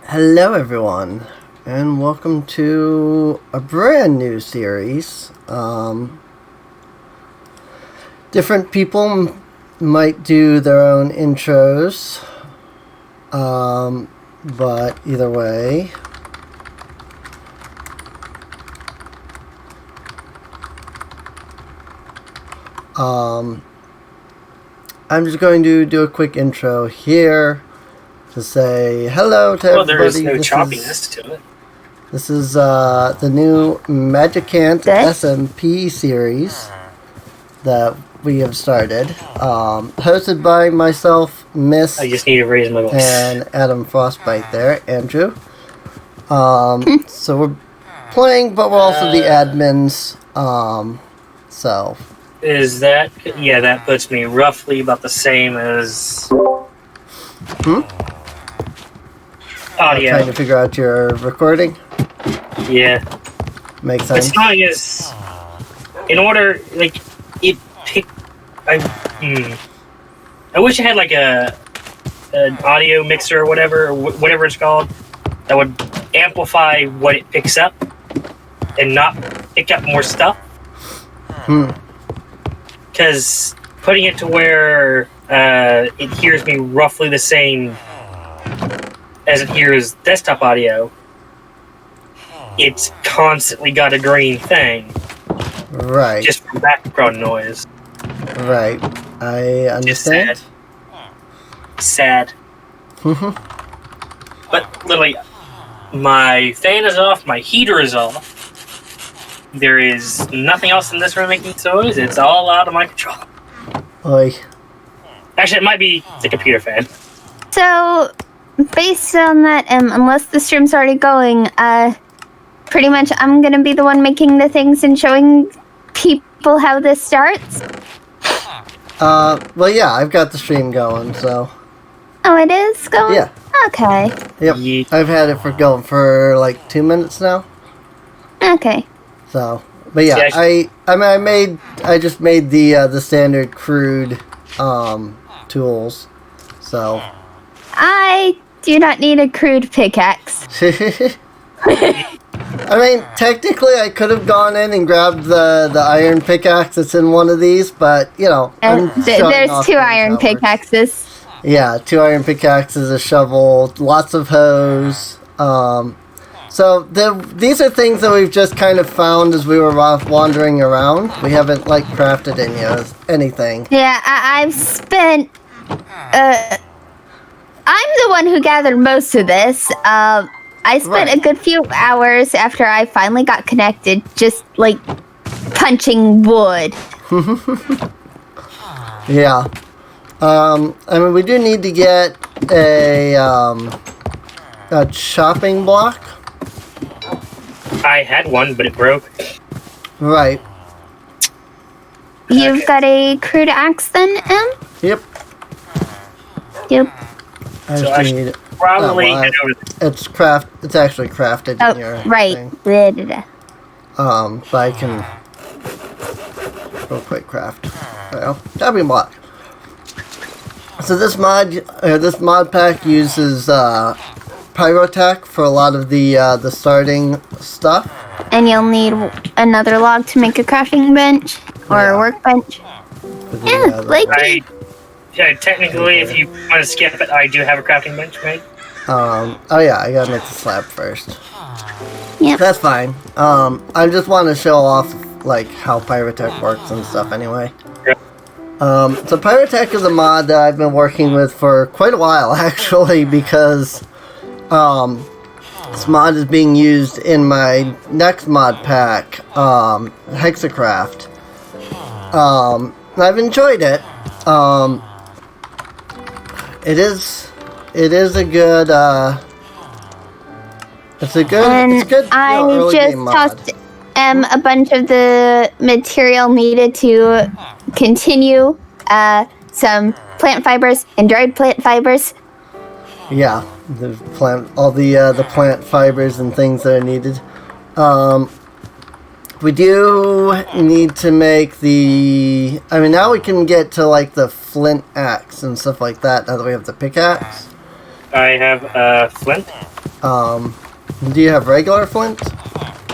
Hello everyone, and welcome to a brand new series. Different people might do their own intros, but either way, I'm just going to do a quick intro here to say hello to everybody. Well, there is no choppiness to it. This is the new Magicant SMP series that we have started, hosted by myself, Miss. I just need to raise my voice. And Adam Frostbite there, Andrew. So we're playing, but we're also the admins. So. Is that... Yeah, that puts me roughly about the same as... Audio. Trying to figure out your recording? Yeah. Makes sense. What's annoying is... In order... Like, it picked... I wish I had, like, an audio mixer or whatever it's called, that would amplify what it picks up and not pick up more stuff. Because putting it to where it hears me roughly the same as it hears desktop audio, it's constantly got a green thing. Right. Just for background noise. Right. I understand. Sad. But literally, my fan is off, my heater is off. There is nothing else in this room making noise. It's all out of my control. Oi. Actually, it might be the computer fan. So, based on that, unless the stream's already going, pretty much I'm gonna be the one making the things and showing people how this starts. Well, yeah, I've got the stream going, so. Oh, it is going? Yeah. Okay. Yep. Yeah. I've had it going for like 2 minutes now. Okay. So, but yeah, I just made the standard crude tools. So. I do not need a crude pickaxe. I mean, technically, I could have gone in and grabbed the iron pickaxe that's in one of these, but you know, there's 2 iron pickaxes. Yeah, 2 iron pickaxes, a shovel, lots of hose. So these are things that we've just kind of found as we were wandering around. We haven't like crafted anything. Yeah, I've spent. I'm the one who gathered most of this. I spent a good few hours after I finally got connected, just like punching wood. Yeah. I mean, we do need to get a chopping block. I had one, but it broke. Right. You've got a crude axe then, Em? Yep. Yep. I So just I need should probably head over there. It's actually crafted in your right. thing. Right. But I can real quick craft. Well, chopping block. So this mod pack uses pyrotech for a lot of the starting stuff. And you'll need another log to make a crafting bench or a workbench. Technically, if you want to skip it, I do have a crafting bench made. Oh yeah, I gotta make the slab first. Yeah. That's fine. I just want to show off like how pyrotech works and stuff anyway. So pyrotech is a mod that I've been working with for quite a while actually, because this mod is being used in my next mod pack, Hexacraft. I've enjoyed it. It is a good it's good. I just tossed a bunch of the material needed to continue some plant fibers and dried plant fibers. Yeah, all the plant fibers and things that are needed. We do need to make the... I mean, now we can get to, like, the flint axe and stuff like that, now that we have the pickaxe. I have flint. Do you have regular flint?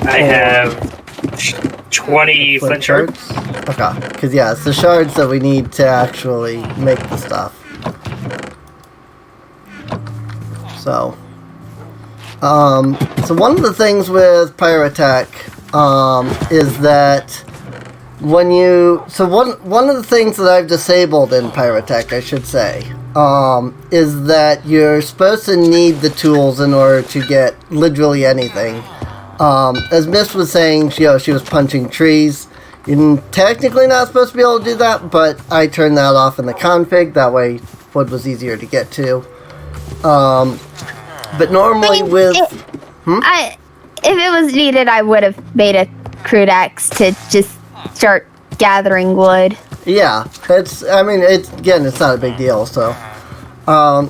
I have 20 flint shards. Okay, because yeah, it's the shards that we need to actually make the stuff. So, so one of the things with Pyrotech, is that when you, so one of the things that I've disabled in Pyrotech, I should say, is that you're supposed to need the tools in order to get literally anything. As Miss was saying, she was punching trees. You're technically not supposed to be able to do that, but I turned that off in the config. That way, wood was easier to get to. But normally with... if it was needed, I would have made a crude axe to just start gathering wood. Yeah, it's not a big deal, so... oh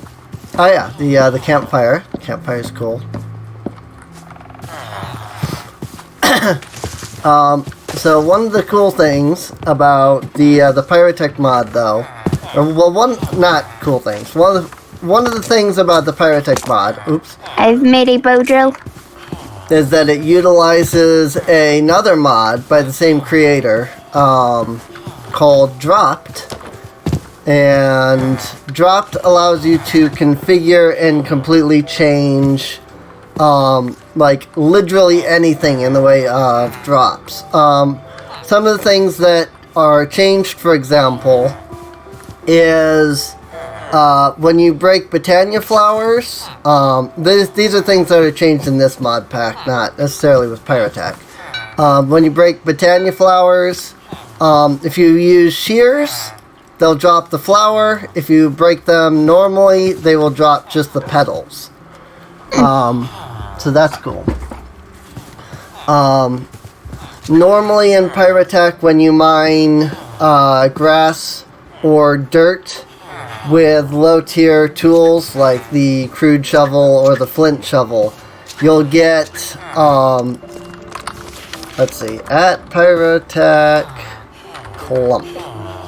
yeah, the campfire. Campfire is cool. So one of the cool things about the Pyrotech mod, though, not cool things. One of the things about the Pyrotech mod, I've made a bow drill. Is that it utilizes another mod by the same creator, called Dropped. And Dropped allows you to configure and completely change like literally anything in the way of drops. Some of the things that are changed, for example, is when you break Botania flowers, these are things that are changed in this mod pack, not necessarily with Pyrotech. When you break Botania flowers, if you use shears, they'll drop the flower. If you break them normally, they will drop just the petals. So that's cool. Normally in Pyrotech, when you mine grass or dirt with low-tier tools like the crude shovel or the flint shovel, you'll get, let's see, at Pyrotech clump,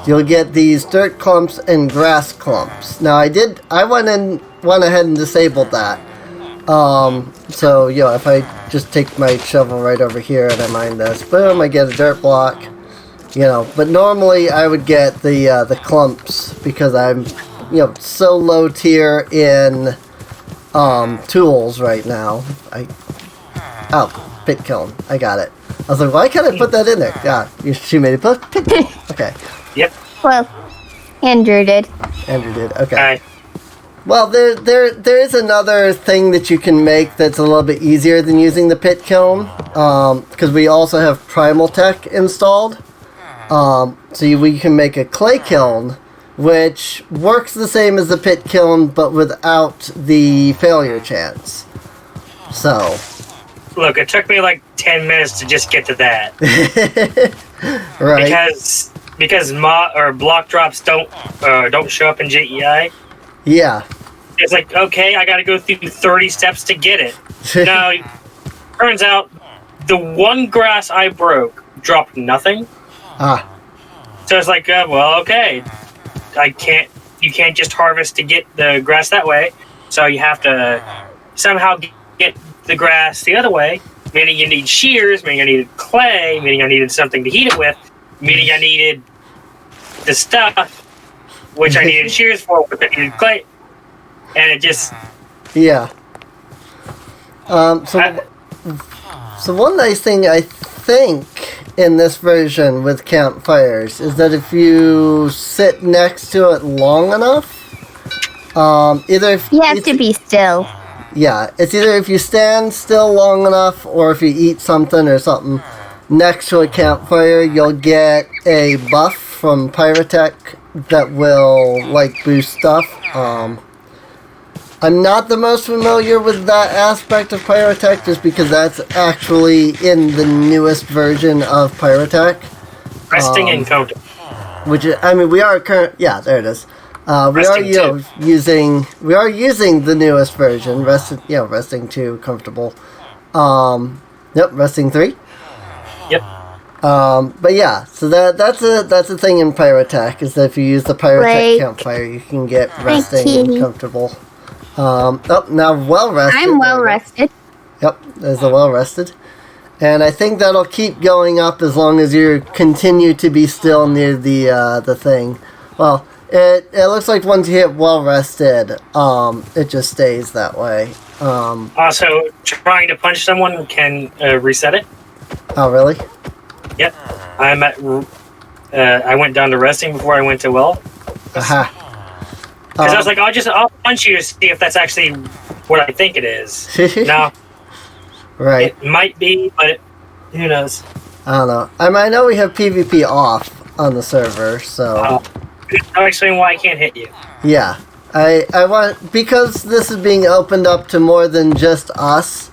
you'll get these dirt clumps and grass clumps. Now I went ahead and disabled that. So, if I just take my shovel right over here and I mine this, boom, I get a dirt block, but normally I would get the clumps because I'm, so low tier in, tools right now. Pit kiln, I got it. I was like, why can't I put that in there? Yeah, she made it pit kiln. Okay. Yep. Well, Andrew did. Okay. Well, there is another thing that you can make that's a little bit easier than using the pit kiln, because we also have Primal Tech installed. So we can make a clay kiln, which works the same as the pit kiln, but without the failure chance. So... Look, it took me like 10 minutes to just get to that. Right. Because block drops don't show up in JEI. Yeah. It's like, okay, I gotta go through 30 steps to get it. Now, turns out the one grass I broke dropped nothing. So it's like, well, okay. You can't just harvest to get the grass that way. So you have to somehow get the grass the other way. Meaning you need shears, meaning I needed clay, meaning I needed something to heat it with, meaning I needed the stuff, which I needed shears for, but I needed clay. And it just... Yeah. So one nice thing I think in this version with campfires is that if you sit next to it long enough, you have to be still. Yeah, it's either if you stand still long enough or if you eat something or something next to a campfire, you'll get a buff from Pyrotech that will, boost stuff. I'm not the most familiar with that aspect of Pyrotech just because that's actually in the newest version of Pyrotech. Resting and counting. Which is, we are yeah, there it is. We are using the newest version, resting 2, comfortable. Resting 3. Yep. But yeah, so that's a thing in Pyrotech is that if you use the Pyrotech campfire, you can get resting and comfortable. Now well rested. I'm well rested. Yep, there's the well rested. And I think that'll keep going up as long as you continue to be still near the thing. Well, it looks like once you hit well rested, it just stays that way. Also, trying to punch someone can reset it. Oh, really? Yep. I'm at. I went down to resting before I went to well. Aha. Because I was like, I'll punch you to see if that's actually what I think it is. No. Right. It might be, but who knows? I don't know. I know we have PvP off on the server, so. I'll explain why I can't hit you. Yeah. I want, because this is being opened up to more than just us,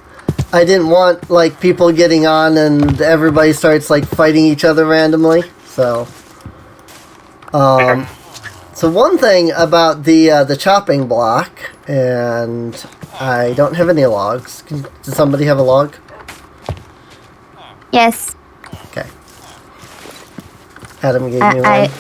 I didn't want, like, people getting on and everybody starts, like, fighting each other randomly, so. So one thing about the chopping block, and I don't have any logs. Does somebody have a log? Yes. Okay. Adam gave me one.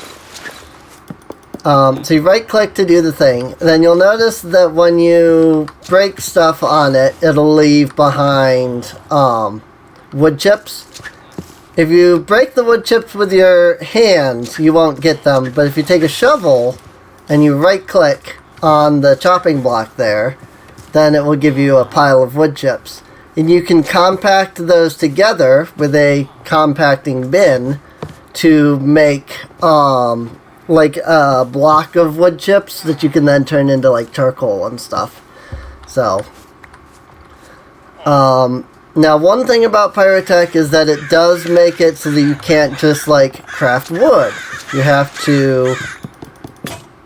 So you right click to do the thing. Then you'll notice that when you break stuff on it, it'll leave behind wood chips. If you break the wood chips with your hands, you won't get them. But if you take a shovel and you right click on the chopping block there, then it will give you a pile of wood chips. And you can compact those together with a compacting bin to make like a block of wood chips that you can then turn into like charcoal and stuff. So now one thing about Pyrotech is that it does make it so that you can't just like craft wood. You have to,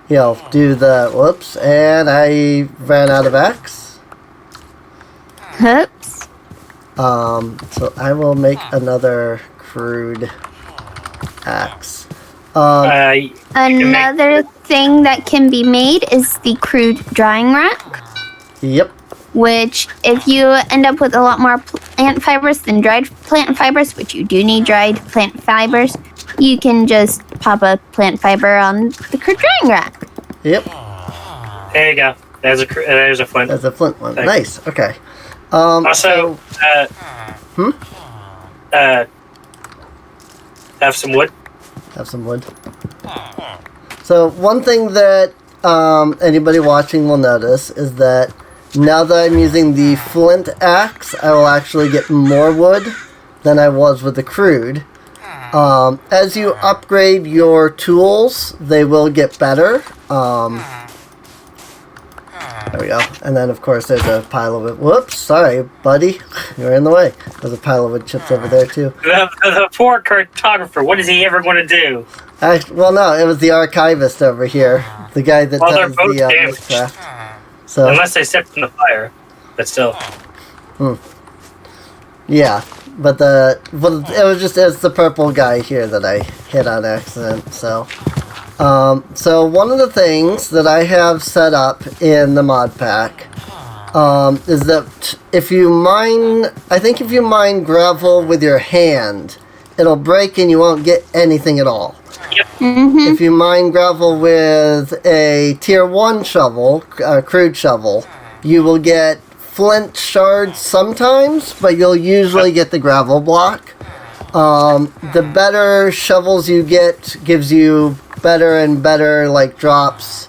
you know, do the whoops, and I ran out of axe. Oops. So I will make another crude axe. Another thing that can be made is the crude drying rack. Yep. Which, if you end up with a lot more plant fibers than dried plant fibers, which you do need dried plant fibers, you can just pop a plant fiber on the crude drying rack. Yep. There you go. There's a flint. That's a flint one. Thanks. Nice. Okay. Also, have some wood. Have some wood. So one thing that anybody watching will notice is that now that I'm using the flint axe, I will actually get more wood than I was with the crude. As you upgrade your tools, they will get better. There we go. And then, of course, there's a pile of it. Whoops, sorry, buddy. You're in the way. There's a pile of wood chips over there, too. The poor cartographer, what is he ever going to do? Well, no, it was the archivist over here. The guy that does the Minecraft. So, unless they set from the fire. But still. Yeah, but it's the purple guy here that I hit on accident, so. So one of the things that I have set up in the mod pack is that if you mine gravel with your hand, it'll break and you won't get anything at all. Yep. Mm-hmm. If you mine gravel with a tier 1 shovel, a crude shovel, you will get flint shards sometimes, but you'll usually get the gravel block. The better shovels you get gives you better and better like drops.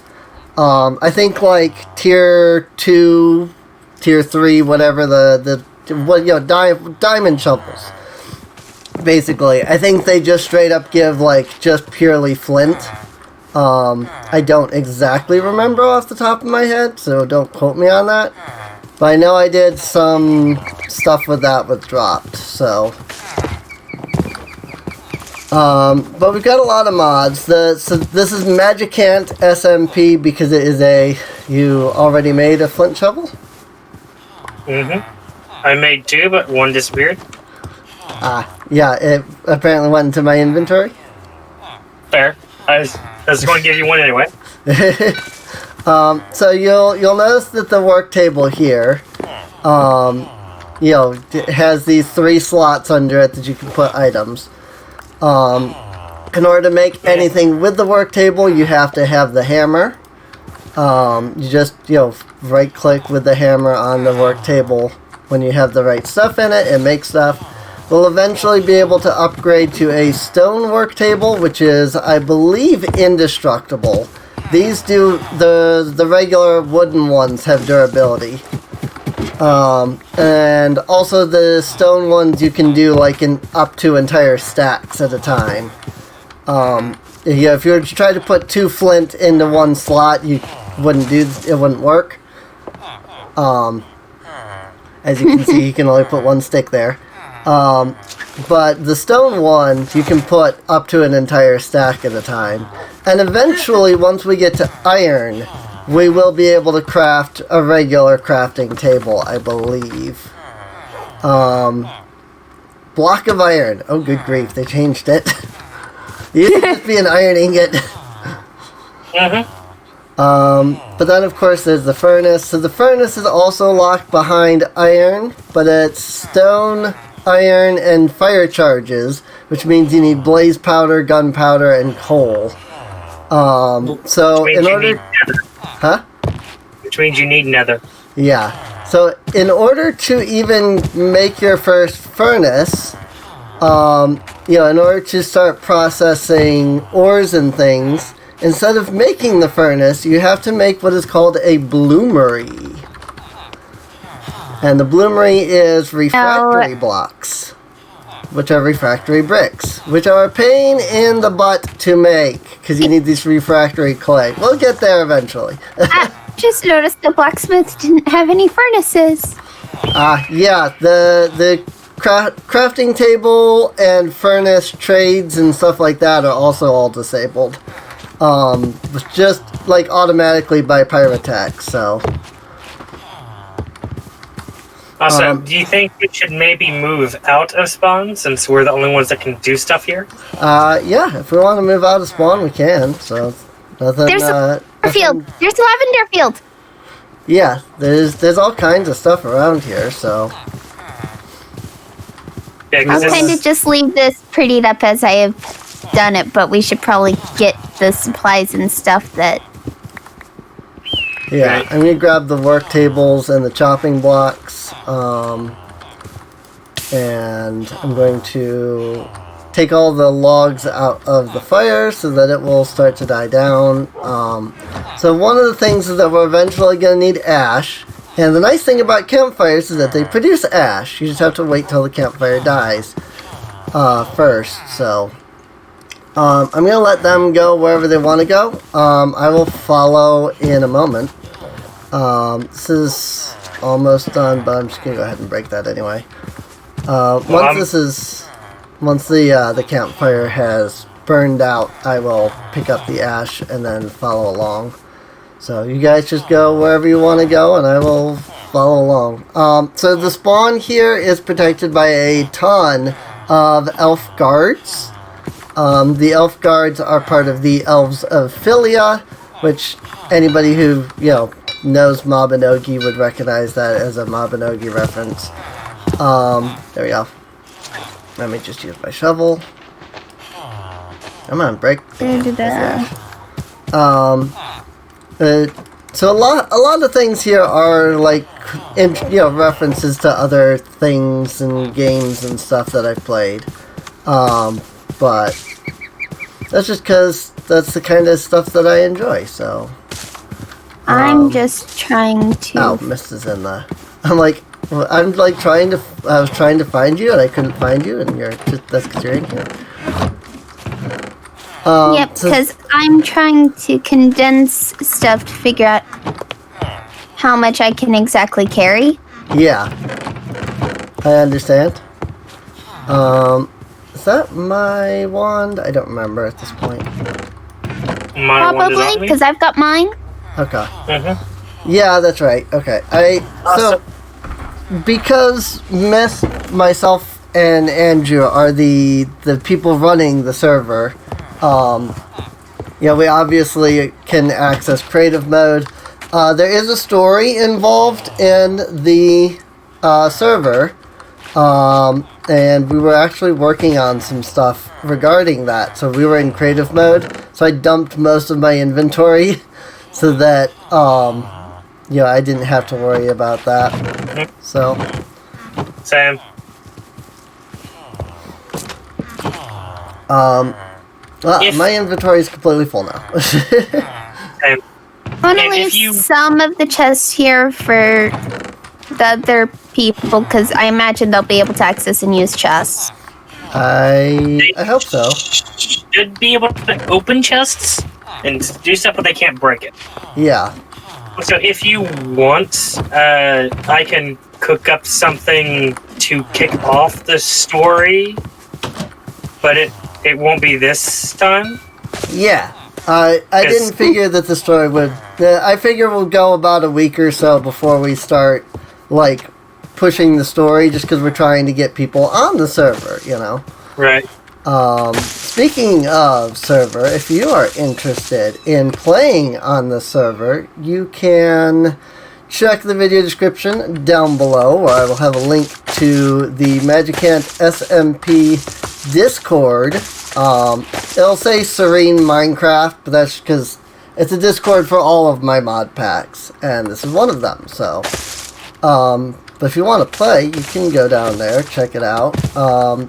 I think like tier 2, tier 3, whatever diamond shovels. Basically, I think they just straight up give like just purely flint. I don't exactly remember off the top of my head, so don't quote me on that. But I know I did some stuff with that with dropped, so. But we've got a lot of mods. So this is Magicant SMP because it is you already made a flint shovel? I made 2, but 1 disappeared. Yeah, it apparently went into my inventory. Fair. I was going to give you 1 anyway. So you'll notice that the work table here, it has these 3 slots under it that you can put items. In order to make anything with the work table, you have to have the hammer. You just, right click with the hammer on the work table when you have the right stuff in it and make stuff. We'll eventually be able to upgrade to a stone work table, which is, I believe, indestructible. These do, the regular wooden ones have durability. And also the stone ones you can do like up to entire stacks at a time. If you were to try to put 2 flint into one slot, it wouldn't work. As you can see, you can only put 1 stick there. But the stone one, you can put up to an entire stack at a time. And eventually, once we get to iron, we will be able to craft a regular crafting table, I believe. Block of iron. Oh, good grief, they changed it. It used to just be an iron ingot. But then, of course, there's the furnace. So the furnace is also locked behind iron, but it's stone, iron, and fire charges, which means you need blaze powder, gunpowder, and coal. So in order... Huh? Which means you need nether. Yeah. So in order to even make your first furnace, in order to start processing ores and things, instead of making the furnace, you have to make what is called a bloomery. And the bloomery is refractory blocks, which are refractory bricks, which are a pain in the butt to make, because you need these refractory clay. We'll get there eventually. I just noticed the blacksmith didn't have any furnaces. Yeah, the crafting table and furnace trades and stuff like that are also all disabled. Just like automatically by pyrotech, so. Also, do you think we should maybe move out of spawn since we're the only ones that can do stuff here? Yeah, if we want to move out of spawn, we can, so nothing. There's a field. There's a lavender field. Yeah, there's all kinds of stuff around here, so. Yeah, I'll kind of just leave this prettied up as I have done it, but we should probably get the supplies and stuff that... Yeah, I'm going to grab the work tables and the chopping blocks, and I'm going to take all the logs out of the fire so that it will start to die down. So one of the things is that we're eventually going to need ash, and the nice thing about campfires is that they produce ash. You just have to wait till the campfire dies first, so... I'm going to let them go wherever they want to go. I will follow in a moment. This is almost done, but I'm just going to go ahead and break that anyway. Once the campfire has burned out, I will pick up the ash and then follow along. So you guys just go wherever you want to go, and I will follow along. So the spawn here is protected by a ton of elf guards. The elf guards are part of the elves of Philia, which anybody who, knows Mabinogi would recognize that as a Mabinogi reference. There we go. Let me just use my shovel. Come on, break. So a lot of things here are like, references to other things and games and stuff that I've played. But that's just because that's the kind of stuff that I enjoy, so. I'm just trying to... Oh, Mist is in the... I was trying to find you, and I couldn't find you, and that's because you're in here. Yep, because I'm trying to condense stuff to figure out how much I can exactly carry. Yeah. I understand. Is that my wand? I don't remember at this point. Probably, because I've got mine. Okay. Mm-hmm. Yeah, that's right. Okay. Because myself, and Andrew are the people running the server, we obviously can access creative mode. There is a story involved in the server. And we were actually working on some stuff regarding that. So we were in creative mode. So I dumped most of my inventory so that I didn't have to worry about that. So Sam. My inventory is completely full now. Sam. I want to leave some of the chests here for the other people, because I imagine they'll be able to access and use chests. I hope so. Should be able to open chests and do stuff, but they can't break it. Yeah. So if you want, I can cook up something to kick off the story, but it won't be this time. Yeah. I didn't figure that the story would... I figure we'll go about a week or so before we start, like, pushing the story, just because we're trying to get people on the server, you know? Right. Speaking of server, if you are interested in playing on the server, you can check the video description down below, where I will have a link to the Magicant SMP Discord. It'll say Serene Minecraft, but that's because it's a Discord for all of my mod packs, and this is one of them, so... but if you want to play, you can go down there, check it out.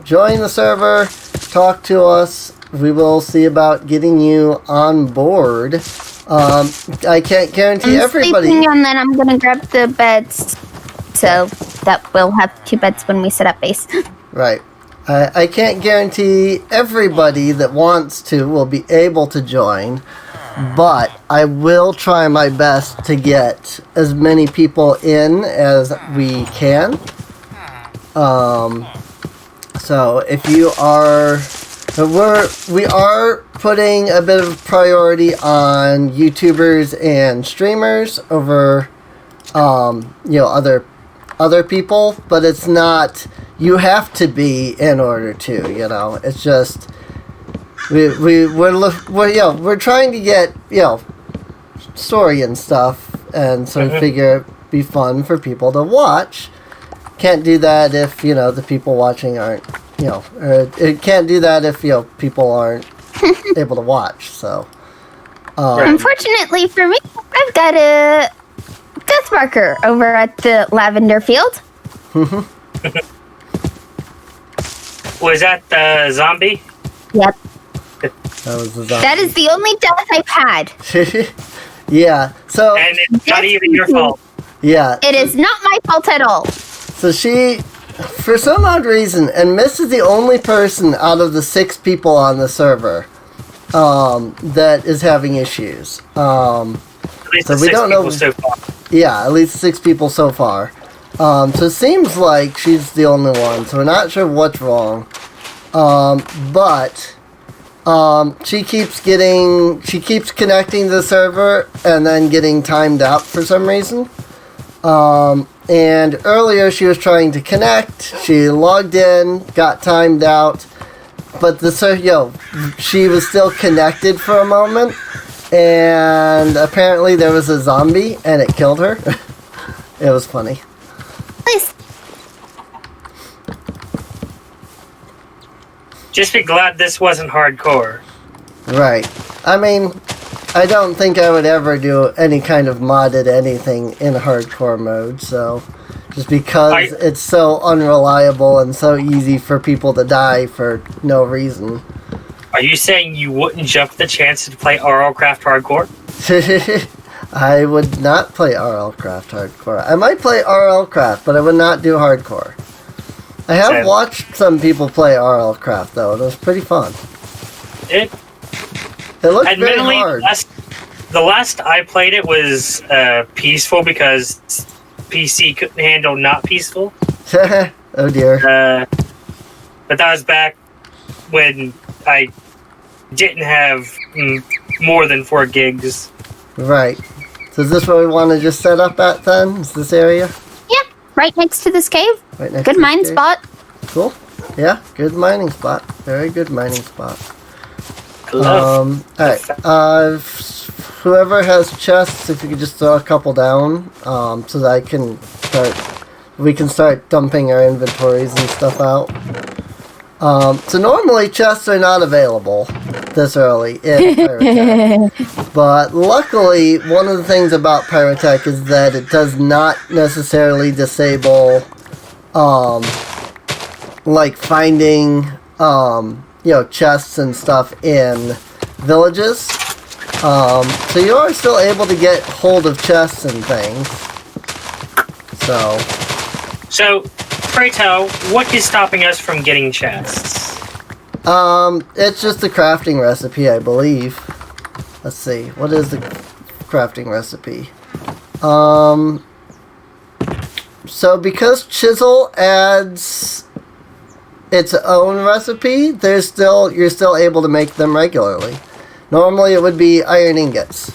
Join the server, talk to us. We will see about getting you on board. I can't guarantee everybody... Sleeping, and then I'm going to grab the beds, so that we'll have 2 beds when we set up base. Right. I can't guarantee everybody that wants to will be able to join, but I will try my best to get as many people in as we can. So if you are... We are putting a bit of priority on YouTubers and streamers over, other people, but it's not... You have to be in order to, It's just we're trying to get story and stuff, and so figure it'd be fun for people to watch. Can't do that if the people watching aren't it can't do that if people aren't able to watch. So unfortunately for me, I've got a death marker over at the lavender field. Was that the zombie? Yep. That was the zombie. That is the only death I've had. Yeah. So. And it's not even your fault. Yeah. It is not my fault at all. So she, for some odd reason, and Miss is the only person out of the 6 people on the server that is having issues. At least so we don't know. So far. Yeah, at least 6 people so far. So it seems like she's the only one, so we're not sure what's wrong. But she keeps connecting to the server and then getting timed out for some reason. And earlier she was trying to connect, she logged in, got timed out, but she was still connected for a moment, and apparently there was a zombie and it killed her. It was funny. Nice. Just be glad this wasn't hardcore. Right. I mean, I don't think I would ever do any kind of modded anything in hardcore mode, so... Just because it's so unreliable and so easy for people to die for no reason. Are you saying you wouldn't jump the chance to play RL Craft Hardcore? I would not play RL Craft Hardcore. I might play RL Craft, but I would not do hardcore. I have watched some people play RL Craft, though, and it was pretty fun. It looked very hard. The last I played it was peaceful because PC couldn't handle not peaceful. Oh dear. But that was back when I didn't have more than 4 gigs. Right. So is this where we want to just set up at then? Is this area? Yeah, right next to this cave. Right next good to mine cave. spot. Cool. Yeah, good mining spot. Very good mining spot. Alright. Whoever has chests, if you could just throw a couple down, so that we can start dumping our inventories and stuff out. So normally chests are not available this early in Pyrotech. But luckily, one of the things about Pyrotech is that it does not necessarily disable, like finding, chests and stuff in villages. So you are still able to get hold of chests and things. So, pray tell, what is stopping us from getting chests? It's just the crafting recipe, I believe. Let's see, what is the crafting recipe? So because Chisel adds its own recipe, you're still able to make them regularly. Normally it would be iron ingots.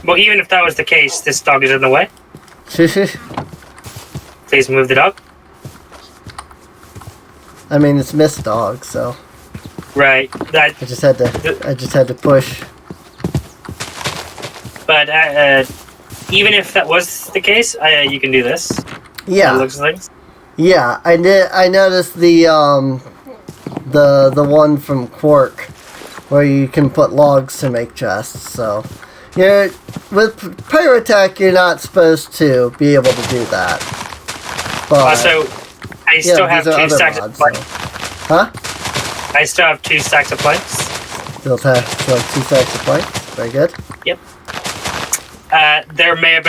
Well, even if that was the case, this dog is in the way. Please move the dog. I mean, it's Miss Dog, so. Right. I just had to push. But even if that was the case, you can do this. Yeah. Looks like. Yeah, I did. I noticed the one from Quark, where you can put logs to make chests. So, with Pyrotech, you're not supposed to be able to do that. But also, I still have 2 stacks of planks. Huh? I still have 2 stacks of planks. Still have 2 stacks of planks. Very good. Yep. There may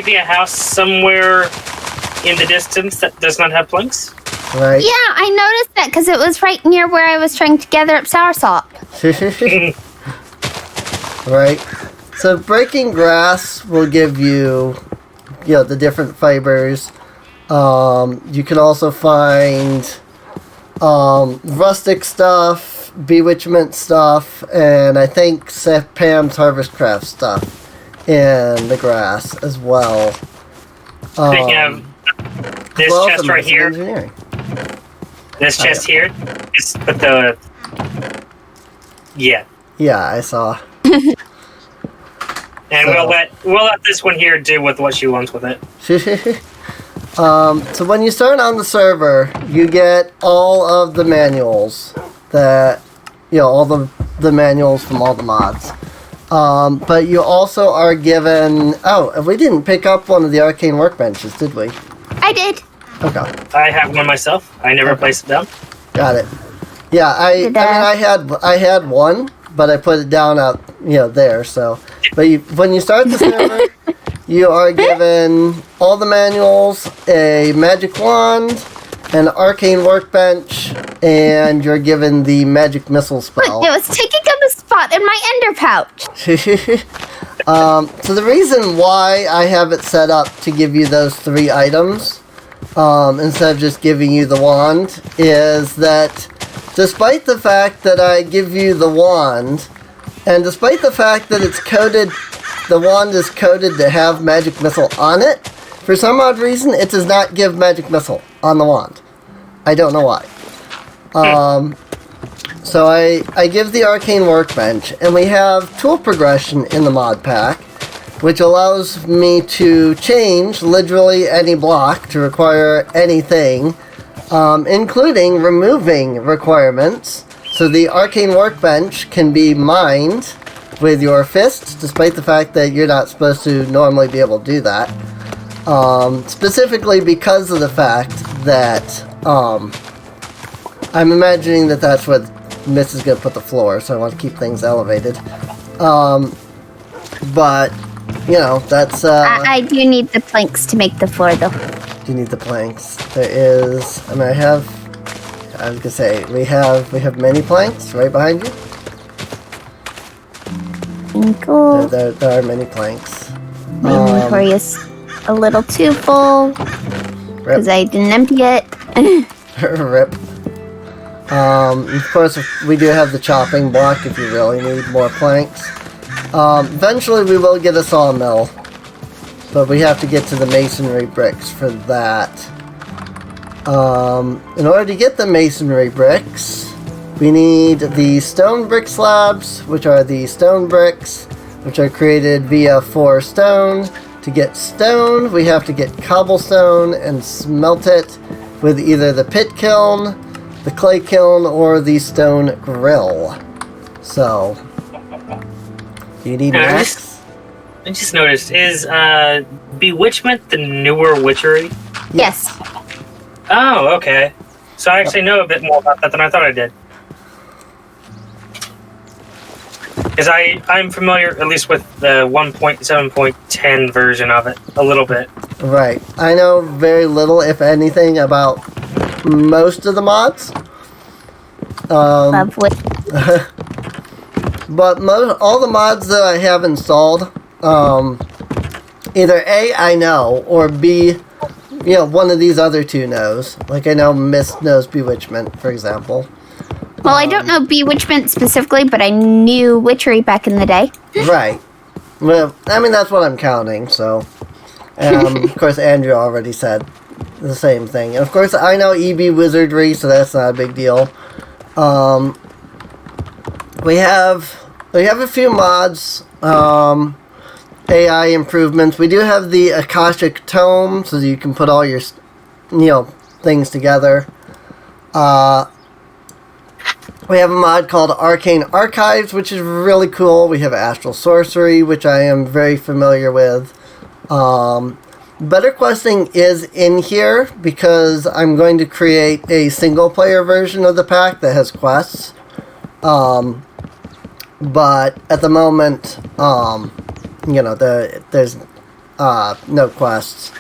be a house somewhere in the distance that does not have planks. Right. Yeah, I noticed that because it was right near where I was trying to gather up soursop. Right. So breaking grass will give you, the different fibers. You can also find rustic stuff, bewitchment stuff, and I think Pam's Harvest Craft stuff in the grass as well. Speaking of this chest right here, this chest here is put the yeah, I saw. And we'll let this one here do with what she wants with it. So when you start on the server, you get all of the manuals that, all the manuals from all the mods. But you also are given, we didn't pick up one of the arcane workbenches, did we? I did. Okay. I have one myself. I never placed it down. Got it. Yeah, I had one, but I put it down out, there, so. But when you start the server, you are given all the manuals, a magic wand, an arcane workbench, and you're given the magic missile spell. It was taking up a spot in my ender pouch. So the reason why I have it set up to give you those 3 items, instead of just giving you the wand, is that despite the fact that I give you the wand, and despite the fact that it's coded, the wand is coded to have magic missile on it, for some odd reason, it does not give magic missile on the wand. I don't know why. So I give the arcane workbench, and we have tool progression in the mod pack, which allows me to change literally any block to require anything, including removing requirements. So the arcane workbench can be mined with your fist, despite the fact that you're not supposed to normally be able to do that. Specifically because of the fact that I'm imagining that that's where Miss is going to put the floor, so I want to keep things elevated. But, that's... I do need the planks to make the floor, though. Do you need the planks? There is... I was going to say, we have many planks right behind you. Cool. There are many planks. My inventory is a little too full because I didn't empty it. Rip. Of course, we do have the chopping block if you really need more planks. Eventually we will get a sawmill, but we have to get to the masonry bricks for that. In order to get the masonry bricks, we need the stone brick slabs, which are the stone bricks, which are created via 4 stone. To get stone, we have to get cobblestone and smelt it, with either the pit kiln, the clay kiln, or the stone grill. So, do you need an axe? I just noticed, is Bewitchment the newer witchery? Yes. Oh, okay. So I actually know a bit more about that than I thought I did. Because I'm familiar, at least with the 1.7.10 version of it, a little bit. Right. I know very little, if anything, about most of the mods. Lovely. But all the mods that I have installed, either A, I know, or B, one of these other two knows. Like I know Mist knows Bewitchment, for example. Well, I don't know Bewitchment specifically, but I knew Witchery back in the day. Right. Well, I mean, that's what I'm counting, so. Of course, Andrew already said the same thing. And of course, I know EB Wizardry, so that's not a big deal. We have a few mods, AI improvements. We do have the Akashic Tome, so you can put all your, things together. We have a mod called Arcane Archives, which is really cool. We have Astral Sorcery, which I am very familiar with. Better Questing is in here because I'm going to create a single-player version of the pack that has quests. But at the moment, there's no quests.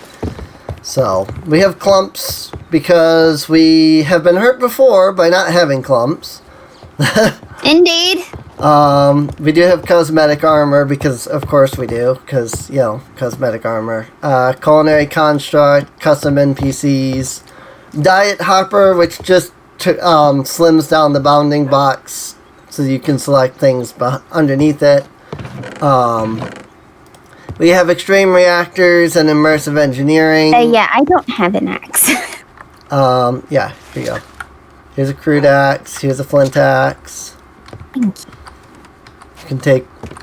So, we have clumps because we have been hurt before by not having clumps. Indeed. We do have cosmetic armor because, of course, we do. Because, cosmetic armor. Culinary construct, custom NPCs. Diet hopper, which just slims down the bounding box so you can select things underneath it. We have extreme reactors and immersive engineering. Yeah, I don't have an axe. Yeah, here you go. Here's a crude axe. Here's a flint axe. Thank you. You can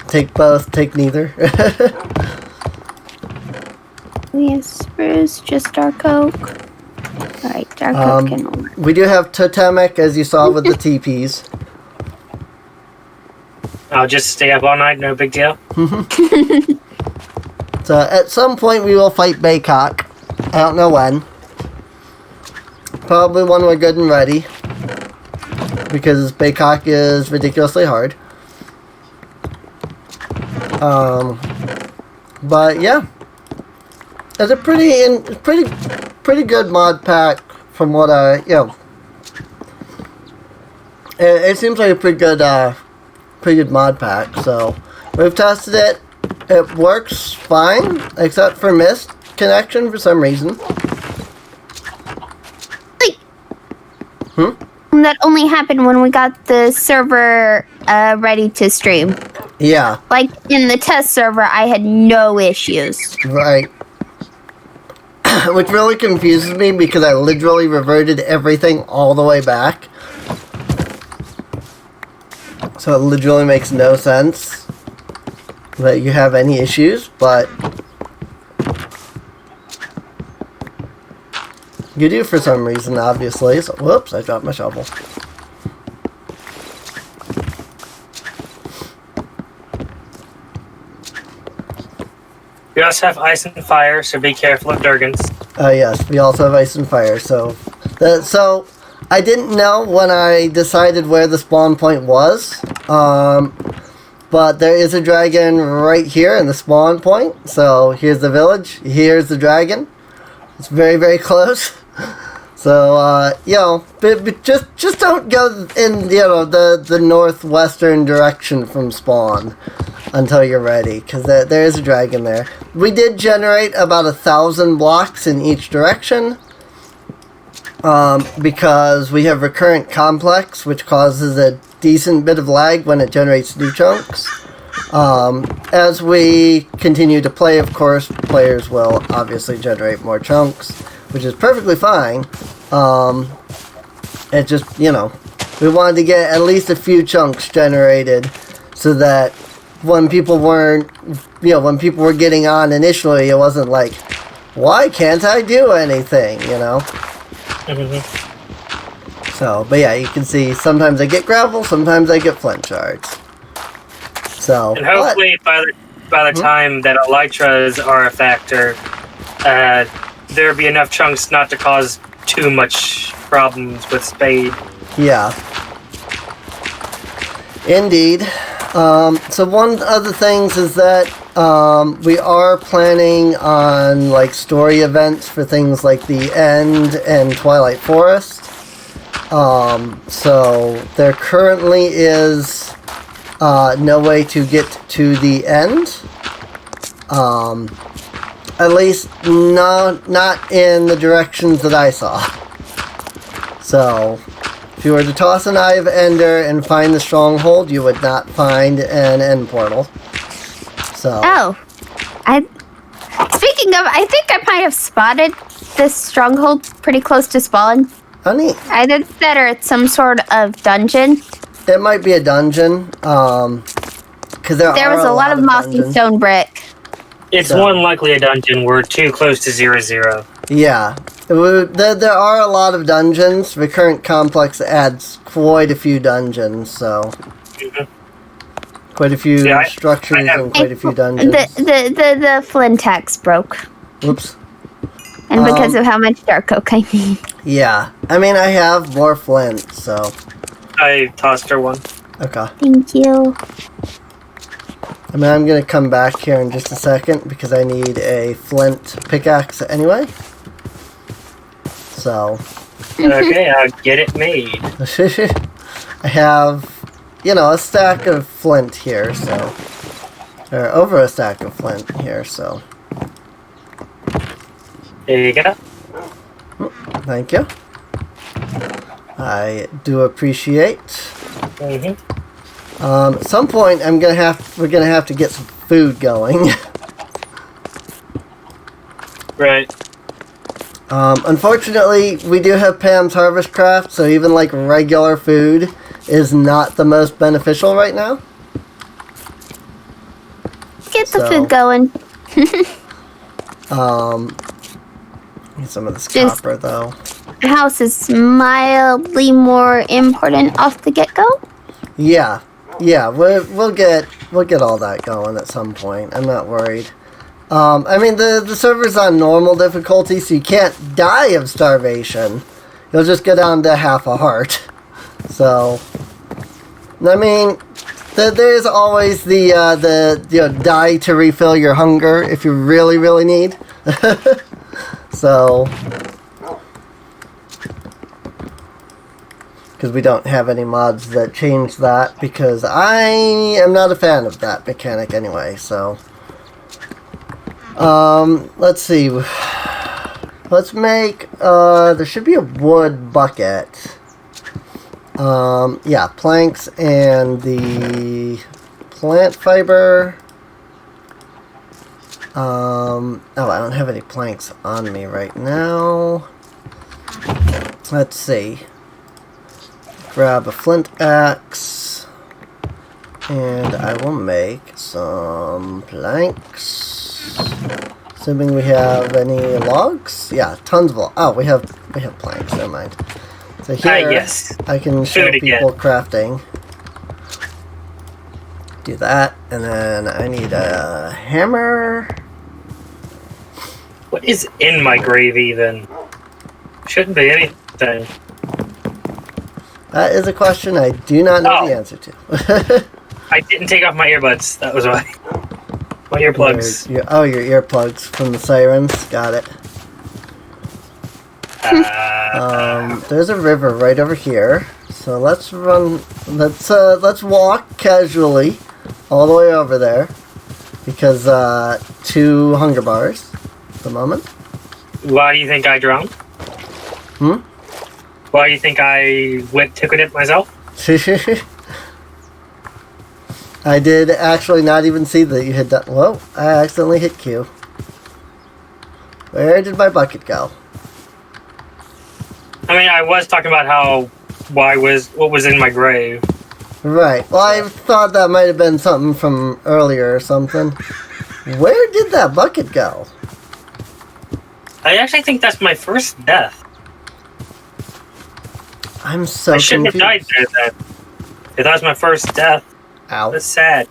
take both. Take neither. We have spruce, just dark oak. Alright, dark oak can work. We do have totemic, as you saw with the TPs. I'll just stay up all night, no big deal. So at some point we will fight Baycock. I don't know when. Probably when we're good and ready. Because Baycock is ridiculously hard. But yeah. It's a pretty good mod pack from what it seems like a pretty good mod pack, so we've tested it. It works fine, except for mist connection for some reason. That only happened when we got the server ready to stream. Yeah. Like, in the test server, I had no issues. Right. Which really confuses me because I literally reverted everything all the way back. So it literally makes no sense that you have any issues, but you do for some reason, obviously. So, whoops, I dropped my shovel. We also have ice and fire, so be careful of Durgans. Yes, we also have ice and fire. So I didn't know when I decided where the spawn point was. But there is a dragon right here in the spawn point. So here's the village. Here's the dragon. It's very, very close. So, but just don't go in, the northwestern direction from spawn until you're ready, because there is a dragon there. We did generate about 1,000 blocks in each direction, because we have recurrent complex, which causes a decent bit of lag when it generates new chunks. As we continue to play, of course, players will obviously generate more chunks, which is perfectly fine. It just, we wanted to get at least a few chunks generated so that when people weren't, when people were getting on initially, it wasn't like, why can't I do anything, Mm-hmm. So, but yeah, you can see sometimes I get gravel, sometimes I get flint shards. So, And hopefully by the time that elytras are a factor, there'll be enough chunks not to cause too much problems with Spade. Yeah. Indeed. So one of the things is that we are planning on like story events for things like the End and Twilight Forest. So there currently is no way to get to the End. At least not in the directions that I saw. So if you were to toss an Eye of Ender and find the stronghold, you would not find an end portal. So. Oh. Speaking of, I think I might have spotted this stronghold pretty close to spawn. Oh, neat. Either that or it's some sort of dungeon. It might be a dungeon, because there was a lot of mossy dungeons. stone brick. It's So. more than likely a dungeon. We're too close to 0-0. Yeah. There are a lot of dungeons. The current complex adds quite a few dungeons, so. Quite a few structures and quite a few dungeons. The flint axe broke. Whoops. And because of how much dark oak I need. Yeah. I mean, I have more flint, so. I tossed her one. Okay. Thank you. I mean, I'm going to come back here in just a second because I need a flint pickaxe anyway. So. Okay, I'll get it made. I have, a stack of flint here, so. Or over a stack of flint here, so. There you go. Thank you. I do appreciate. Mm-hmm. At some point, we're gonna have to get some food going. Right. Unfortunately, we do have Pam's Harvest Craft, so even like regular food is not the most beneficial right now. Get the food going. Need some of this Just- copper though. The house is mildly more important off the get-go. Yeah, we'll get all that going at some point. I'm not worried. I mean the server's on normal difficulty, so you can't die of starvation. You'll just go down to half a heart. So, I mean, there's always the die to refill your hunger if you really need. So. Because we don't have any mods that change that, because I am not a fan of that mechanic anyway, so. Let's see. Let's make, there should be a wood bucket. Yeah, planks and the plant fiber. Oh, I don't have any planks on me right now. Let's see. Grab a flint axe, and I will make some planks. Assuming we have any logs? Yeah, tons of logs. Oh, we have planks. Never mind. So here, yes. I can show Food again. people crafting. Do that, and then I need a hammer. What is in my gravy then? Shouldn't be anything. That is a question I do not know Oh. the answer to. I didn't take off my earbuds. That was why. My earplugs. Your earplugs from the sirens. Got it. There's a river right over here. So let's run. Let's walk casually all the way over there, because 2 hunger bars at the moment. Why do you think I drowned? Why do you think I took it myself? I did actually not even see that you had done. Whoa! I accidentally hit Q. Where did my bucket go? I mean, I was talking about what was in my grave. Right. Well, I thought that might have been something from earlier or something. Where did that bucket go? I actually think that's my first death. I'm so I shouldn't have died there then. If that was my first death. Ow. That's sad.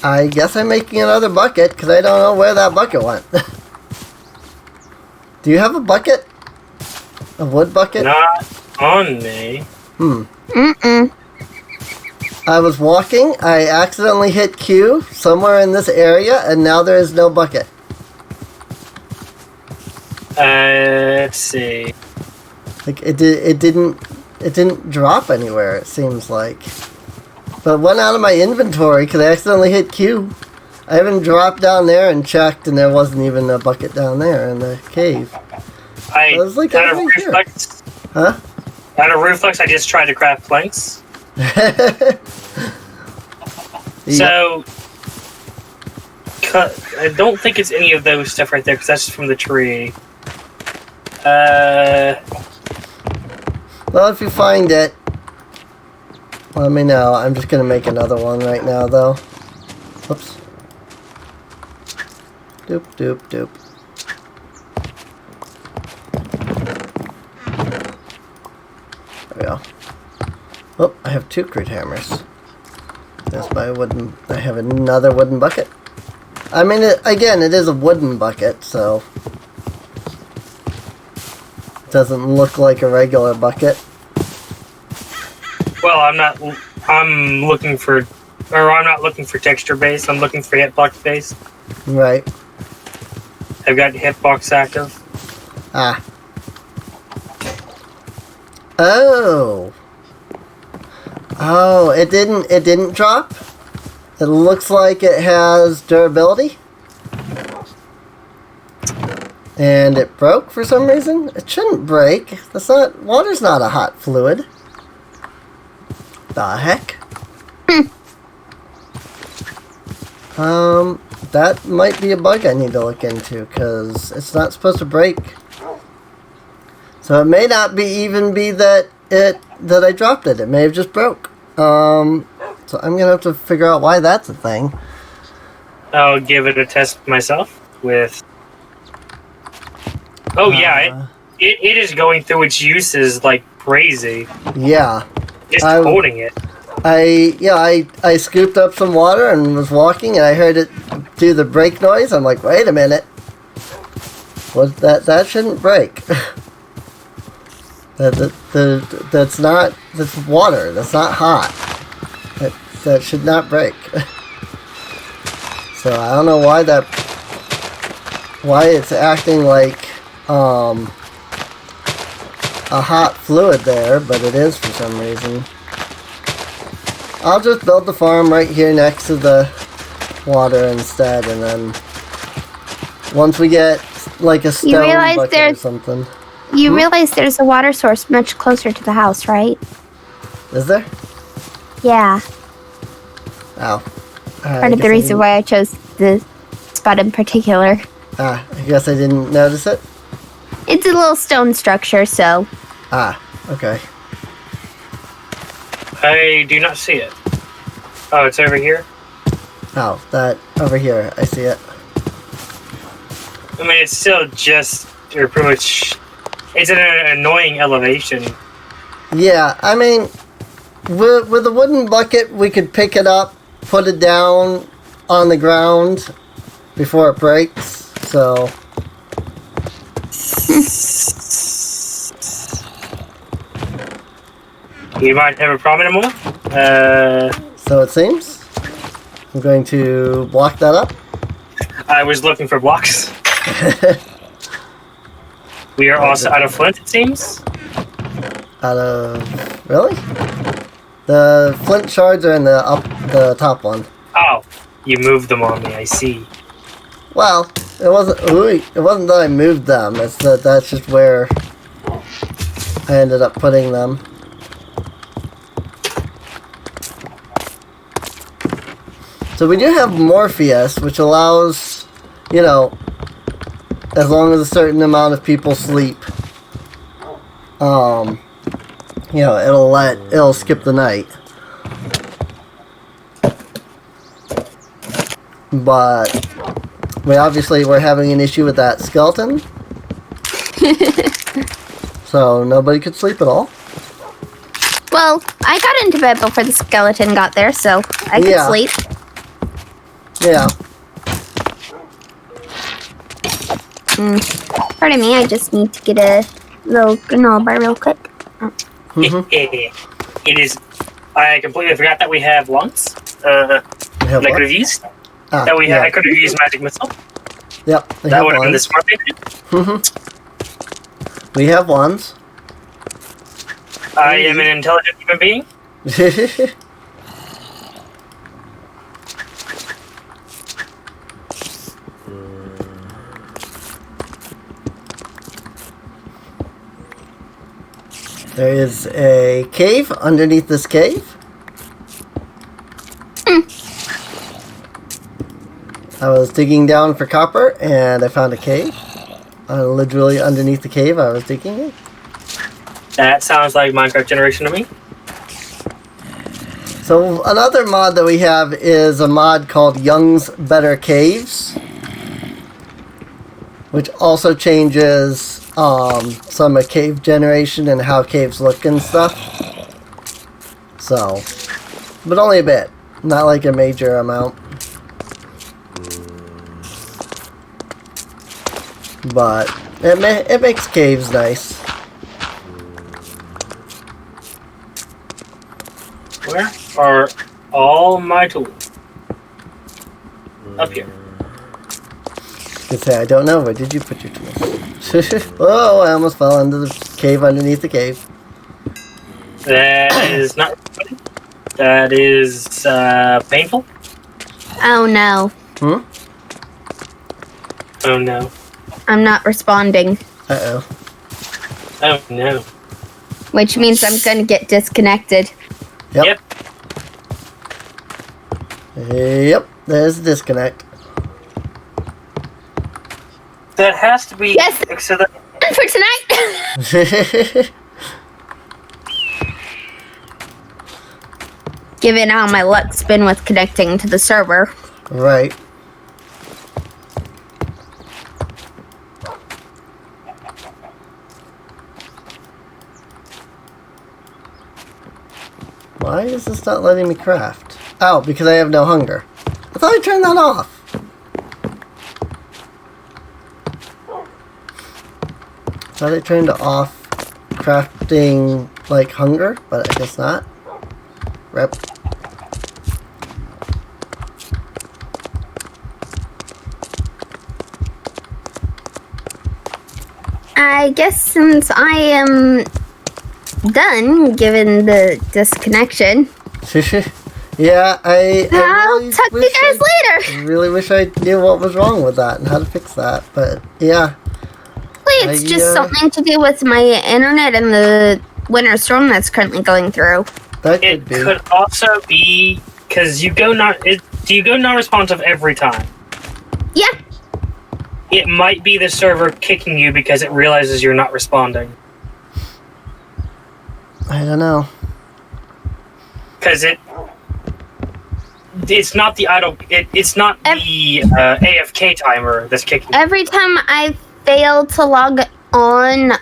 I guess I'm making another bucket because I don't know where that bucket went. Do you have a bucket? A wood bucket? Not on me. Mm-mm. I was walking, I accidentally hit Q somewhere in this area, and now there is no bucket. Let's see. Like it didn't drop anywhere. It seems like, but it went out of my inventory because I accidentally hit Q. I haven't dropped down there and checked, and there wasn't even a bucket down there in the cave. I was like, out of right here. reflex. Huh? Out of reflex, I just tried to craft planks. So, I don't think it's any of those stuff right there because that's from the tree. Well, if you find it, let me know. I'm just gonna make another one right now, though. Oops. Doop, doop, doop. There we go. Oh, I have 2 crude hammers. That's my wooden... I have another wooden bucket. I mean, again, it is a wooden bucket, so... It doesn't look like a regular bucket. Well, I'm not looking for texture base. I'm looking for hitbox base. Right. I've got hitbox active. Ah. Oh. Oh, it didn't drop? It looks like it has durability. And it broke for some reason? It shouldn't break. Water's not a hot fluid. The heck? That might be a bug I need to look into, because it's not supposed to break. So it may not even be that I dropped it. It may have just broke. So I'm gonna have to figure out why that's a thing. I'll give it a test myself with... Oh yeah, it is going through its uses like crazy. Yeah. Just holding it. I scooped up some water and was walking, and I heard it do the break noise. I'm like, wait a minute. That shouldn't break. That's water. That's not hot. That should not break. So I don't know why it's acting like a hot fluid there, but it is for some reason. I'll just build the farm right here next to the water instead, and then once we get like a stone bucket or something. You realize there's a water source much closer to the house, right? Is there? Yeah. Oh. Part of the reason why I chose the spot in particular. I guess I didn't notice it. It's a little stone structure, so... Okay. I do not see it. Oh, it's over here? Oh, that over here. I see it. I mean, it's still just... Or pretty much... It's at an annoying elevation. Yeah, I mean... With a wooden bucket, we could pick it up, put it down on the ground before it breaks, so... You might have a problem anymore. So it seems. I'm going to block that up. I was looking for blocks. We are also out of flint, it seems. Out of... Really? The flint shards are in the top one. Oh, you moved them on me, I see. Well, it wasn't that I moved them. It's that's just where I ended up putting them. So we do have Morpheus, which allows, you know, as long as a certain amount of people sleep, you know, it'll skip the night. But we're having an issue with that skeleton. So nobody could sleep at all? Well, I got into bed before the skeleton got there, so I could Yeah. sleep. Yeah. Pardon me, I just need to get a little granola bar real quick. It is. I completely forgot that we have wands. We have That I what? could have used. Ah, That we yeah. I could have used magic missile. Yep. They That have would have been the wands. smart thing to do. We have wands. I am an intelligent human being. There is a cave underneath this cave. I was digging down for copper and I found a cave. Literally underneath the cave I was digging it. That sounds like Minecraft generation to me. So another mod that we have is a mod called Young's Better Caves, which also changes some of cave generation and how caves look and stuff. So, but only a bit, not like a major amount. But it makes caves nice. Where are all my tools? Up here. Could say I don't know. Where did you put your tools? Oh, I almost fell into the cave underneath the cave. That is not funny. That is painful. Oh no, Oh no. I'm not responding, Uh-oh. Oh no. which means I'm gonna get disconnected. Yep. Yep. There's a disconnect. That has to be. Yes. So that, For tonight, given how my luck's been with connecting to the server. Right. Why is this not letting me craft? Oh, because I have no hunger. I thought I turned that off. I thought I turned off crafting, like, hunger, but I guess not. Rep. I guess since I am done, given the disconnection, Yeah, I I'll really talk to you wish guys later. I really wish I knew what was wrong with that and how to fix that, but yeah. It's just something to do with my internet and the winter storm that's currently going through. That it could be. could also be because you go not. Do you go non-responsive every time? Yeah, It might be the server kicking you because it realizes you're not responding. I don't know. Because it's not the idle. It's not the AFK timer that's kicking. every time I fail to log on,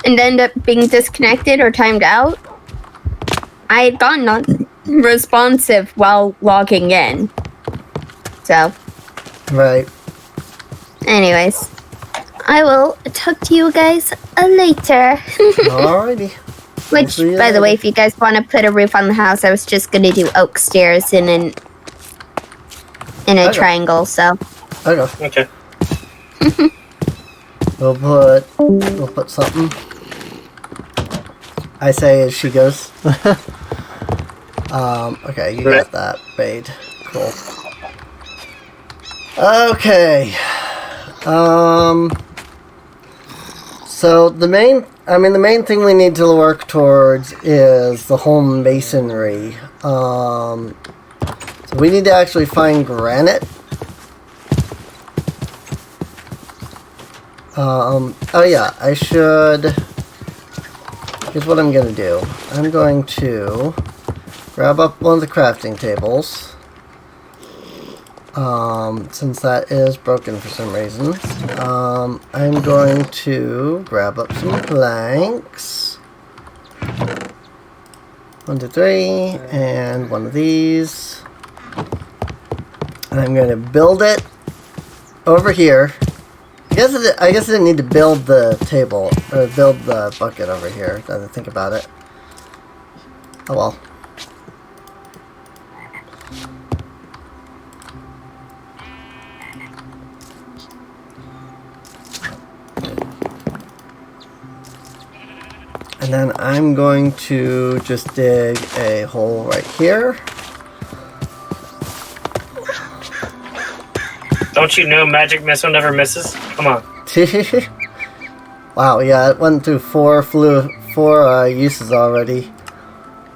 and end up being disconnected or timed out, I had gone non-responsive while logging in. So, Right. anyways, I will talk to you guys later. Alrighty. Which, See you by the way, later. if you guys want to put a roof on the house, I was just gonna do oak stairs in a Okay. triangle. So, Okay. Okay. We'll put something. I say as she goes. Okay, you got that, Bade. Cool. Okay. So the main thing we need to work towards is the home masonry. So we need to actually find granite. Oh yeah, I should. Here's what I'm gonna do. I'm going to grab up one of the crafting tables. Since that is broken for some reason, I'm going to grab up some planks. 1, 2, 3, and one of these. And I'm going to build it over here. I guess I didn't need to build the table, or build the bucket over here, now that I think about it. Oh well. And then I'm going to just dig a hole right here. Don't you know Magic Missile never misses? Come on. Wow, yeah, it went through four uses already.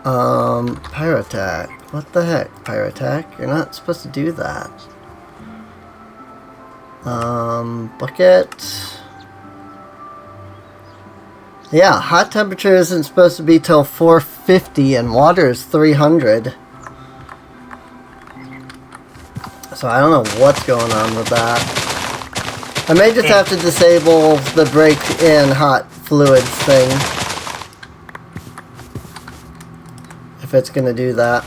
Pyrotac. What the heck, Pyrotac? You're not supposed to do that. Bucket. Yeah, hot temperature isn't supposed to be till 450 and water is 300. So I don't know what's going on with that. I may just have to disable the break in hot fluids thing. If it's gonna do that.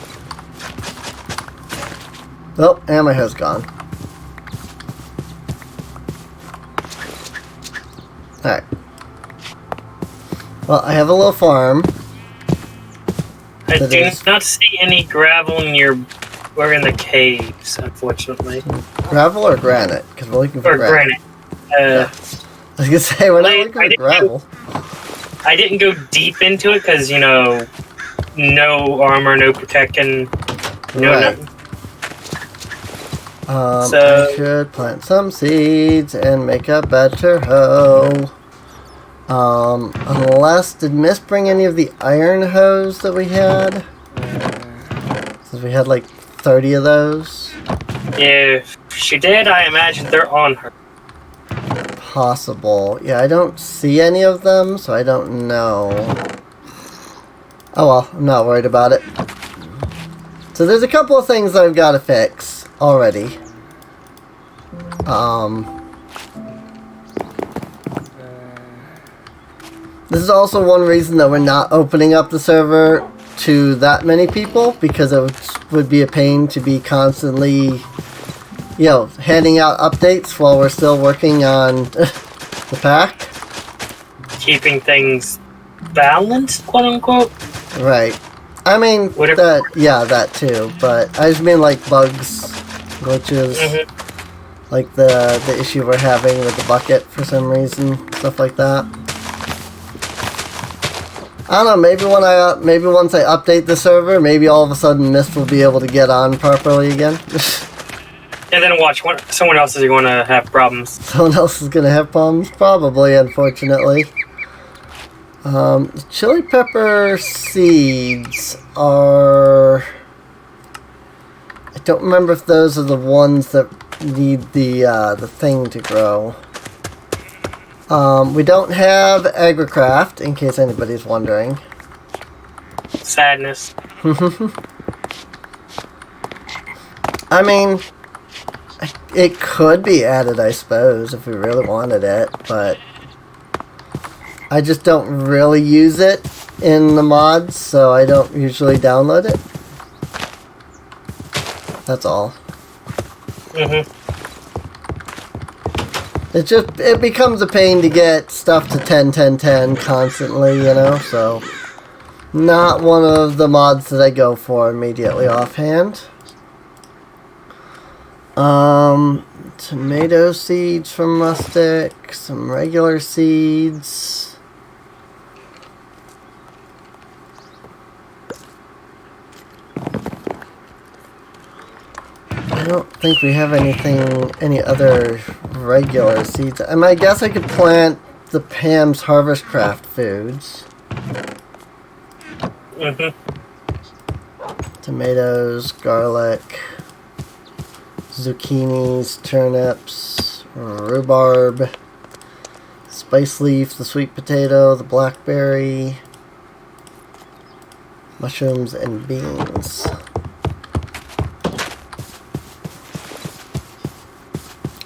Oh, and my hair's gone. Alright. Well, I have a little farm. I do not see any gravel in your... We're in the caves, unfortunately. Gravel or granite? Because we're looking for granite. Yeah. I was gonna say, we're not looking for gravel. I didn't go deep into it because, you know, no armor, no protection, no nothing. I should plant some seeds and make a better hoe. Unless, did Miss bring any of the iron hoes that we had? Since we had like 30 of those. If she did, I imagine they're on her. Possible. Yeah, I don't see any of them, so I don't know. Oh well, I'm not worried about it. So there's a couple of things that I've got to fix already. This is also one reason that we're not opening up the server to that many people, because it would be a pain to be constantly, you know, handing out updates while we're still working on the pack. Keeping things balanced, quote unquote. Right. I mean, that too, but I just mean like bugs, glitches, like the issue we're having with the bucket for some reason, stuff like that. I don't know, maybe once I update the server, maybe all of a sudden Mist will be able to get on properly again. And then watch, someone else is going to have problems. Someone else is going to have problems? Probably, unfortunately. Chili pepper seeds are... I don't remember if those are the ones that need the thing to grow. We don't have Agricraft, in case anybody's wondering. Sadness. I mean, it could be added, I suppose, if we really wanted it, but I just don't really use it in the mods, so I don't usually download it. That's all. It becomes a pain to get stuff to 10, 10, 10 constantly, you know, so not one of the mods that I go for immediately offhand. Tomato seeds from Rustic, some regular seeds. I don't think we have any other regular seeds. I guess I could plant the Pam's Harvest Craft foods. Tomatoes, garlic, zucchinis, turnips, rhubarb, spice leaf, the sweet potato, the blackberry, mushrooms, and beans.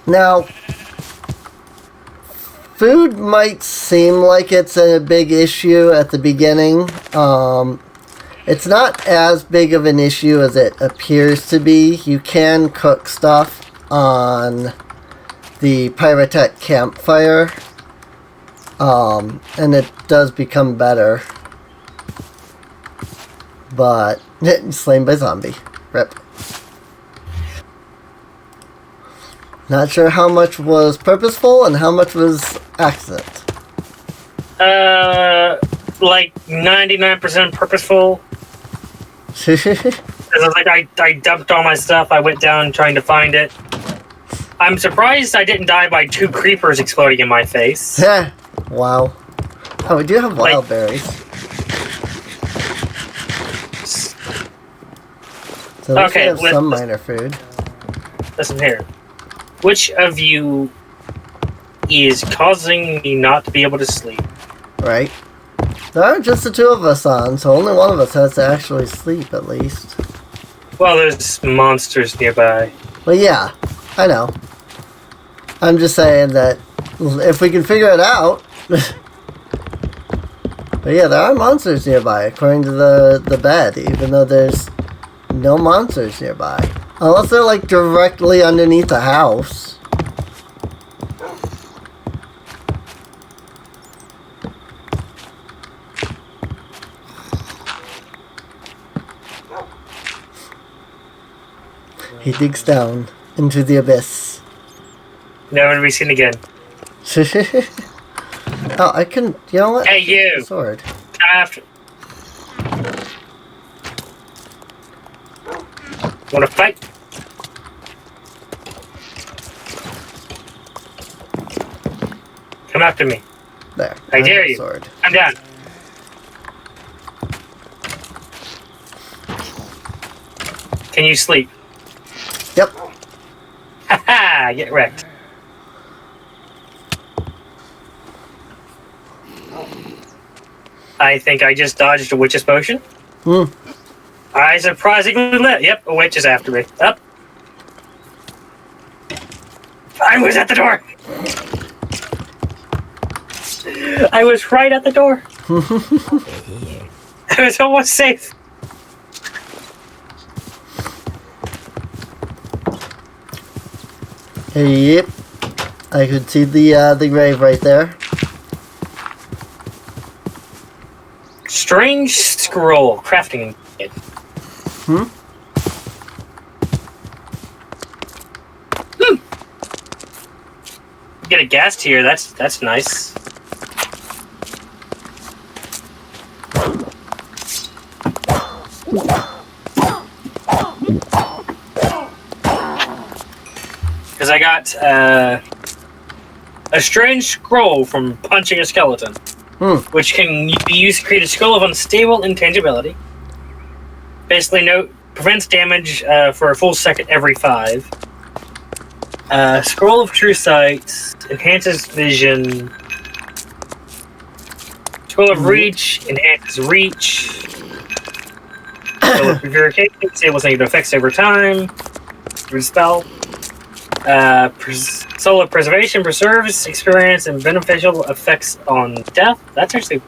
Now, food might seem like it's a big issue at the beginning. It's not as big of an issue as it appears to be. You can cook stuff on the Pyrotech campfire, and it does become better. But, slain by zombie. Rip. Not sure how much was purposeful and how much was accident. Like 99% purposeful. I dumped all my stuff. I went down trying to find it. I'm surprised I didn't die by 2 creepers exploding in my face. Wow. Oh, we do have wild berries. So we okay, have some minor food. Listen here. Which of you is causing me not to be able to sleep? Right. There are just the 2 of us on, so only one of us has to actually sleep, at least. Well, there's monsters nearby. Well, yeah, I know. I'm just saying that if we can figure it out... But yeah, there are monsters nearby, according to the bed, even though there's no monsters nearby. Unless they're, like, directly underneath the house. He digs down into the abyss. Never to be seen again. Oh, I can... You know what? Hey, you! Sword. After. Wanna fight? Come after me. There. I dare you. Sword. I'm down. Can you sleep? Yep. Haha! Get wrecked. I think I just dodged a witch's potion. I surprisingly lit. Yep, a witch is after me. Up. I was at the door. I was right at the door. I was almost safe. Yep. I could see the grave right there. Strange scroll crafting kit. Get a gas tier. That's nice. Because I got a strange scroll from punching a skeleton, which can be used to create a scroll of unstable intangibility. Basically, prevents damage for a full second every 5. Scroll of True Sight enhances vision. Scroll of Reach enhances reach. Scroll of Purification disables negative effects over time. Through spell. Soul of Preservation preserves experience and beneficial effects on death. That's actually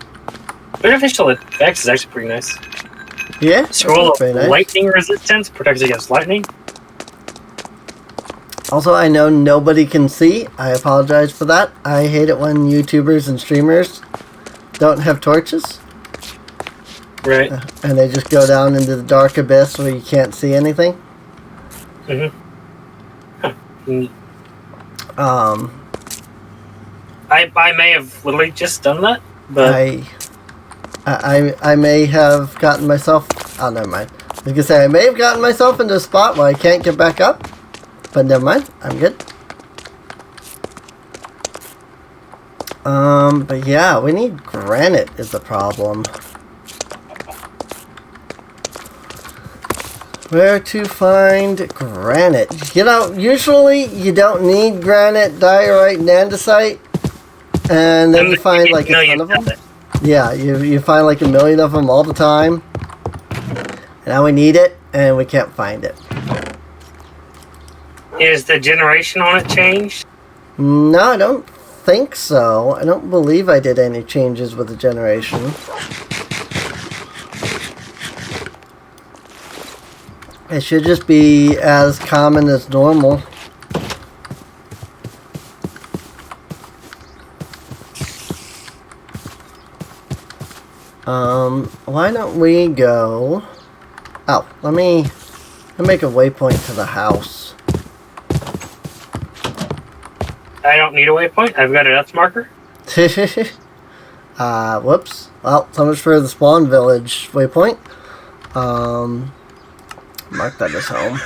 beneficial effects is actually pretty nice. Yeah. Scroll of nice. Lightning Resistance protects against lightning. Also, I know nobody can see. I apologize for that. I hate it when YouTubers and streamers don't have torches. Right. And they just go down into the dark abyss where you can't see anything. I may have literally just done that, but I may have gotten myself... Oh, never mind. I was gonna say, I may have gotten myself into a spot where I can't get back up. But never mind. I'm good. But yeah, we need granite is the problem. Where to find granite? You know, usually you don't need granite, diorite, and andesite. And then you find like a ton of them. Yeah, you find like a million of them all the time. And now we need it, and we can't find it. Is the generation on it changed? No, I don't think so. I don't believe I did any changes with the generation. It should just be as common as normal. Why don't we go... Oh, let me make a waypoint to the house. I don't need a waypoint. I've got an Earth marker. Whoops. Well, so much for the spawn village waypoint. Mark that as home.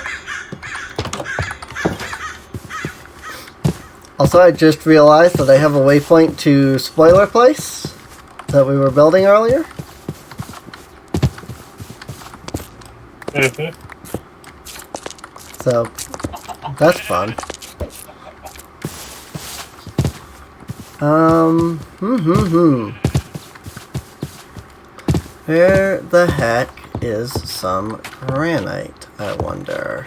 Also, I just realized that I have a waypoint to Spoiler Place that we were building earlier. Mm-hmm. So, that's fun. Where the heck is some granite, I wonder?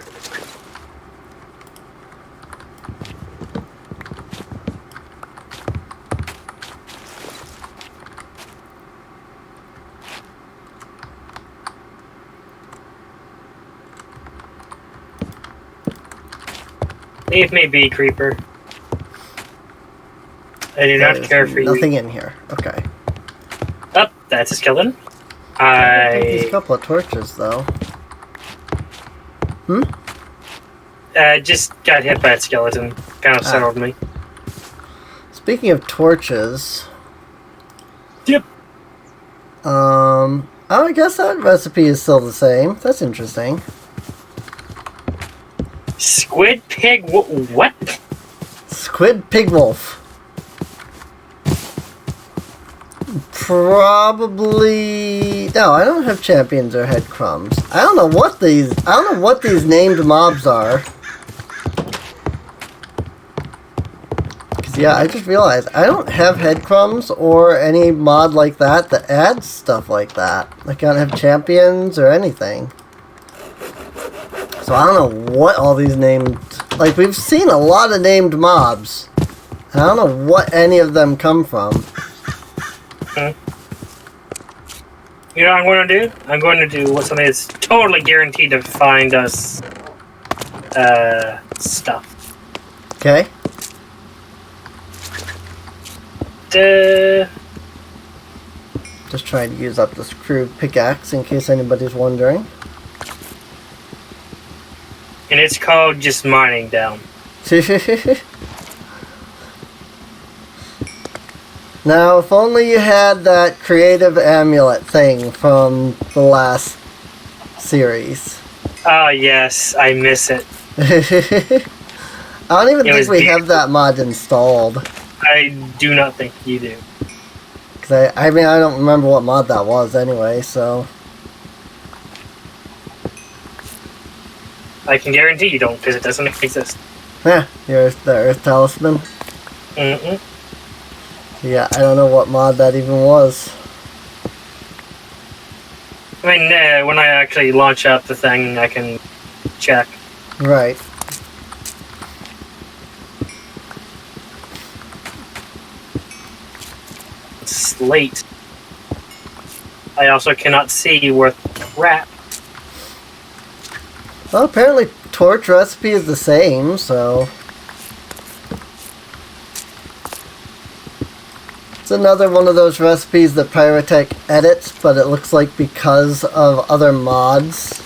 Leave me be, creeper. I do not care for you. Nothing in here. Okay. Oh, that's a skeleton. There's a couple of torches, though. Just got hit by a skeleton. Kind of settled me. Speaking of torches... Yep. Oh, I guess that recipe is still the same. That's interesting. Squid pig... what? Squid pig wolf. Probably... No, I don't have champions or head crumbs. I don't know what these named mobs are. Cause yeah, I just realized I don't have head crumbs or any mod like that that adds stuff like that. Like I don't have champions or anything. So I don't know what all these named... Like we've seen a lot of named mobs. And I don't know what any of them come from. You know what I'm going to do? I'm going to do something that's totally guaranteed to find us stuff. Okay. Just trying to use up this crude pickaxe in case anybody's wondering. And it's called just mining down. Now, if only you had that creative amulet thing from the last series. Oh, yes. I miss it. I don't even think we have that mod installed. I do not think you do. Cause I mean, I don't remember what mod that was anyway, so... I can guarantee you don't, because it doesn't exist. Yeah, the Earth Talisman. Mm-mm. Yeah, I don't know what mod that even was. I mean, when I actually launch up the thing, I can check. Right. It's late. I also cannot see worth crap. Well, apparently torch recipe is the same, so... It's another one of those recipes that Pyrotech edits, but it looks like because of other mods,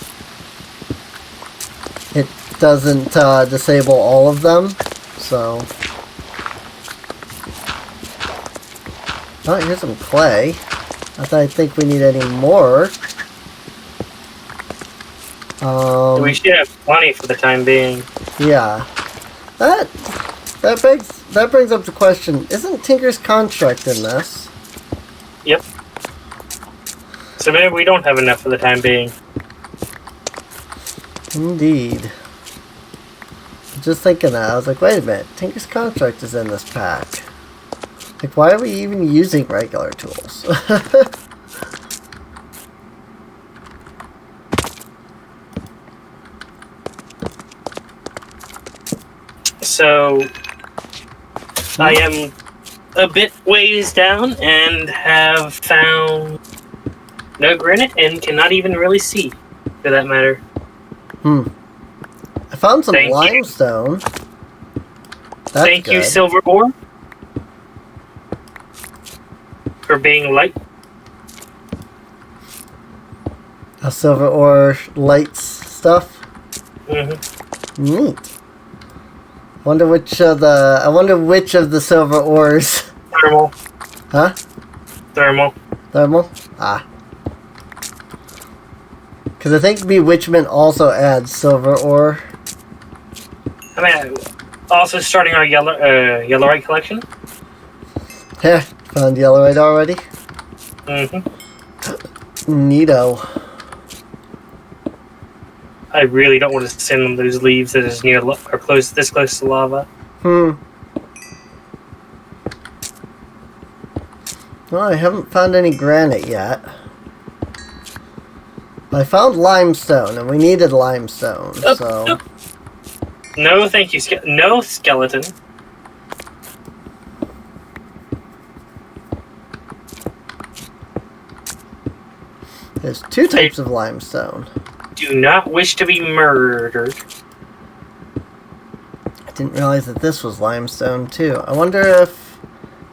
it doesn't disable all of them, so... Oh, here's some clay. Not that I think we need any more. We should have plenty for the time being. Yeah. That brings up the question, isn't Tinker's Construct in this? Yep. So maybe we don't have enough for the time being. Indeed. Just thinking that, I was like, wait a minute, Tinker's Construct is in this pack. Like, why are we even using regular tools? So I am a bit ways down and have found no granite and cannot even really see, for that matter. I found some limestone. Thank you, silver ore, for being light. A silver ore lights stuff. Mm-hmm. Neat. Wonder which of the silver ores. Thermal. Huh? Thermal. Thermal? Ah. Because I think bewitchment also adds silver ore. I mean, also starting our yellowite collection. Yeah, found yellowite already. Mm-hmm. Neato. I really don't want to send them those leaves that is near or this close to lava. Well, I haven't found any granite yet. I found limestone, and we needed limestone, so... No, thank you. No skeleton. There's two types of limestone. Do not wish to be murdered. I didn't realize that this was limestone, too. I wonder if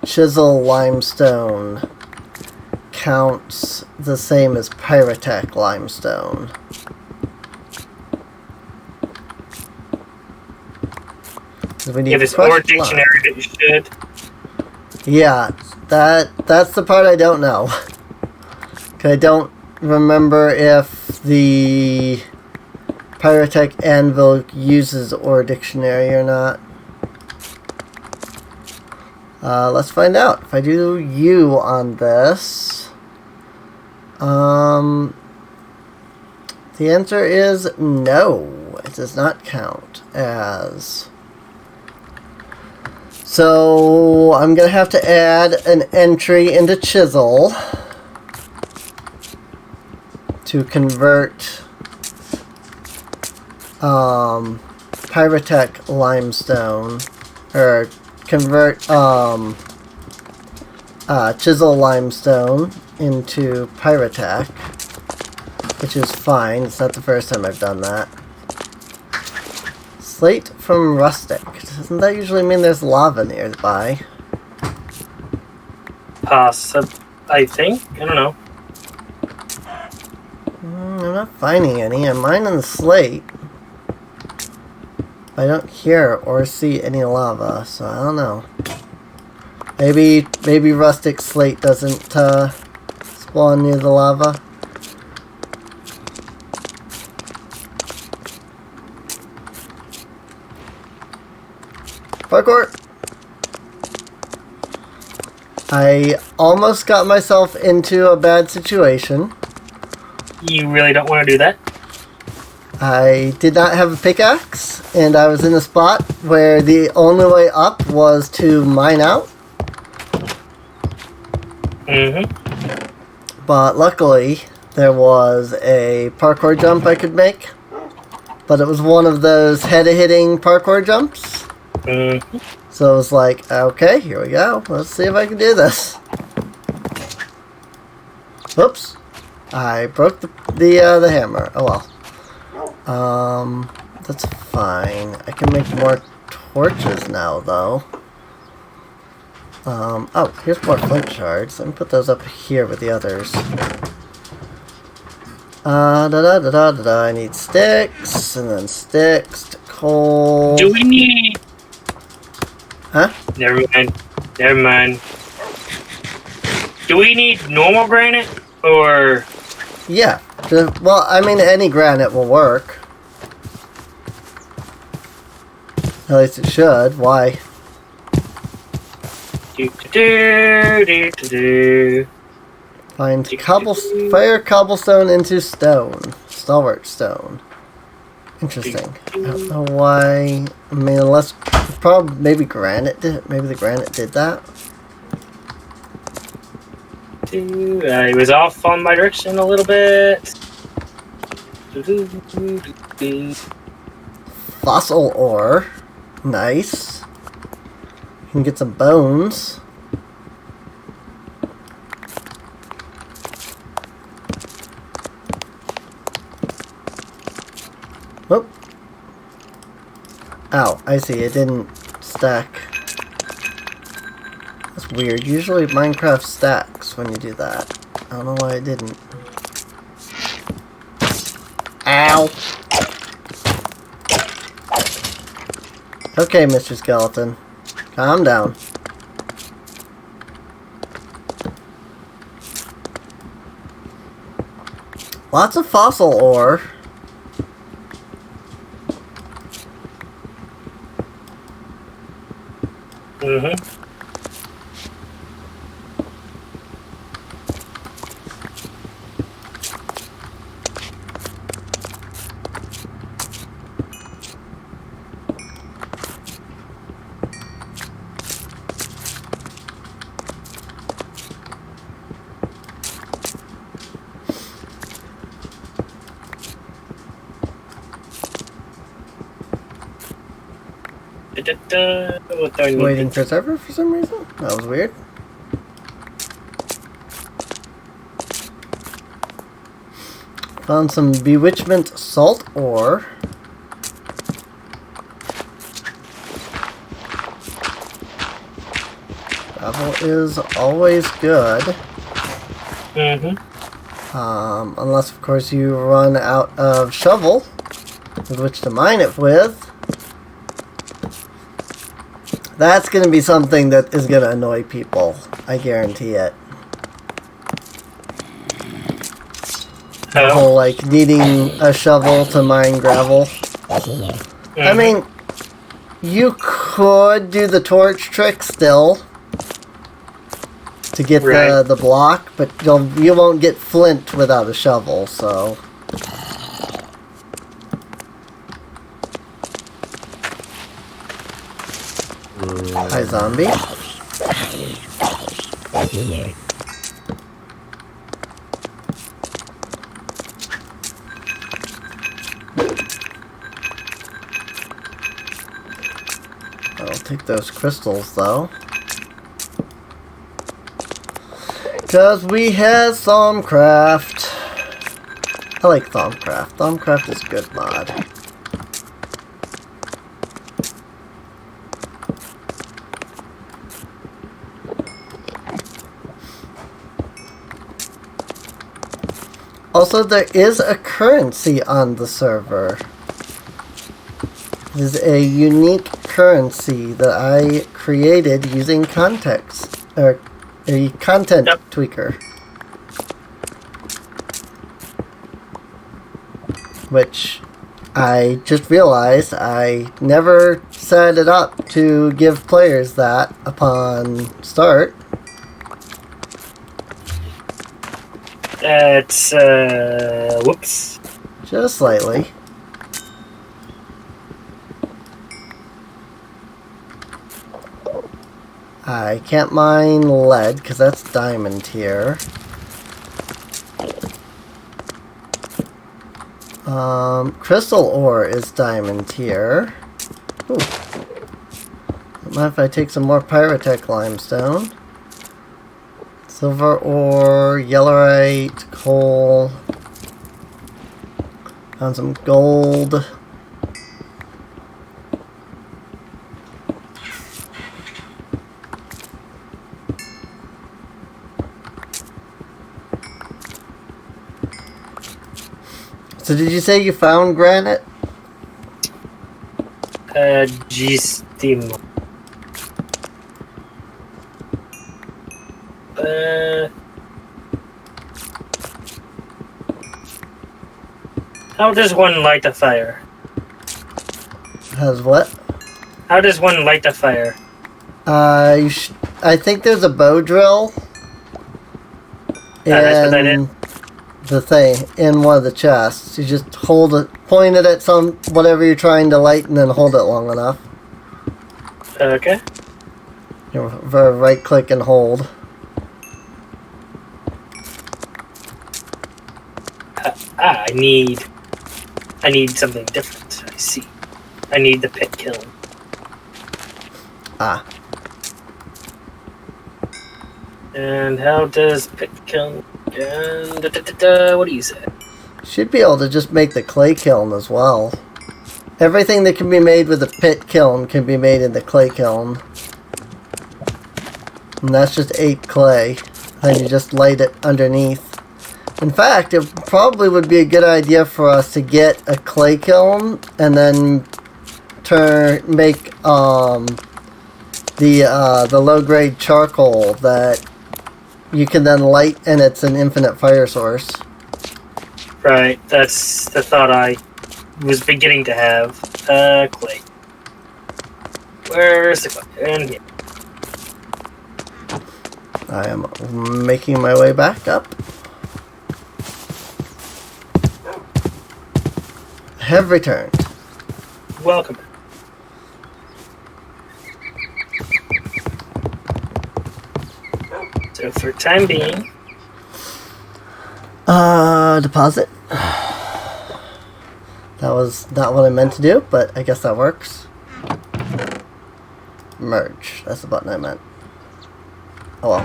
chisel limestone counts the same as pyrotech limestone. If it's ore dictionary, it should. Yeah, that's the part I don't know. 'Cause I don't remember if the pyrotech anvil uses ore dictionary or not. Let's find out. If I do U on this, the answer is no. It does not count as. So I'm gonna have to add an entry into chisel to convert pyrotech limestone, or convert chisel limestone into pyrotech, which is fine. It's not the first time I've done that. Slate from rustic. Doesn't that usually mean there's lava nearby? I think. I don't know. I'm not finding any. I'm mining the slate. I don't hear or see any lava, so I don't know. Maybe rustic slate doesn't spawn near the lava. Parkour! I almost got myself into a bad situation. You really don't want to do that? I did not have a pickaxe, and I was in a spot where the only way up was to mine out. But luckily, there was a parkour jump I could make. But it was one of those head-hitting parkour jumps. So it was like, okay, here we go. Let's see if I can do this. Whoops. I broke the hammer. Oh well. That's fine. I can make more torches now, though. Oh, here's more flint shards. Let me put those up here with the others. I need sticks, and then sticks, coal. Do we need... Huh? Never mind. Do we need normal granite, or... Yeah. Well, I mean, any granite will work. At least it should. Why? Find fire cobblestone into stone. Stalwart stone. Interesting. I don't know why. I mean, unless maybe granite did. Maybe the granite did that. I was off on my direction a little bit. Fossil ore. Nice. You can get some bones. Whoop. Ow, I see. It didn't stack. That's weird. Usually Minecraft stacks when you do that. I don't know why it didn't. Ow! Okay, Mr. Skeleton. Calm down. Lots of fossil ore. Mm-hmm. What do I need Waiting to- for server for some reason? That was weird. Found some bewitchment salt ore. Gravel is always good. Mm-hmm. Unless of course you run out of shovel with which to mine it with. That's going to be something that is going to annoy people. I guarantee it. The whole, like, needing a shovel to mine gravel. I mean, you could do the torch trick still to get Right. the block, but you won't get flint without a shovel, so... Hi, zombie. I'll take those crystals, though. Because we have Thaumcraft. I like Thaumcraft. Thaumcraft is a good mod. Also, there is a currency on the server. It is a unique currency that I created using context, or a content tweaker. Which I just realized I never set it up to give players that upon start. That's, whoops. Just slightly. I can't mine lead, because that's diamond here. Crystal ore is diamond here. Ooh. Don't mind if I take some more pyrotech limestone. Silver ore, yellowite, coal. Found some gold. So did you say you found granite? G-Steam. How does one light a fire? Has what? How does one light a fire? I think there's a bow drill that's what that is? in the thing, in one of the chests. You just hold it, point it at whatever you're trying to light, and then hold it long enough. Okay. You right click and hold. I need something different. I see. I need the pit kiln. Ah. And how does pit kiln? What do you say? Should be able to just make the clay kiln as well. Everything that can be made with the pit kiln can be made in the clay kiln. And that's just 8 clay. Then you just light it underneath. In fact, it probably would be a good idea for us to get a clay kiln and then make the low grade charcoal that you can then light, and it's an infinite fire source. Right, that's the thought I was beginning to have. Clay. Where's the clay? And here. I am making my way back up. I have returned. Welcome. So for time being, deposit. That was not what I meant to do, but I guess that works. Merge. That's the button I meant. Oh well.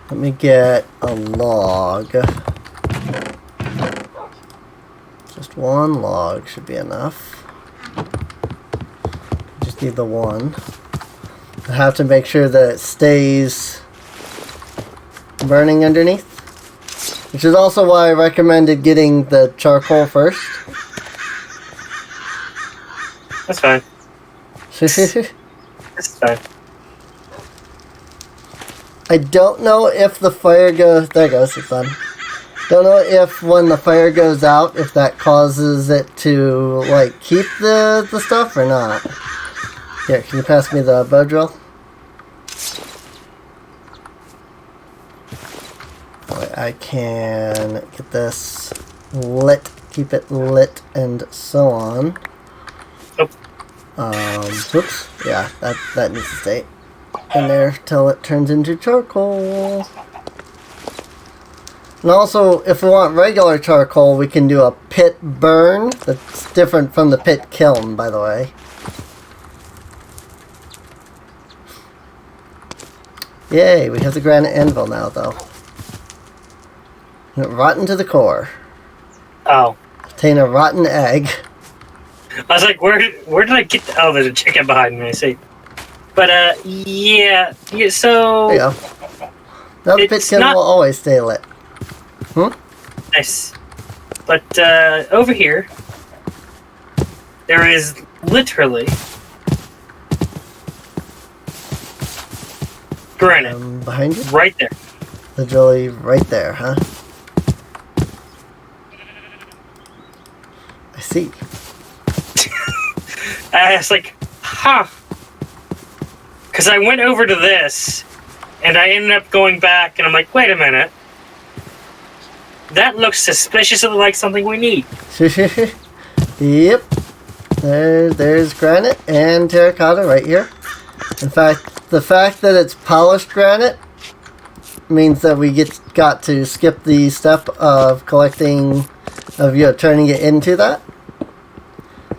Let me get a log. Just one log should be enough. Just need the one. I have to make sure that it stays burning underneath. Which is also why I recommended getting the charcoal first. that's fine. That's fine. I don't know if the fire goes... There it goes, it's done. Don't know if when the fire goes out, if that causes it to, like, keep the stuff or not. Here, can you pass me the bow drill? I can get this lit, keep it lit, and so on. Oh. Whoops. Yeah, that needs to stay in there till it turns into charcoal. And also, if we want regular charcoal, we can do a pit burn. That's different from the pit kiln, by the way. Yay, we have the granite anvil now, though. Rotten to the core. Oh. Obtain a rotten egg. I was like, where did I get the... Oh, there's a chicken behind me, I see. But, yeah, so... There you go. Now the pit kiln will always stay lit. Nice. But, over here, there is literally granite. Behind you? Right there. Literally right there, huh? I see. I was like, huh. Because I went over to this, and I ended up going back, and I'm like, wait a minute. That looks suspiciously like something we need. Yep. There's granite and terracotta right here. In fact, the fact that it's polished granite means that we got to skip the step of collecting, of turning it into that.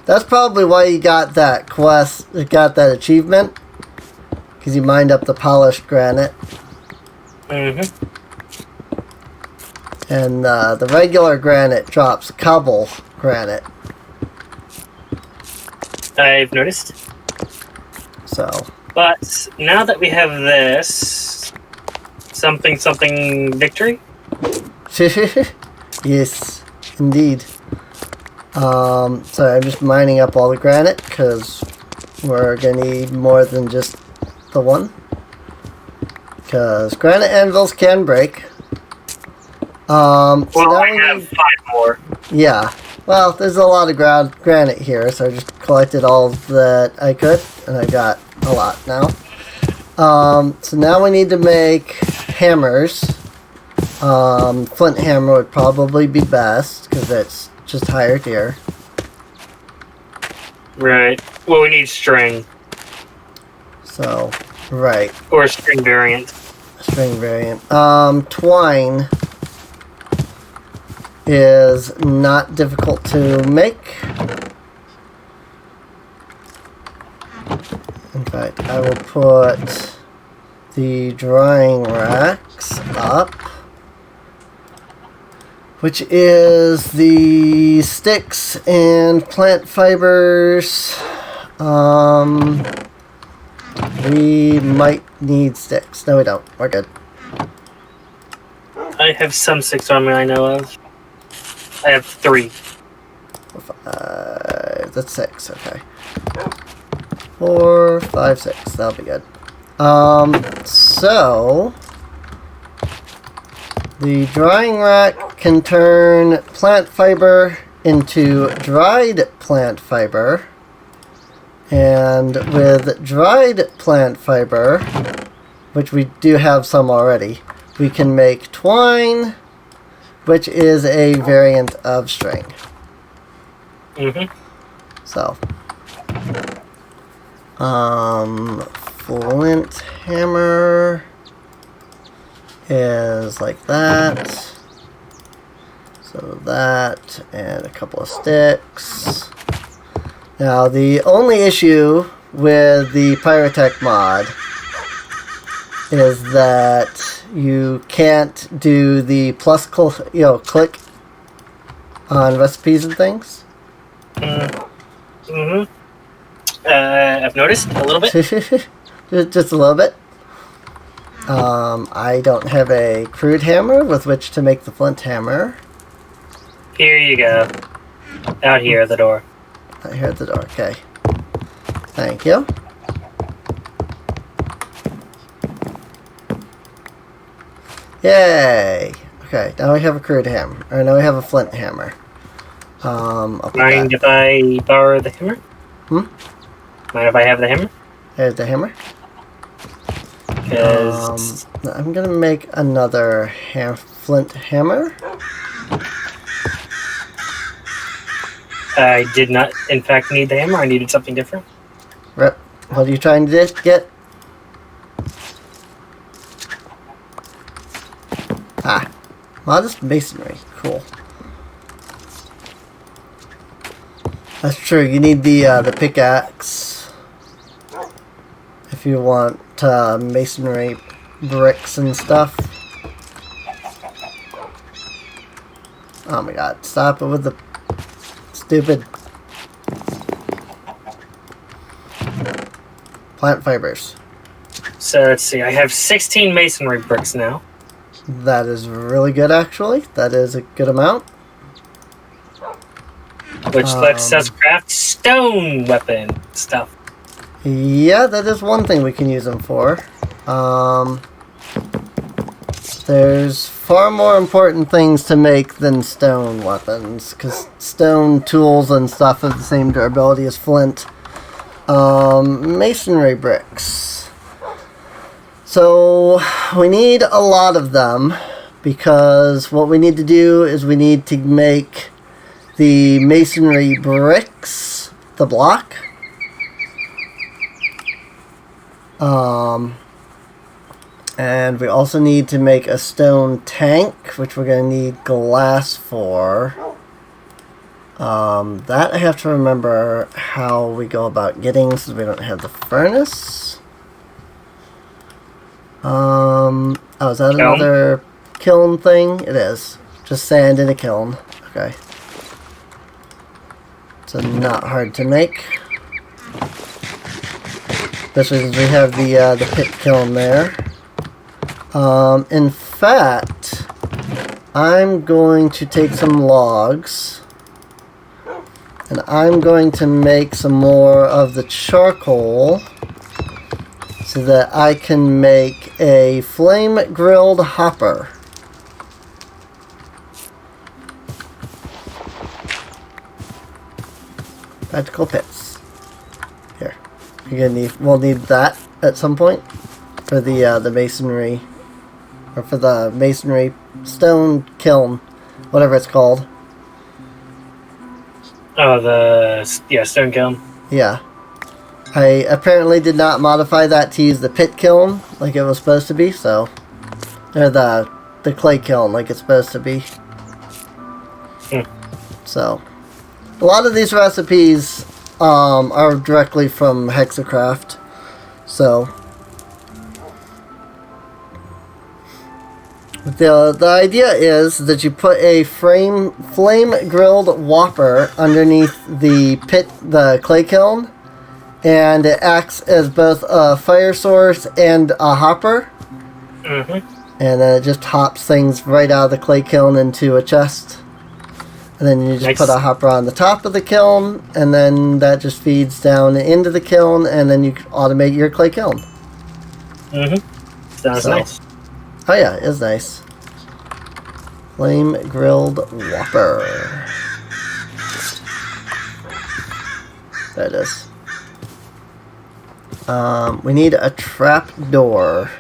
That's probably why you got that quest, got that achievement, because you mined up the polished granite. Mm-hmm. And the regular granite drops cobble granite. I've noticed. So. But now that we have this, something victory. Yes, indeed. So I'm just mining up all the granite because we're gonna need more than just the one. Because granite anvils can break. Well, I have 5 more. Yeah. Well, there's a lot of granite here, so I just collected all that I could, and I got a lot now. So now we need to make hammers. Flint hammer would probably be best, because it's just higher tier. Right. Well, we need string. So, right. Or a string variant. String variant. Twine is not difficult to make. In fact, I will put the drying racks up, which is the sticks and plant fibers. We might need sticks. No, we don't. We're good. I have some sticks on me I know of. I have 3. 5, that's 6, okay. 4, 5, 6, that'll be good. So the drying rack can turn plant fiber into dried plant fiber, and with dried plant fiber, which we do have some already, we can make twine, which is a variant of string. So, flint hammer is like that. So that, and a couple of sticks. Now, the only issue with the Pyrotech mod is that you can't do the plus, click on recipes and things. I've noticed a little bit. Just a little bit. I don't have a crude hammer with which to make the flint hammer. Here you go. Out here at the door. Out here at the door, okay. Thank you. Yay! Okay, now we have a crude hammer. Or now we have a flint hammer. Mind if I borrow the hammer? Mind if I have the hammer? There's the hammer. Because I'm gonna make another flint hammer. I did not, in fact, need the hammer. I needed something different. Rip. What are you trying to get? Ah. Modest masonry. Cool. That's true. You need the pickaxe if you want masonry bricks and stuff. Oh my god. Stop it with the stupid plant fibers. So let's see. I have 16 masonry bricks now. That is really good, actually. That is a good amount. Which lets us craft stone weapon stuff. Yeah, that is one thing we can use them for. There's far more important things to make than stone weapons, because stone tools and stuff have the same durability as flint. Masonry bricks. So, we need a lot of them, because what we need to do is we need to make the masonry bricks, the block. And we also need to make a stone tank, which we're going to need glass for. That I have to remember how we go about getting, since we don't have the furnace. Oh, is that another kiln thing? It is. Just sand in a kiln. Okay. So not hard to make. Especially since we have the pit kiln there. In fact, I'm going to take some logs, and I'm going to make some more of the charcoal so that I can make a flame grilled hopper. Practical pits. Here, we'll need that at some point for the masonry, or for the masonry stone kiln, whatever it's called. Oh, stone kiln. Yeah. I apparently did not modify that to use the pit kiln like it was supposed to be, so... Or the clay kiln like it's supposed to be. So, a lot of these recipes are directly from Hexacraft. So, the idea is that you put a flame grilled Whopper underneath the clay kiln, and it acts as both a fire source and a hopper. And then it just hops things right out of the clay kiln into a chest. And then you just put a hopper on the top of the kiln, and then that just feeds down into the kiln, and then you automate your clay kiln. Sounds nice. Oh yeah, it is nice. Flame grilled Whopper. There it is. We need a trap door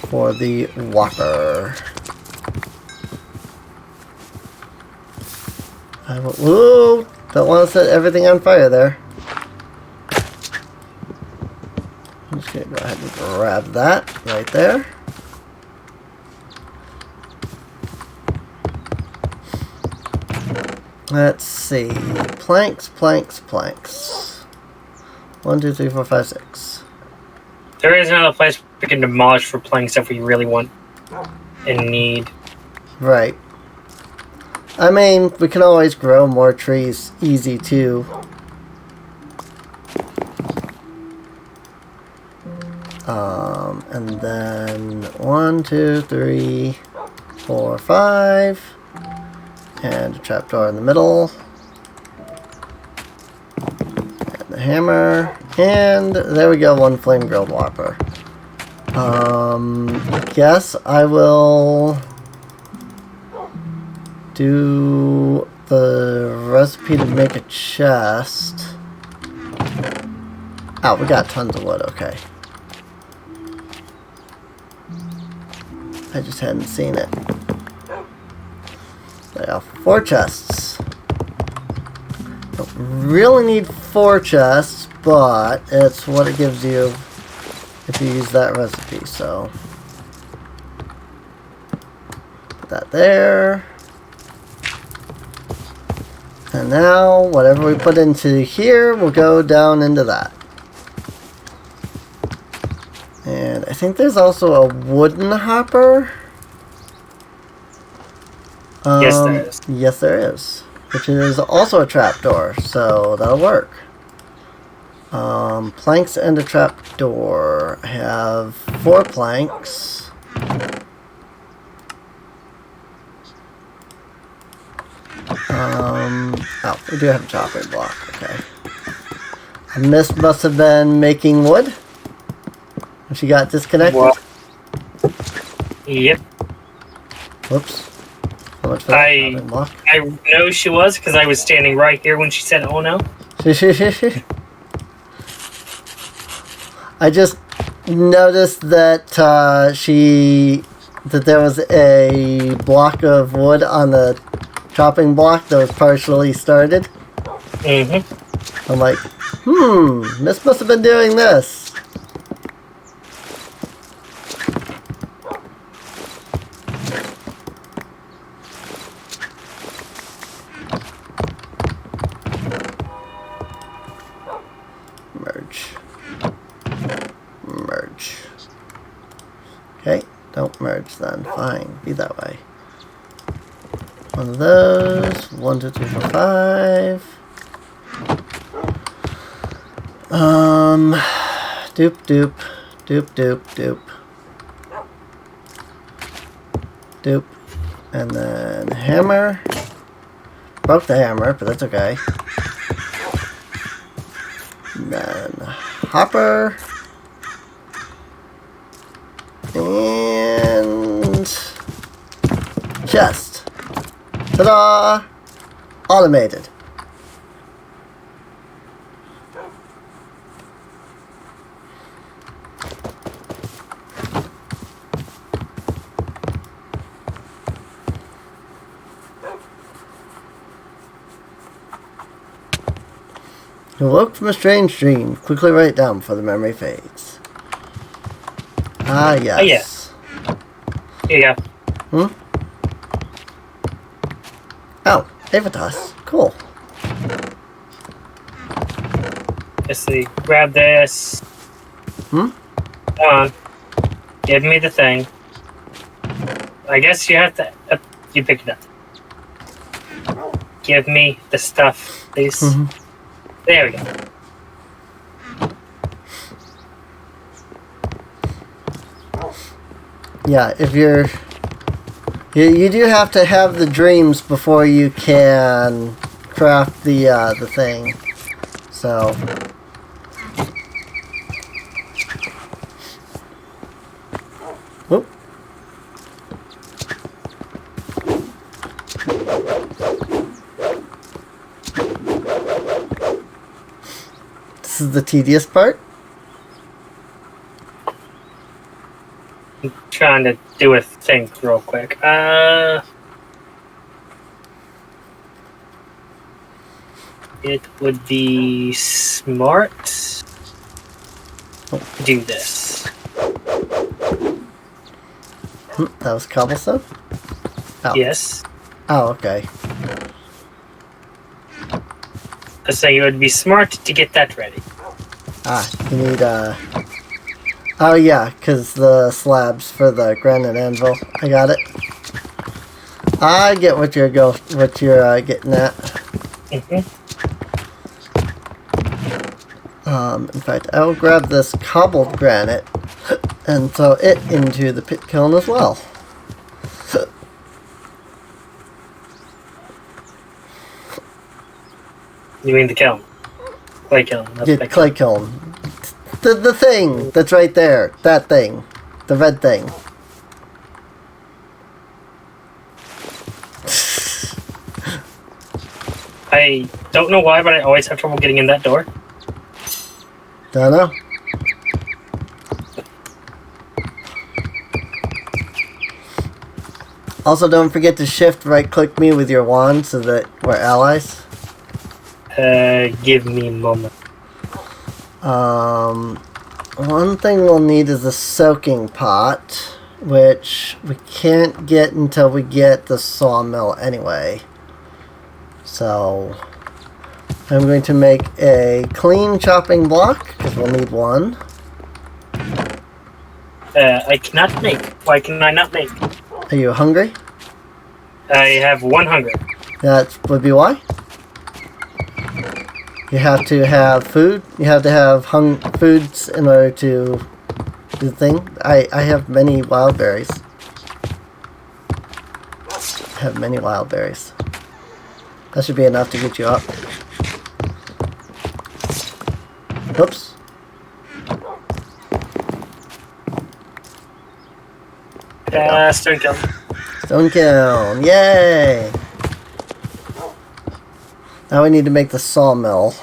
for the Whopper. Ooh, don't want to set everything on fire there. I'm just going to go ahead and grab that right there. Let's see. Planks. 1, 2, 3, 4, 5, 6. There is another place we can demolish for planks if we really want and need. Right. I mean, we can always grow more trees easy too. And then 1, 2, 3, 4, 5. And a trapdoor in the middle. And the hammer. And there we go, 1 flame grilled Whopper. I guess I will do the recipe to make a chest. Oh, we got tons of wood, okay. I just hadn't seen it. There you go, 4 chests. Don't really need 4 chests, but it's what it gives you if you use that recipe, so. Put that there. And now, whatever we put into here will go down into that. And I think there's also a wooden hopper. Yes, there is. Yes, there is. Which is also a trapdoor, so that'll work. Planks and a trapdoor. I have 4 planks. Oh, we do have a chopping block, okay. And this must have been making wood? And she got disconnected? Well, yep. Whoops. How much for that chopping block? I know she was because I was standing right here when she said, "Oh no." I just noticed that that there was a block of wood on the chopping block that was partially started. I'm like, this must have been doing this. Merge. Okay, don't merge then. Fine, be that way. One of those. 1, 2, 3, 4, 5. Doop. And then hammer. Broke the hammer, but that's okay. And then hopper. And chest. Ta-da! Automated. You woke from a strange dream. Quickly write it down before the memory fades. Ah, yes. Oh, yeah. Here you go. Oh, Avitas. Cool. Just see, grab this. Hmm? Come on. Give me the thing. I guess you have to... you pick it up. Give me the stuff, please. Mm-hmm. There we go. Yeah, if you're... You do have to have the dreams before you can craft the thing. So... Oop. This is the tedious part. I'm trying to do a thing real quick. It would be smart to do this. That was cobblestone? Oh. Yes. Oh, okay. I was saying it would be smart to get that ready. Ah, you need, oh yeah, because the slabs for the granite anvil. I got it. I get what you're getting at. In fact, I will grab this cobbled granite and throw it into the pit kiln as well. You mean the kiln? Clay kiln. Yeah, clay kiln. The thing that's right there. That thing. The red thing. I don't know why, but I always have trouble getting in that door. Don't know. Also, don't forget to shift right-click me with your wand so that we're allies. Give me a moment. One thing we'll need is a soaking pot, which we can't get until we get the sawmill anyway. So, I'm going to make a clean chopping block, because we'll need one. I cannot make. Why can I not make? Are you hungry? I have one hunger. That would be why. You have to have food. You have to have foods in order to do the thing. I have many wild berries. I have many wild berries. That should be enough to get you up. Whoops. Stone kiln. Stone kiln. Yay! Now we need to make the sawmill.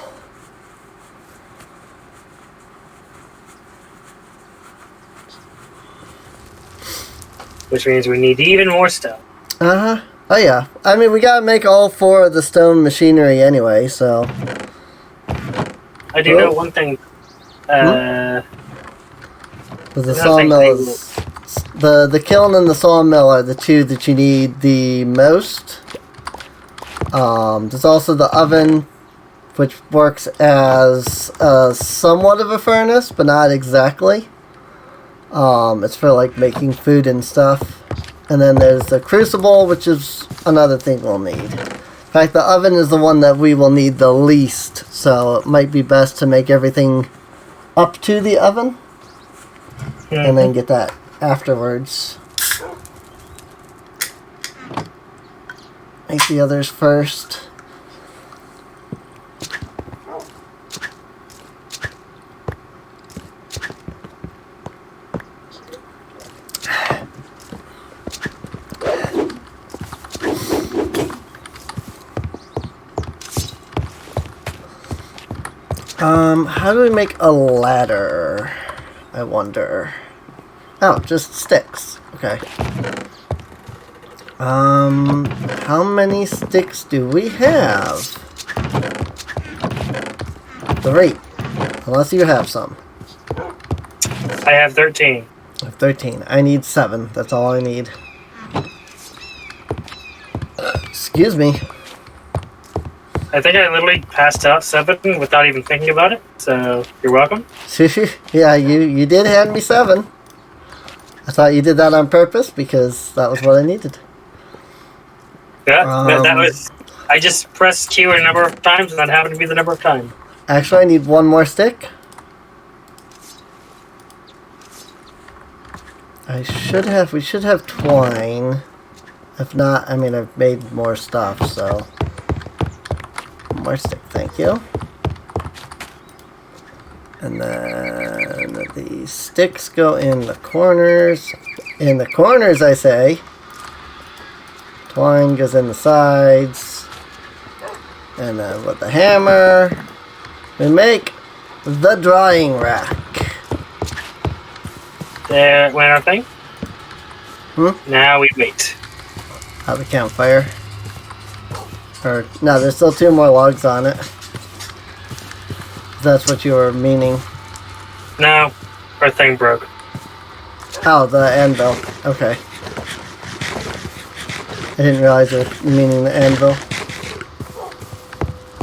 Which means we need even more stone. Uh-huh. Oh yeah. I mean, we gotta make all 4 of the stone machinery anyway, so... I do know one thing. But the Nothing sawmill able- is... The kiln and the sawmill are the 2 that you need the most. There's also the oven, which works as somewhat of a furnace, but not exactly. It's for like making food and stuff. And then there's the crucible, which is another thing we'll need. In fact, the oven is the one that we will need the least, so it might be best to make everything up to the oven, and then get that afterwards. Make the others first. How do we make a ladder? I wonder. Oh, just sticks. Okay. How many sticks do we have? 3. Unless you have some. I have 13. I have 13. I need 7. That's all I need. Excuse Excuse me. I think I literally passed out 7 without even thinking about it. So you're welcome. Yeah, you did hand me 7. I thought you did that on purpose because that was what I needed. Yeah, that was. I just pressed Q a number of times, and that happened to be the number of times. Actually, I need one more stick. We should have twine. If not, I mean, I've made more stuff, so. One more stick, thank you. And then the sticks go in the corners. In the corners, I say. Twine goes in the sides. And then with the hammer, we make the drying rack. There went our thing. Now we wait. Have a campfire. Or, no, there's still 2 more logs on it. That's what you were meaning. No, our thing broke. Oh, the anvil. Okay. I didn't realize you were meaning the anvil.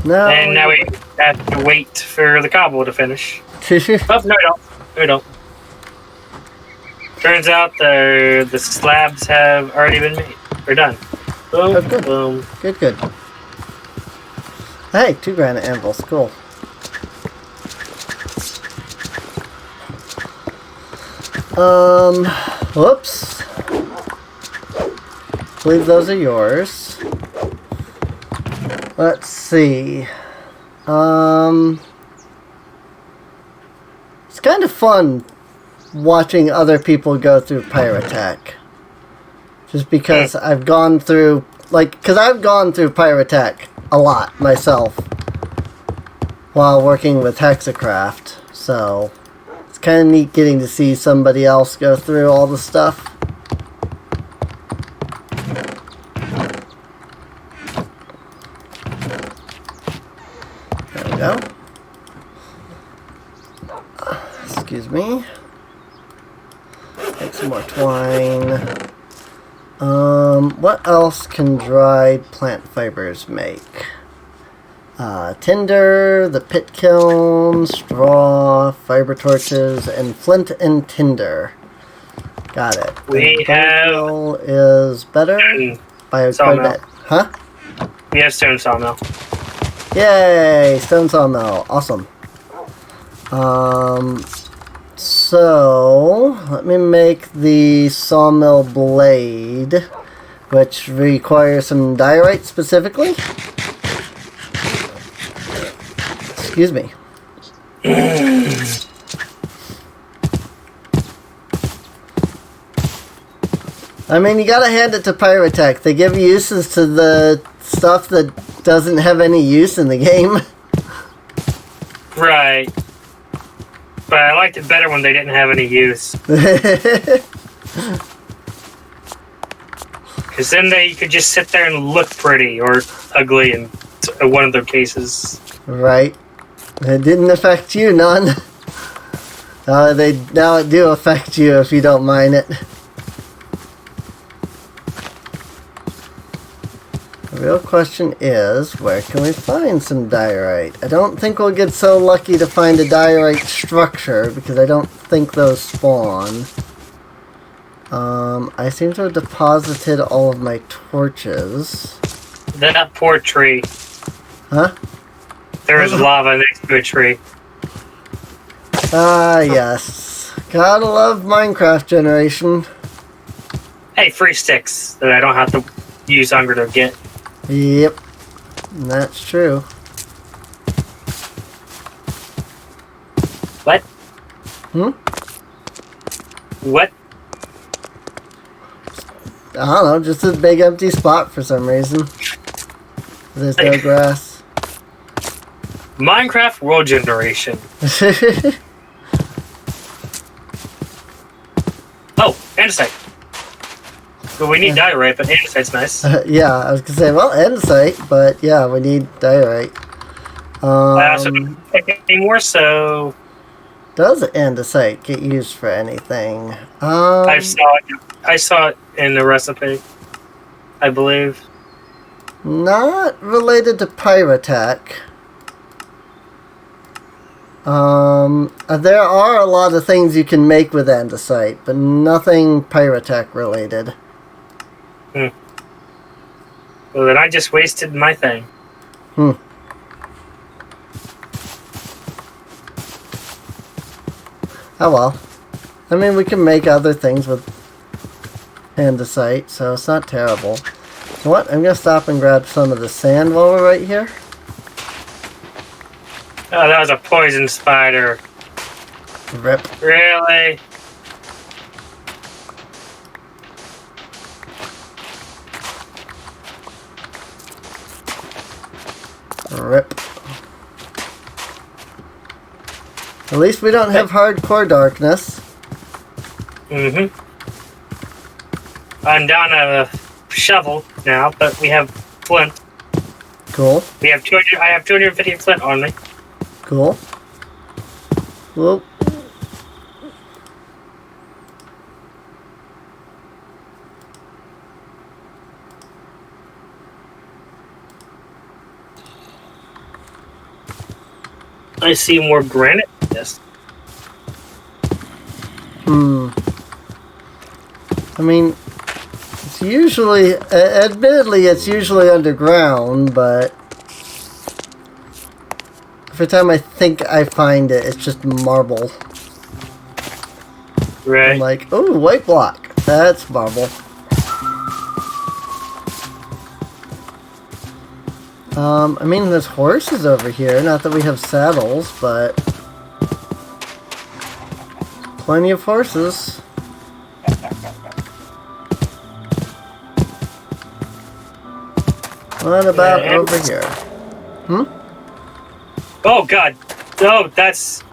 No. And now we have to wait for the cobble to finish. Oh, no, we don't. No, we don't. Turns out the slabs have already been made. We're done. Boom, Oh, good. boom. Good. Hey, 2 granite anvils. Cool. Whoops. I believe those are yours. Let's see. It's kind of fun watching other people go through Pyrotech. Just because I've gone through, because I've gone through Pyrotech a lot myself while working with Hexacraft. So, it's kind of neat getting to see somebody else go through all the stuff. There we go. Excuse me. Take some more twine. What else can dried plant fibers make? Tinder, the pit kiln, straw, fiber torches, and flint and tinder. Got it. We have is better by quite a sawmill. bit. Huh? We have stone sawmill. Yay! Stone sawmill. Awesome. So, let me make the sawmill blade, which requires some diorite specifically. Excuse me. I mean, you gotta hand it to Pyrotech. They give uses to the stuff that doesn't have any use in the game. Right. But I liked it better when they didn't have any use. Because then they could just sit there and look pretty or ugly in one of their cases. Right. It didn't affect you none. Now it do affect you if you don't mind it. The real question is, where can we find some diorite? I don't think we'll get so lucky to find a diorite structure, because I don't think those spawn. I seem to have deposited all of my torches. That poor tree. Huh? There was lava next to a tree. Ah, yes. Gotta love Minecraft generation. Hey, free sticks that I don't have to use hunger to get. Yep. That's true. What? What? I don't know, just a big empty spot for some reason. There's no grass. Minecraft world generation. Oh, andesite. But we need diorite, but andesite's nice. Yeah, I was gonna say, well, andesite, but yeah, we need diorite. I also don't pick anymore, so Does andesite get used for anything? I saw it in the recipe, I believe. Not related to pyrotech. There are a lot of things you can make with andesite, but nothing pyrotech related. Well, then I just wasted my thing. Oh well. I mean, we can make other things with andesite, so it's not terrible. You know what? I'm gonna stop and grab some of the sand while we're right here. Oh, that was a poison spider. Rip. Really? Rip. At least we don't have hardcore darkness. Mm-hmm. I'm down a shovel now, but we have flint. Cool. We have 200. I have 250 flint on me. Cool. Whoop. I see more granite. Yes. I mean, it's usually, admittedly, it's usually underground, but every time I think I find it, it's just marble. Right. I'm like, oh, white block. That's marble. I mean, there's horses over here. Not that we have saddles, but plenty of horses. What about over here? Oh God! Oh, that's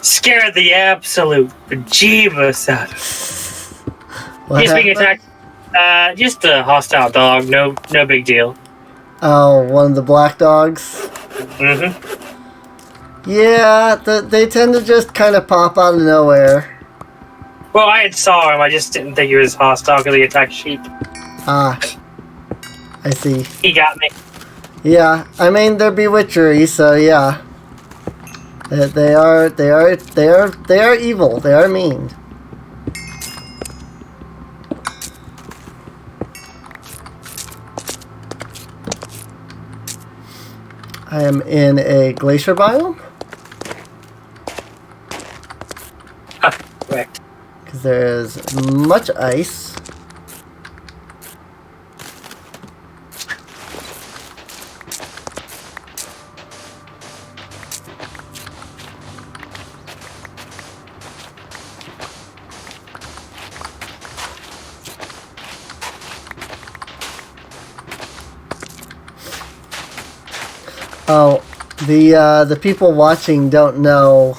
scared the absolute bejeebus out of me. He's being attacked. Just a hostile dog. No big deal. Oh, one of the black dogs? Mm-hmm. Yeah, they tend to just kind of pop out of nowhere. Well, I had saw him. I just didn't think he was hostile because he attacked sheep. Ah, I see. He got me. Yeah, I mean they're bewitchery, so yeah. They are evil. They are mean. I am in a glacier biome. Correct. Because there is much ice. Oh, the people watching don't know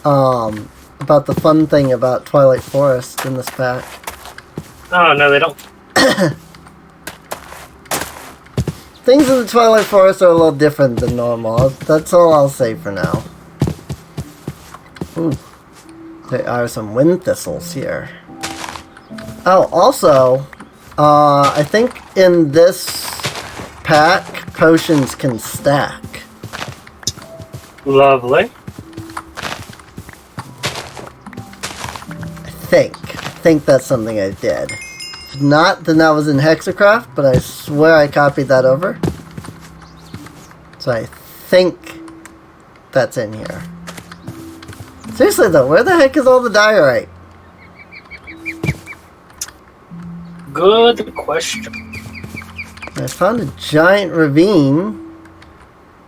about the fun thing about Twilight Forest in this pack. Oh no, they don't. Things in the Twilight Forest are a little different than normal. That's all I'll say for now. Ooh, there are some wind thistles here. Oh, also, I think in this pack, potions can stack. Lovely. I think that's something I did. If not, then that was in Hexacraft, but I swear I copied that over. So I think that's in here. Seriously though, where the heck is all the diorite? Good question. I found a giant ravine,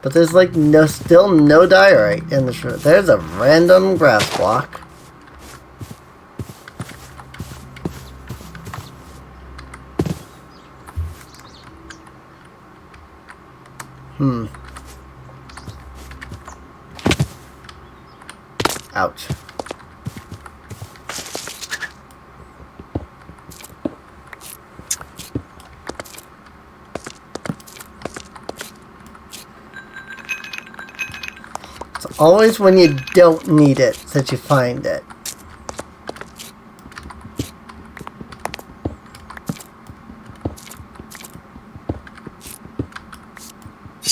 but there's like still no diorite in this room. There's a random grass block. Ouch. It's always when you don't need it that you find it.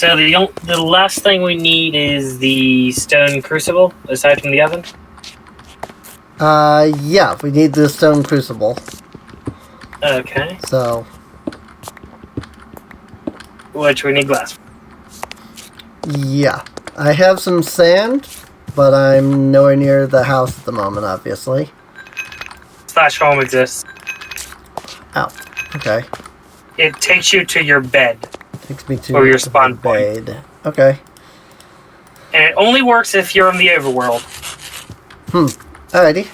So the last thing we need is the stone crucible, aside from the oven. Yeah, we need the stone crucible. Okay. So, Which we need glass. yeah. I have some sand, but I'm nowhere near the house at the moment, obviously. Slash home exists. Oh, okay. It takes you to your bed. Takes me to Or your spawn point. bed. Okay. And it only works if you're in the overworld. Alrighty.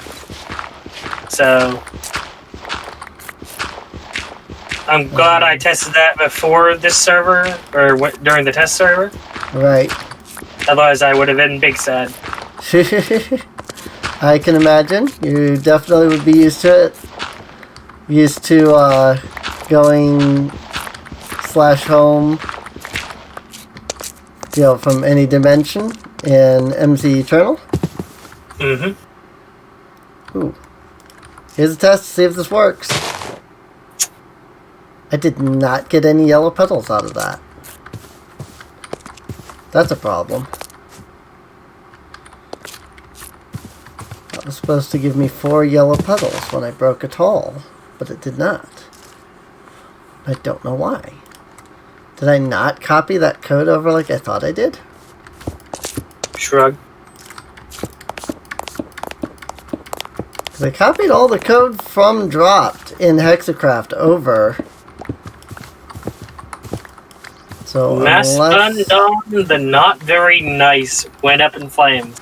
So I'm glad I tested that before this server, or during the test server. Right. Otherwise, I would have been big sad. I can imagine. You definitely would be used to it. Used to going /home, you know, from any dimension in MC Eternal. Mm-hmm. Ooh. Here's a test to see if this works. I did not get any yellow petals out of that. That's a problem. That was supposed to give me 4 yellow petals when I broke a tall, but it did not. I don't know why. Did I not copy that code over like I thought I did? Shrug. Because I copied all the code from dropped in Hexacraft over. So Mass unless... undone, the not very nice went up in flames.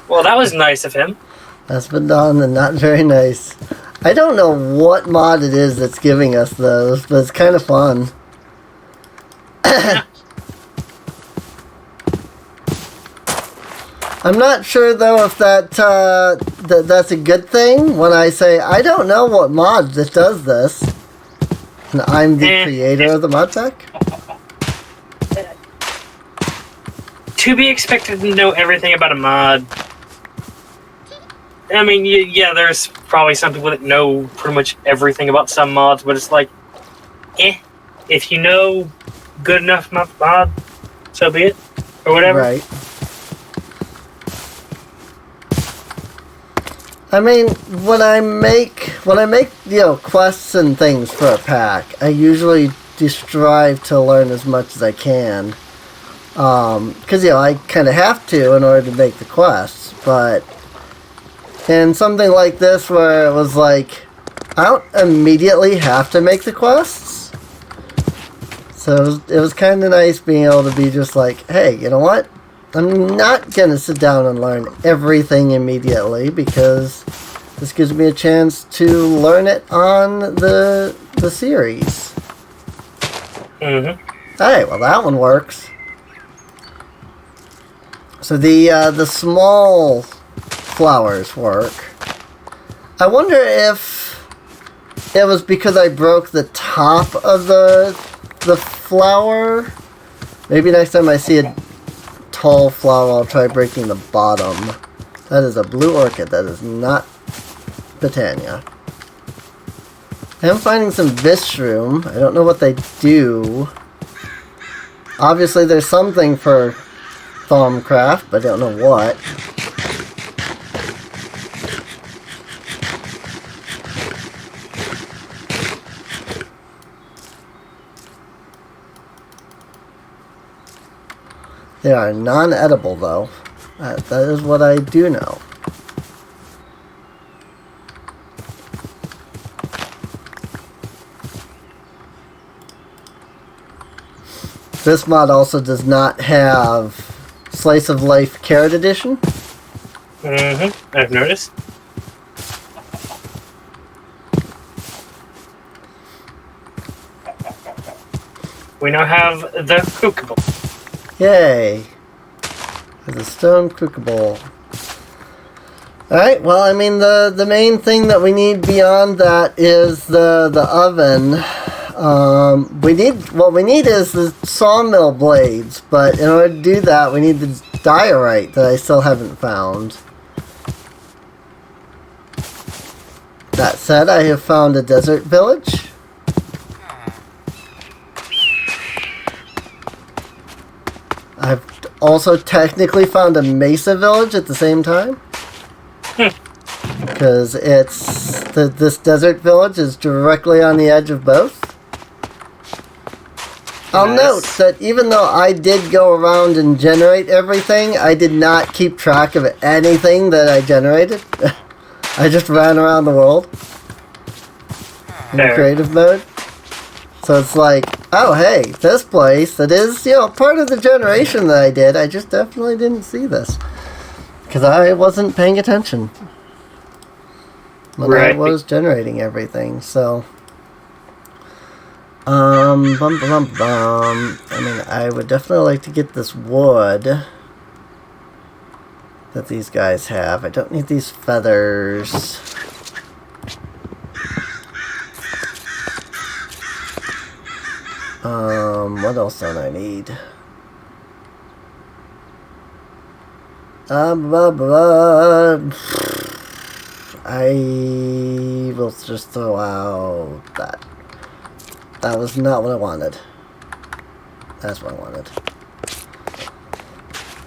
Well, that was nice of him. That's been done and not very nice. I don't know what mod it is that's giving us those, but it's kind of fun. I'm not sure though if that's a good thing when I say I don't know what mod that does this. And I'm the creator of the mod pack. To be expected to know everything about a mod. I mean, yeah, there's probably some people that know pretty much everything about some mods, but it's like, if you know good enough about mod, so be it, or whatever. Right. I mean, when I make you know, quests and things for a pack, I usually do strive to learn as much as I can. Because, you know, I kind of have to in order to make the quests, but in something like this where it was like, I don't immediately have to make the quests. So it was kind of nice being able to be just like, hey, you know what? I'm not going to sit down and learn everything immediately because this gives me a chance to learn it on the series. Mm-hmm. Alright, well that one works. So the small flowers work. I wonder if it was because I broke the top of the flower. Maybe next time I see a tall flower, I'll try breaking the bottom. That is a blue orchid. That is not Botania. I am finding some Vishroom. I don't know what they do. Obviously, there's something for Thaumcraft, but I don't know what. They are non-edible, though. That is what I do know. This mod also does not have Slice of Life Carrot Edition. Mm-hmm. I've noticed. We now have the cookable. Yay! There's a stone cookable. Alright, well, I mean, the main thing that we need beyond that is the oven. What we need is the sawmill blades, but in order to do that, we need the diorite that I still haven't found. That said, I have found a desert village. also technically found a Mesa village at the same time. Because this desert village is directly on the edge of both. I'll note that even though I did go around and generate everything, I did not keep track of anything that I generated. I just ran around the world in creative mode. So it's like, oh hey, this place that is, part of the generation that I did, I just definitely didn't see this. Because I wasn't paying attention when I was generating everything, so... I mean, I would definitely like to get this wood that these guys have. I don't need these feathers. What else don't I need? I will just throw out that. That was not what I wanted. That's what I wanted.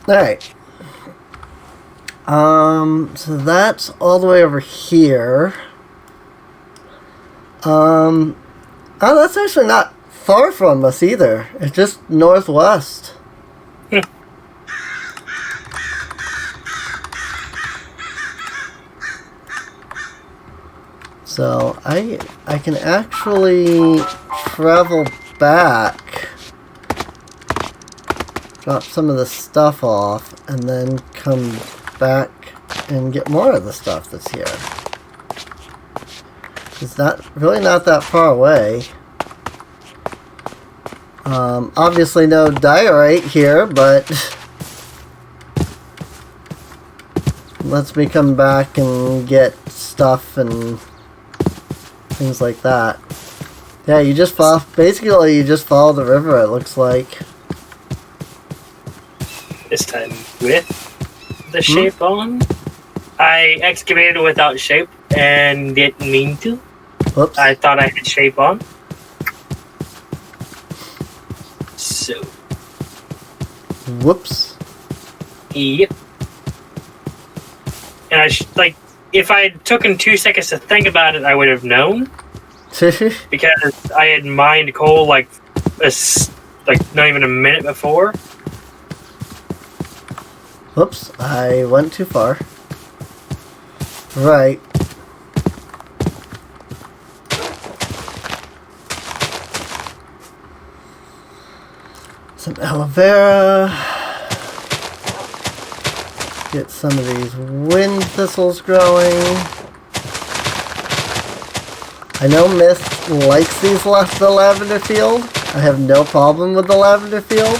Alright. So that's all the way over here. Oh, that's actually not far from us either. It's just northwest. So I can actually travel back, drop some of the stuff off, and then come back and get more of the stuff that's here. It's really not that far away. Obviously no diorite here, but lets me come back and get stuff and things like that. Yeah, you just follow the river, it looks like. This time with the shape on. I excavated without shape and didn't mean to. Whoops. I thought I had shape on. So. Whoops. Yep. And if I had taken 2 seconds to think about it, I would have known. Because I had mined coal not even a minute before. Whoops, I went too far. Right. Some aloe vera. Get some of these wind thistles growing. I know Mist likes the lavender field. I have no problem with the lavender field.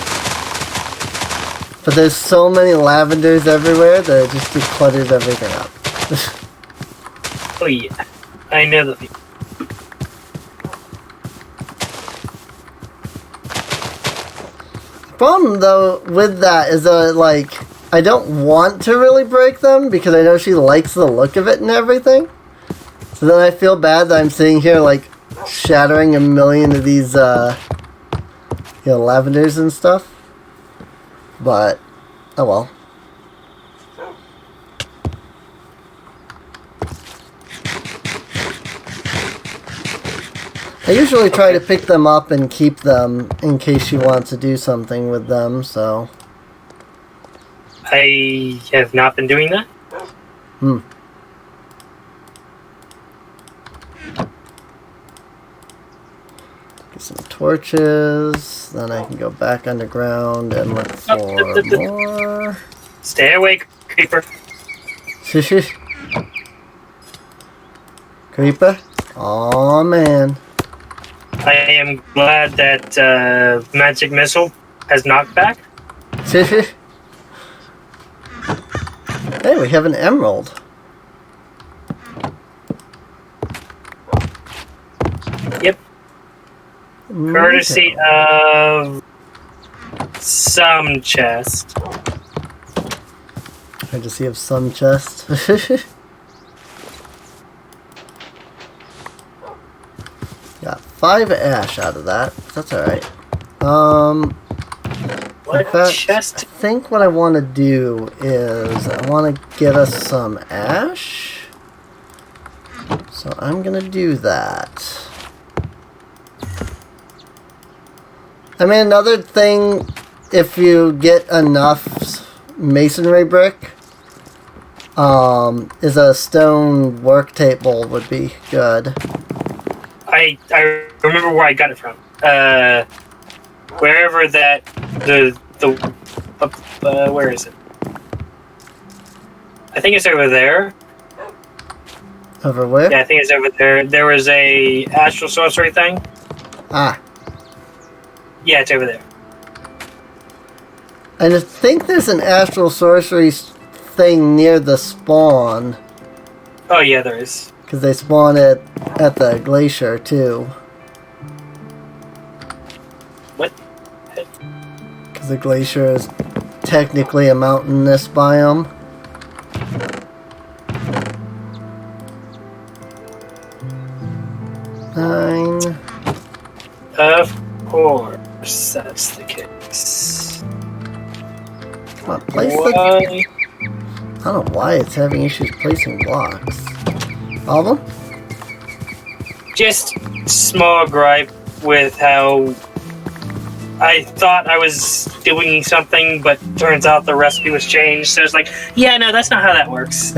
But there's so many lavenders everywhere that it just declutters everything up. Oh yeah, I know the feeling. Problem though with that is that I don't want to really break them because I know she likes the look of it and everything. So then I feel bad that I'm sitting here shattering a million of these lavenders and stuff. But oh well. I usually try to pick them up and keep them in case she wants to do something with them, so. I have not been doing that. Get some torches, then I can go back underground and look for more. Stay awake, creeper. Creeper? Aw, man. I am glad that magic missile has knockback. Hey, we have an emerald. Yep. Courtesy of some chest. Courtesy of some chest. Got 5 ash out of that. That's alright. What In fact, chest? I think what I want to do is I want to get us some ash. So I'm going to do that. I mean, another thing, if you get enough masonry brick, is a stone work table would be good. I remember where I got it from. Wherever that where is it? I think it's over there. Over where? Yeah, I think it's over there. There was a astral sorcery thing. Ah. Yeah, it's over there. And I think there's an astral sorcery thing near the spawn. Oh yeah, there is. Because they spawn it at the glacier too. What? Because the glacier is technically a mountainous biome. Nine. Of course, that's the case. Come on, place Why? the... I don't know why it's having issues placing blocks. All of them? Just small gripe with how I thought I was doing something, but turns out the recipe was changed. So it's like, yeah, no, that's not how that works.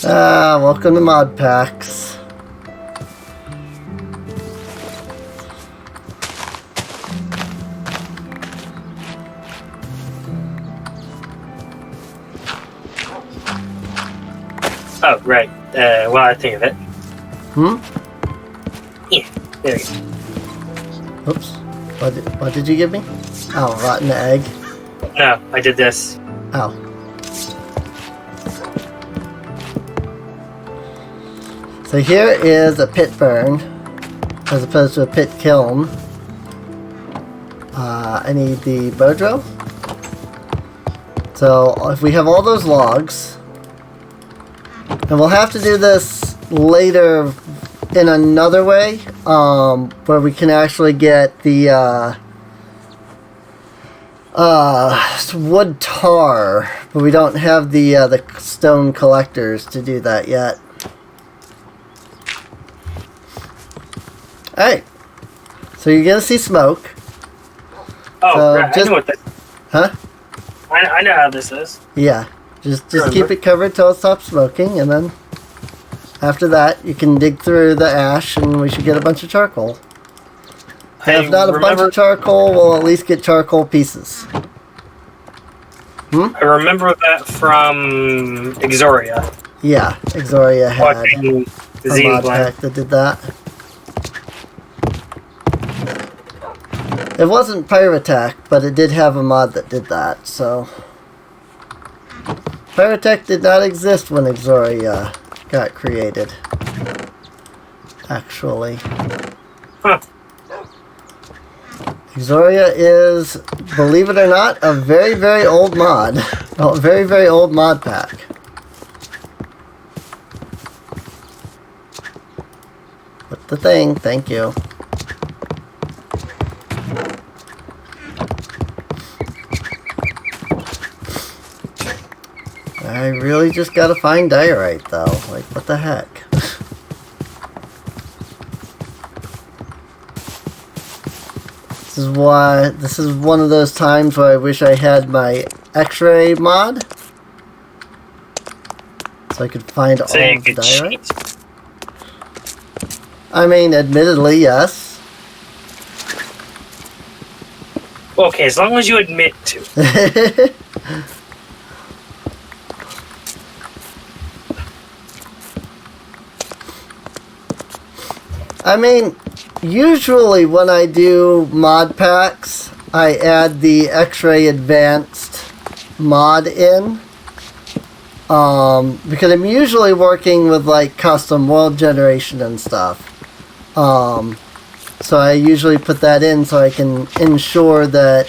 Welcome to mod packs. Oh, right. Well, I think of it. Hmm? Yeah, there you go. Oops. What did you give me? Oh, rotten egg. No, I did this. Oh. So here is a pit burn, as opposed to a pit kiln. I need the bow drill. So if we have all those logs, and we'll have to do this later in another way, where we can actually get the wood tar, but we don't have the stone collectors to do that yet. Alright, so you're gonna see smoke. Oh, So right. I just- know what that. Huh? I know how this is. Yeah, just keep it covered till it stops smoking, and then after that you can dig through the ash and we should get a bunch of charcoal. And if not a bunch of charcoal, we'll at least get charcoal pieces. I remember that from Exoria. Yeah, Exoria had Watching the a zine mod plan. pack that did that. It wasn't Pyrotech, but it did have a mod that did that, so... Pyrotech did not exist when Exoria got created. Actually. Huh. Exoria is, believe it or not, a very, very old mod. A very, very old mod pack. Put the thing, thank you. I really just gotta find diorite though. Like, what the heck? This is one of those times where I wish I had my X-ray mod. So I could find all So you of the could diorite. cheat. I mean, admittedly, yes. Okay, as long as you admit to. I mean, usually when I do mod packs, I add the X-Ray Advanced mod in. Because I'm usually working with like custom world generation and stuff. So I usually put that in so I can ensure that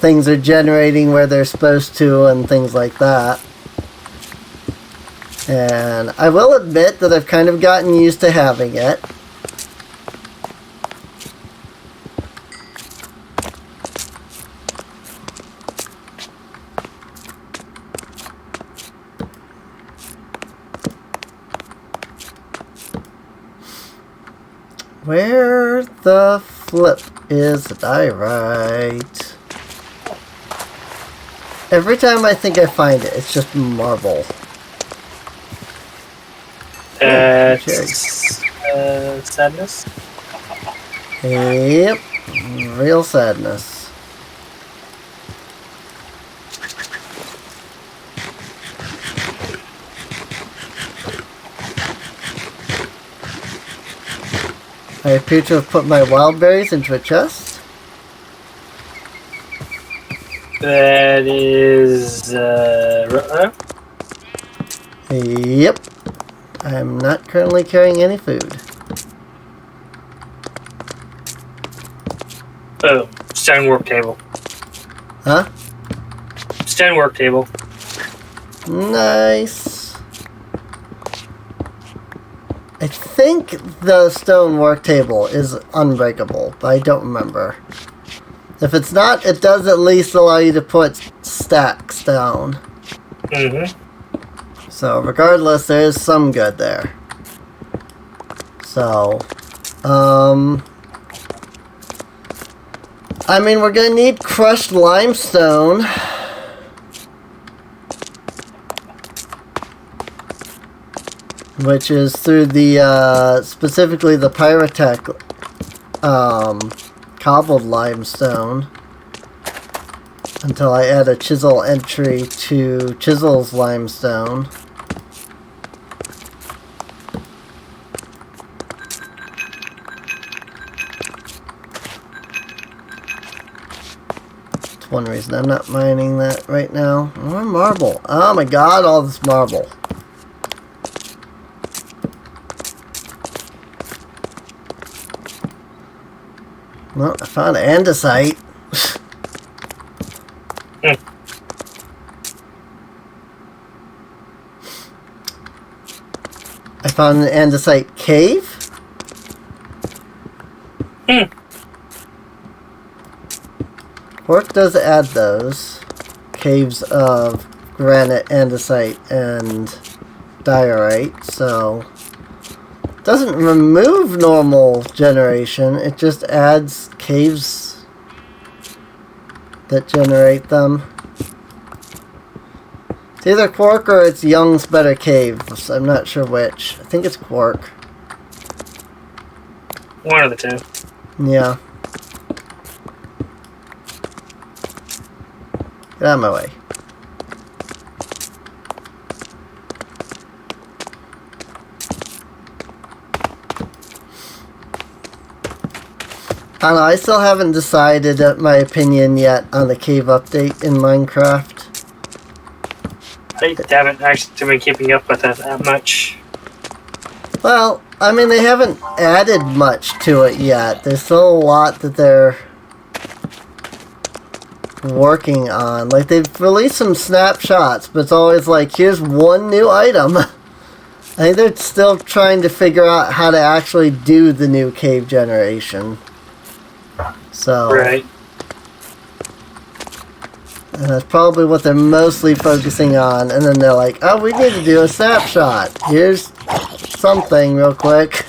things are generating where they're supposed to and things like that. And I will admit that I've kind of gotten used to having it. Where the flip is the diorite? Every time I think I find it, it's just marble. Sadness? Yep. Real sadness. I appear to have put my wild berries into a chest. That is, Yep. I'm not currently carrying any food. oh, stone work table. Huh? Stone work table. Nice. I think the stone work table is unbreakable, but I don't remember. If it's not, it does at least allow you to put stacks down. Mm-hmm. So regardless, there is some good there. So, I mean, we're gonna need crushed limestone. Which is through the, specifically the Pyrotech, cobbled limestone. Until I add a chisel entry to Chisel's limestone. That's one reason I'm not mining that right now. More marble. Oh my god, all this marble. Well, I found andesite. I found an andesite cave. Quark does add those. Caves of granite, andesite, and diorite, so... Doesn't remove normal generation, it just adds caves that generate them. It's either Quark or it's Young's Better Caves. I'm not sure which. I think it's Quark. One of the two. Yeah. Get out of my way. I don't know, I still haven't decided my opinion yet on the cave update in Minecraft. I haven't actually been keeping up with that much. Well, I mean, they haven't added much to it yet. There's still a lot that they're working on. Like, they've released some snapshots, but it's always like, here's one new item. I think they're still trying to figure out how to actually do the new cave generation. So, Right. and that's probably what they're mostly focusing on. And then they're like, oh, we need to do a snapshot. Here's something real quick.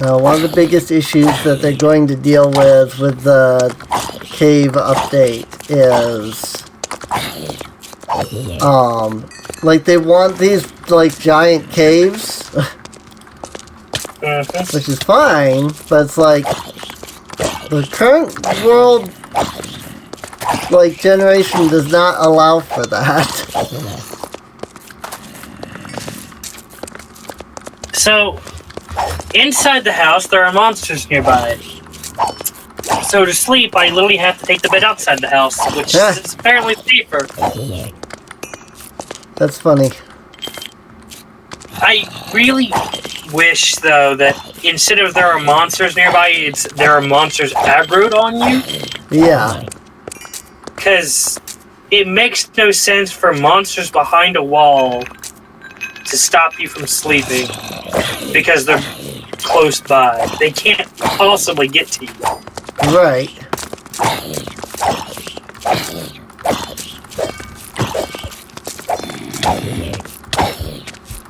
Now, one of the biggest issues that they're going to deal with the cave update is, like, they want these, like, giant caves, which is fine, but it's like, the current world, like, generation does not allow for that. So, inside the house, there are monsters nearby. So to sleep, I literally have to take the bed outside the house, which is apparently safer. That's funny. I really wish, though, that instead of there are monsters nearby, it's there are monsters aggroed on you. Yeah. Because it makes no sense for monsters behind a wall to stop you from sleeping because they're close by. They can't possibly get to you. Right.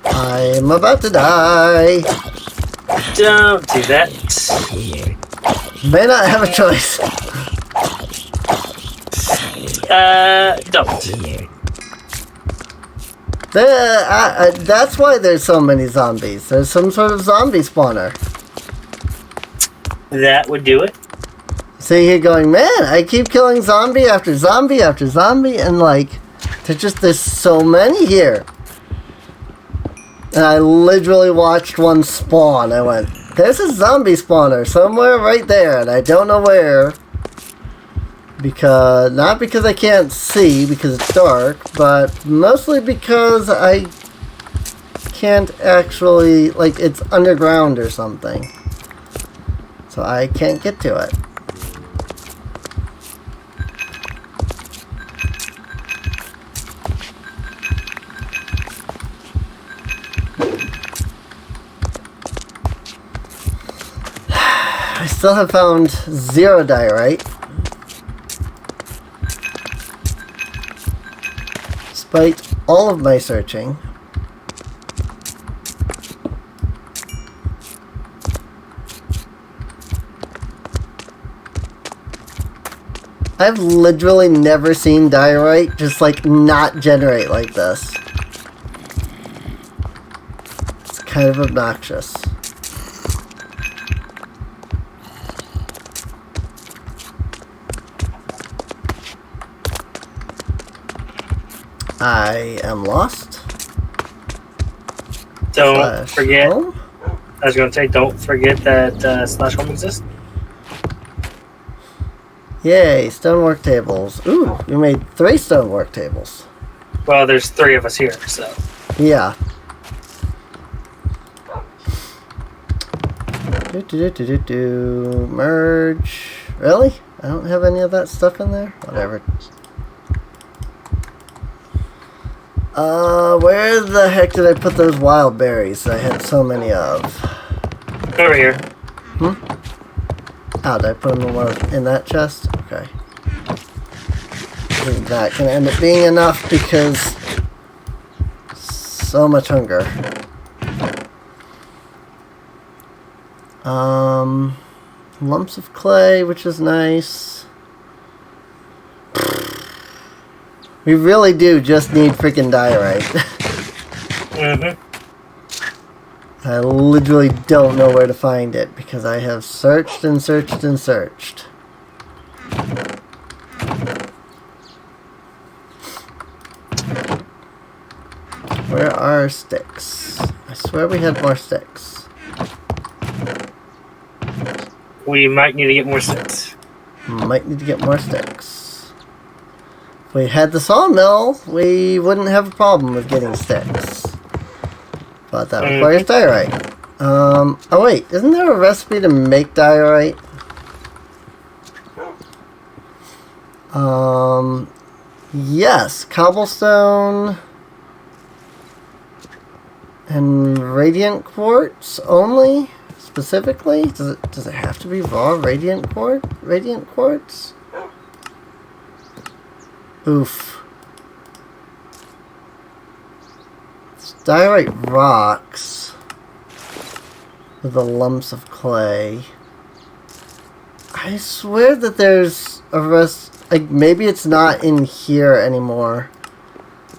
I'm about to die. Don't do that. May not have a choice. Don't. That's why there's so many zombies. There's some sort of zombie spawner. That would do it. So you're going, man, I keep killing zombie after zombie after zombie, and like, there's so many here. And I literally watched one spawn. I went, there's a zombie spawner somewhere right there, and I don't know where. Not because I can't see, because it's dark, but mostly because I can't actually, like, it's underground or something. So I can't get to it. I still have found 0 diorite. Despite all of my searching. I've literally never seen diorite just like not generate like this. It's kind of obnoxious. I am lost. Don't forget. Home? I was going to say, don't forget that slash home exists. Yay, stonework tables. Ooh, we made 3 stonework tables. Well, there's 3 of us here, so. Yeah. Merge. Really? I don't have any of that stuff in there? Whatever. Where the heck did I put those wild berries that I had so many of? Over here. Oh, did I put them in that chest? Okay. Is that gonna end up being enough because so much hunger. Lumps of clay, which is nice. We really do just need freaking diorite. I literally don't know where to find it because I have searched and searched and searched. Where are sticks? I swear we had more sticks. We might need to get more sticks. Might need to get more sticks. If we had the sawmill, we wouldn't have a problem with getting sticks. But that requires diorite. Oh wait, isn't there a recipe to make diorite? Yes, cobblestone and radiant quartz only, specifically. Does it have to be raw radiant quartz? Oof. It's diorite rocks with the lumps of clay. I swear that there's a like maybe it's not in here anymore.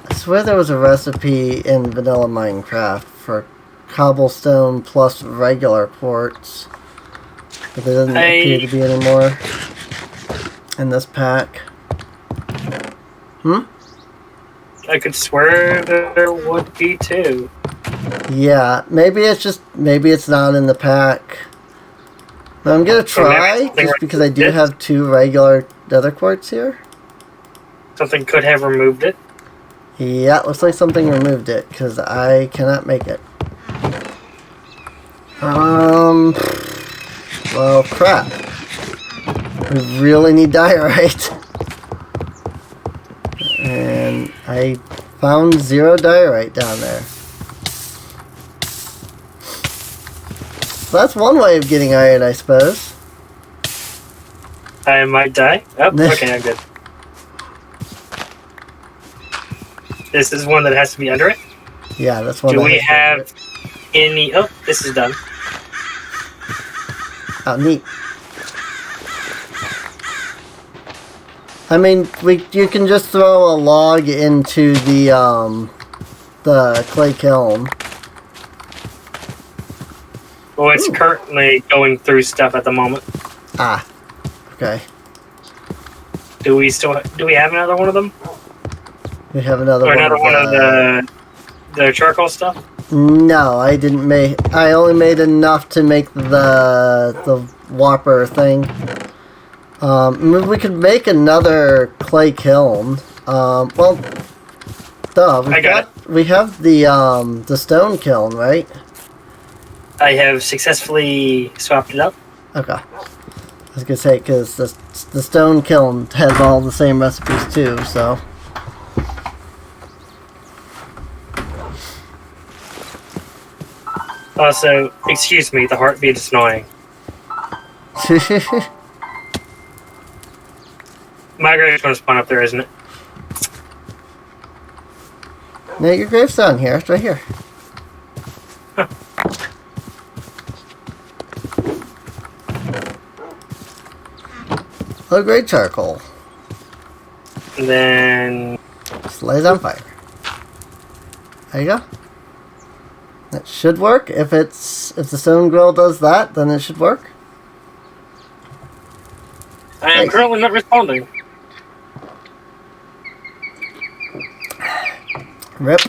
I swear there was a recipe in vanilla Minecraft for cobblestone plus regular quartz, but there doesn't appear to be any more in this pack. I could swear there would be too. Yeah, maybe it's not in the pack. But I'm gonna try just because I do have 2 regular nether quartz here. Something could have removed it. Yeah, it looks like something removed it because I cannot make it. Well, crap. We really need diorite. And I found 0 diorite down there. So that's one way of getting iron, I suppose. I might die. Oh, okay, I'm good. This is one that has to be under it. Yeah, that's one. Do we have any? Oh, this is done. Oh, neat. I mean, you can just throw a log into the clay kiln. Well, it's currently going through stuff at the moment. Ah, okay. Do we have another one of them? We have another Or one. another one of the charcoal stuff? No, I didn't make. I only made enough to make the Whopper thing. We could make another clay kiln. Well, duh. We have the stone kiln, right? I have successfully swapped it up. Okay. I was gonna say because the stone kiln has all the same recipes too, so. Also, excuse me, the heartbeat is annoying. My grave's gonna spawn up there, isn't it? No, your grave's down here. It's right here. Huh. Oh, great charcoal. And then Just lays on fire. There you go. That should work. If the stone grill does that, then it should work. I am currently not responding. Rip.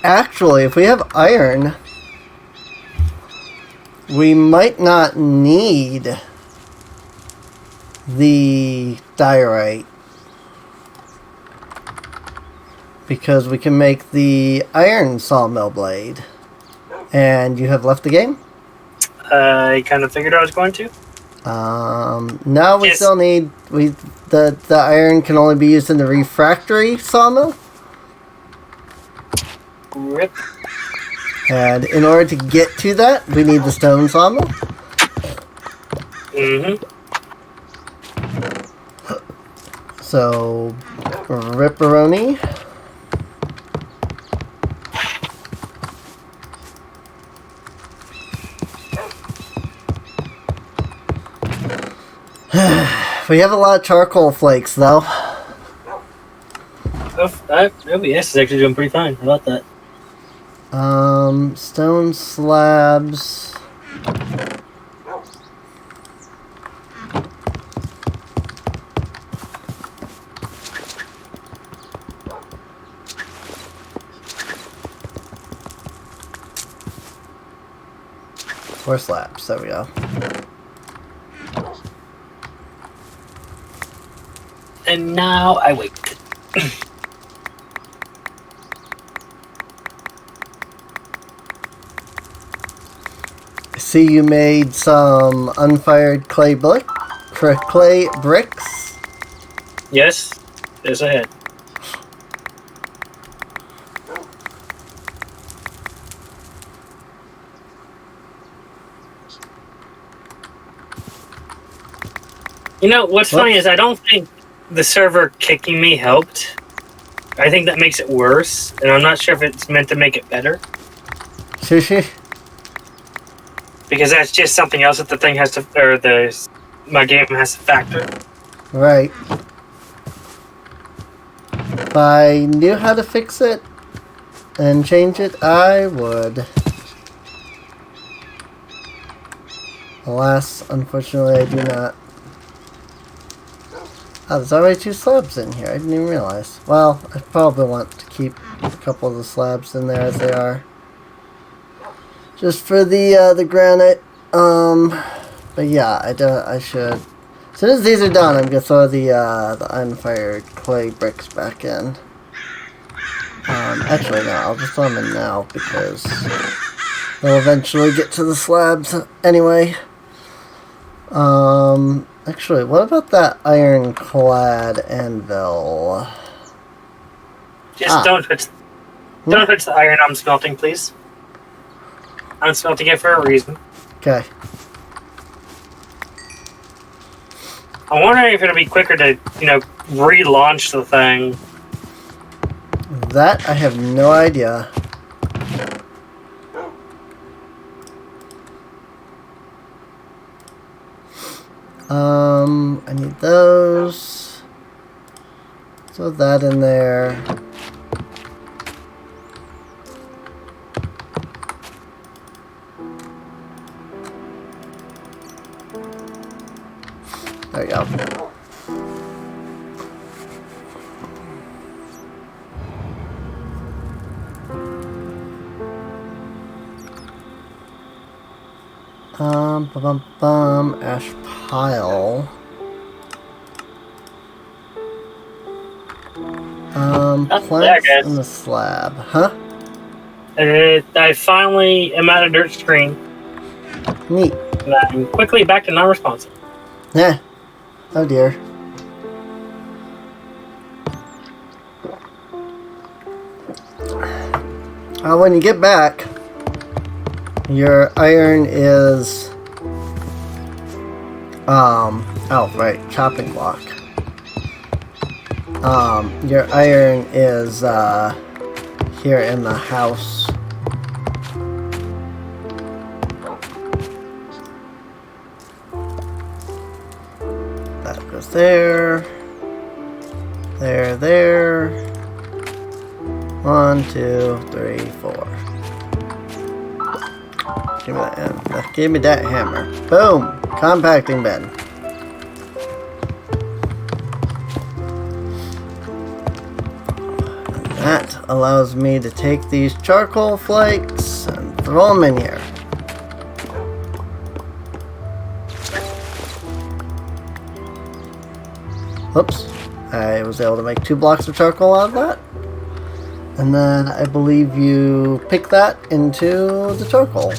Actually, if we have iron, we might not need the diorite. Because we can make the iron sawmill blade. And you have left the game? I kind of figured I was going to. No, we still need... The iron can only be used in the refractory sawmill. Rip. And in order to get to that, we need the stone sawmill. Mm-hmm. So, ripperoni. We have a lot of charcoal flakes, though. OBS is actually doing pretty fine. How about that? Stone slabs. Four slabs, there we go. And now I wait. See, you made some unfired clay bricks. Yes, there's a head. You know, what's funny is I don't think the server kicking me helped. I think that makes it worse, and I'm not sure if it's meant to make it better. Because that's just something else that the thing has to, or my game has to factor. Right. If I knew how to fix it and change it, I would. Alas, unfortunately, I do not. Oh, there's already 2 slabs in here. I didn't even realize. Well, I probably want to keep a couple of the slabs in there as they are. Just for the granite. But yeah, I should. As soon as these are done, I'm gonna throw the unfired clay bricks back in. Actually, no, I'll just throw them in now because they'll eventually get to the slabs anyway. Actually, what about that ironclad anvil? Just don't touch the iron I'm smelting, please. I'm smelting it for a reason. Okay. I'm wondering if it'll be quicker to, relaunch the thing. That I have no idea. I need those. Throw that in there. There you go. Ash pile. Plants in the slab, huh? I finally am at a dirt screen. Neat. And I'm quickly back to non-responsive. Yeah. Oh dear. When you get back, your iron is oh right, chopping block. Your iron is here in the house. That goes there. There. 1, 2, 3, 4. Give me that. Give me that hammer. Boom! Compacting bin. That allows me to take these charcoal flakes and throw them in here. Oops. I was able to make 2 blocks of charcoal out of that. And then I believe you pick that into the charcoal.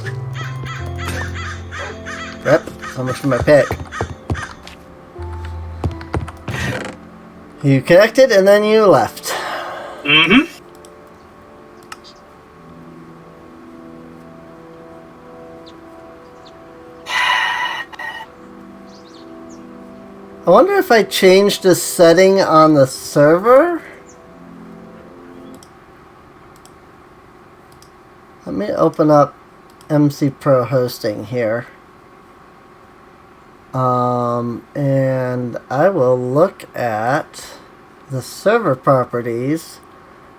Yep, how much for my pick? You connected and then you left. Mm-hmm. I wonder if I changed the setting on the server? Let me open up MC Pro hosting here. And I will look at the server properties.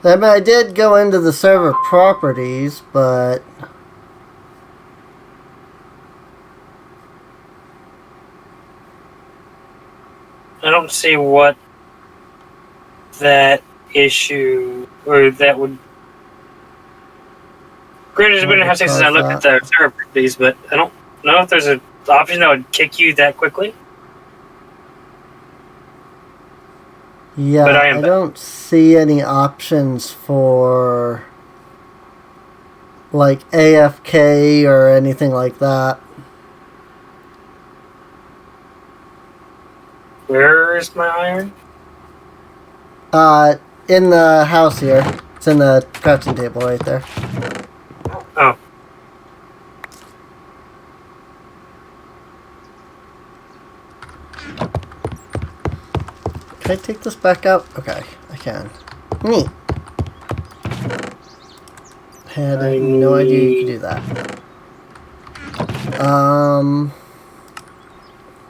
I mean, I did go into the server properties, but I don't see what that issue or that would. Granted, it's been a half since I looked at the server properties, but I don't know if there's an option that would kick you that quickly. yeah, But I don't see any options for like AFK or anything like that. Where is my iron? In the house here. It's in the crafting table right there. Oh. Can I take this back out? Okay, I can. Neat. Had no idea you could do that.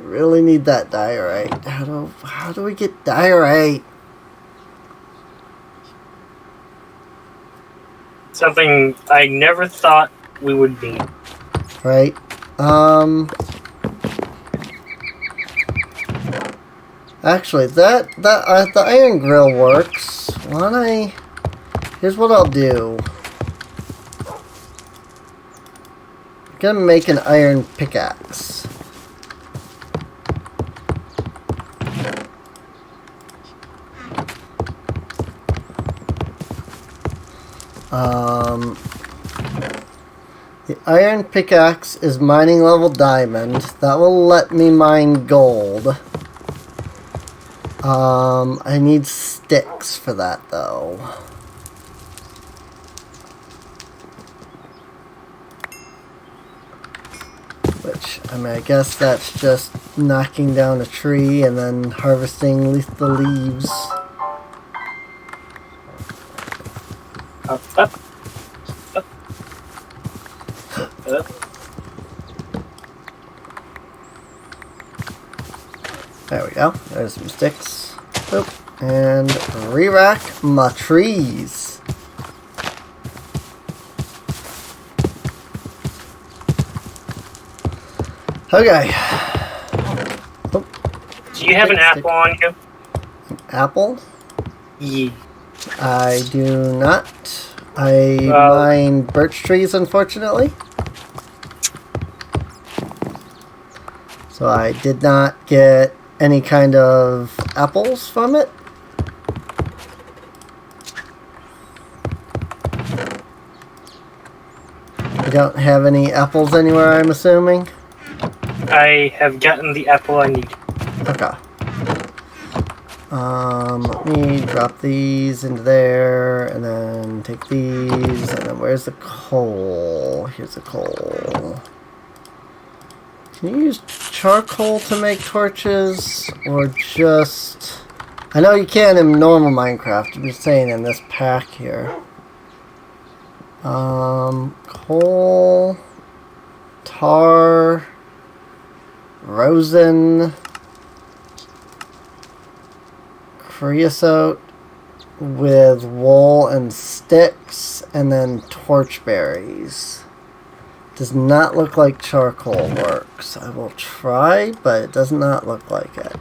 Really need that diorite. How do we get diorite? Something I never thought we would need. Right. Actually, the iron grill works. Here's what I'll do. I'm gonna make an iron pickaxe. The iron pickaxe is mining level diamond. That will let me mine gold. I need sticks for that though. Which, I mean, I guess that's just knocking down a tree and then harvesting the leaves. Up, up, up, up. There we go. There's some sticks. Oop. And re-rack my trees. Okay. Oh. Do you have an apple on you? Apple? Yeah. I do not. I mine birch trees, unfortunately. So I did not get any kind of apples from it. You don't have any apples anywhere, I'm assuming? I have gotten the apple I need. Okay. Let me drop these into there, and then take these, and then where's the coal? Here's the coal. Can you use charcoal to make torches, or just... I know you can in normal Minecraft, I'm just saying in this pack here. Coal, tar, rosin, creosote with wool and sticks, and then torch berries. Does not look like charcoal works. I will try, but it does not look like it.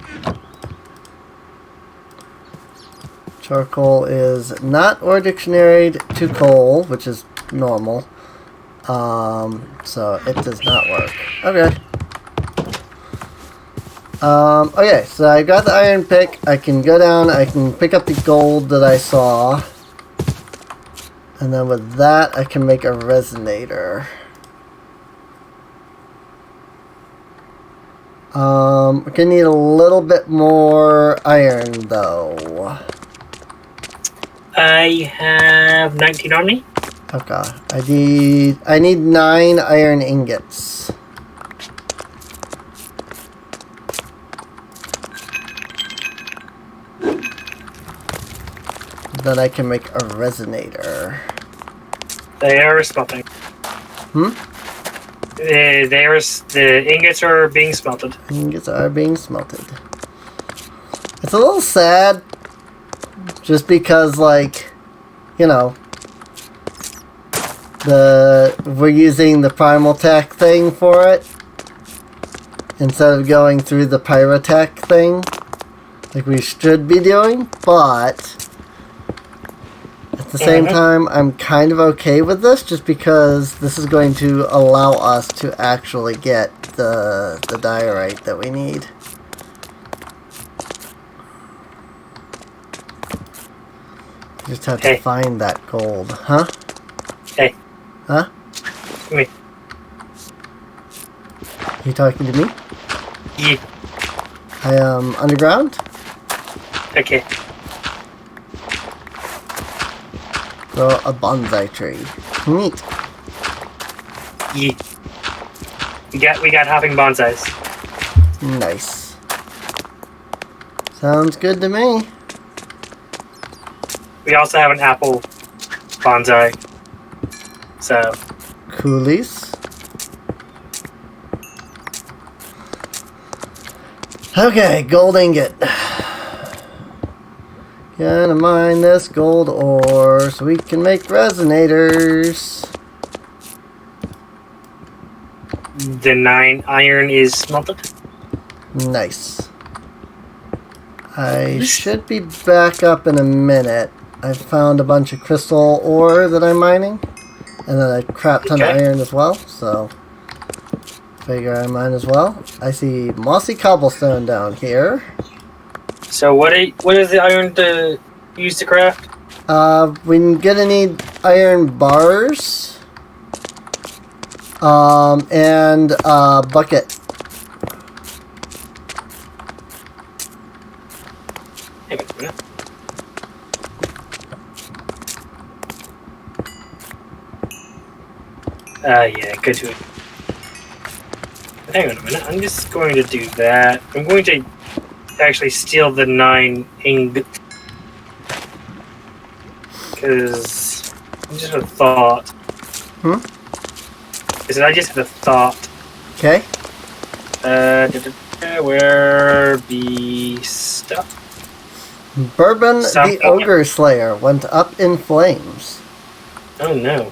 Charcoal is not or dictionaried to coal, which is normal. So it does not work. Okay. Okay, so I got the iron pick. I can go down, I can pick up the gold that I saw. And then with that, I can make a resonator. We're gonna need a little bit more iron, though. I have 19 on me. Okay, I need 9 iron ingots. Then I can make a resonator. They are smelting. The ingots are being smelted. Ingots are being smelted. It's a little sad, just because, like, you know, we're using the primal tech thing for it instead of going through the pyrotech thing, like we should be doing. But at the same time, I'm kind of okay with this, just because this is going to allow us to actually get the diorite that we need. Just have to find that gold. Huh? Hey. Huh? Come here. You talking to me? Yeah. I am underground. Okay. Grow a bonsai tree. Neat. Yeah. We got hopping bonsais. Nice. Sounds good to me. We also have an apple bonsai. So. Coolies. Okay, gold ingot. Gonna mine this gold ore so we can make resonators. The 9 iron is smelted. Nice. I should be back up in a minute. I found a bunch of crystal ore that I'm mining. And then a crap ton of iron as well, so figure I mine as well. I see mossy cobblestone down here. So what is the iron to use to craft? We're gonna need iron bars. And a bucket. Hang on a minute. Yeah, good to it. hang on a minute. I'm just going to do that. I'm going to actually steal the 9 ingot. Because I just had a thought. I just had a thought. Okay. Where be stuff? Bourbon Something. the Ogre Slayer went up in flames. Oh no.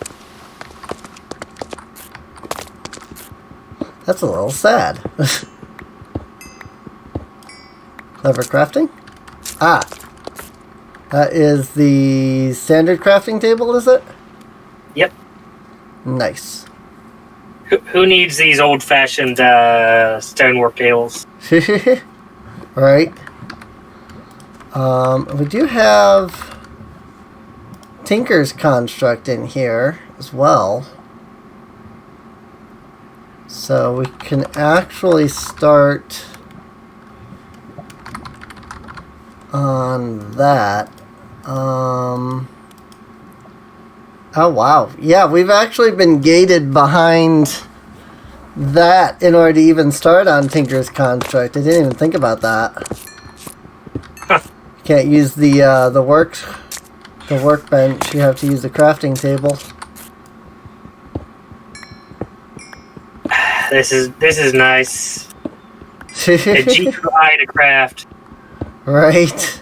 That's a little sad. Clever crafting? Ah. That is the standard crafting table, is it? Yep. Nice. Who needs these old-fashioned stonework tables? Right. We do have Tinker's Construct in here as well. So we can actually start on that. Oh wow. Yeah, we've actually been gated behind that in order to even start on Tinker's Construct. I didn't even think about that. Huh. You can't use the workbench. You have to use the crafting table. This is nice. A GUI to craft. Right.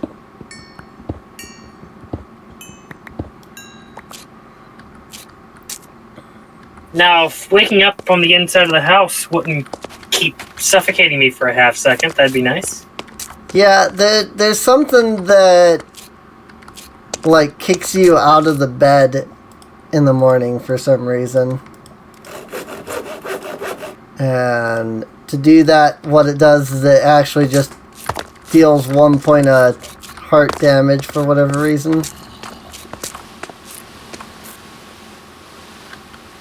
Now, if waking up from the inside of the house wouldn't keep suffocating me for a half second, that'd be nice. Yeah, there's something that like kicks you out of the bed in the morning for some reason. And to do that, what it does is it actually just deals 1 point of heart damage for whatever reason.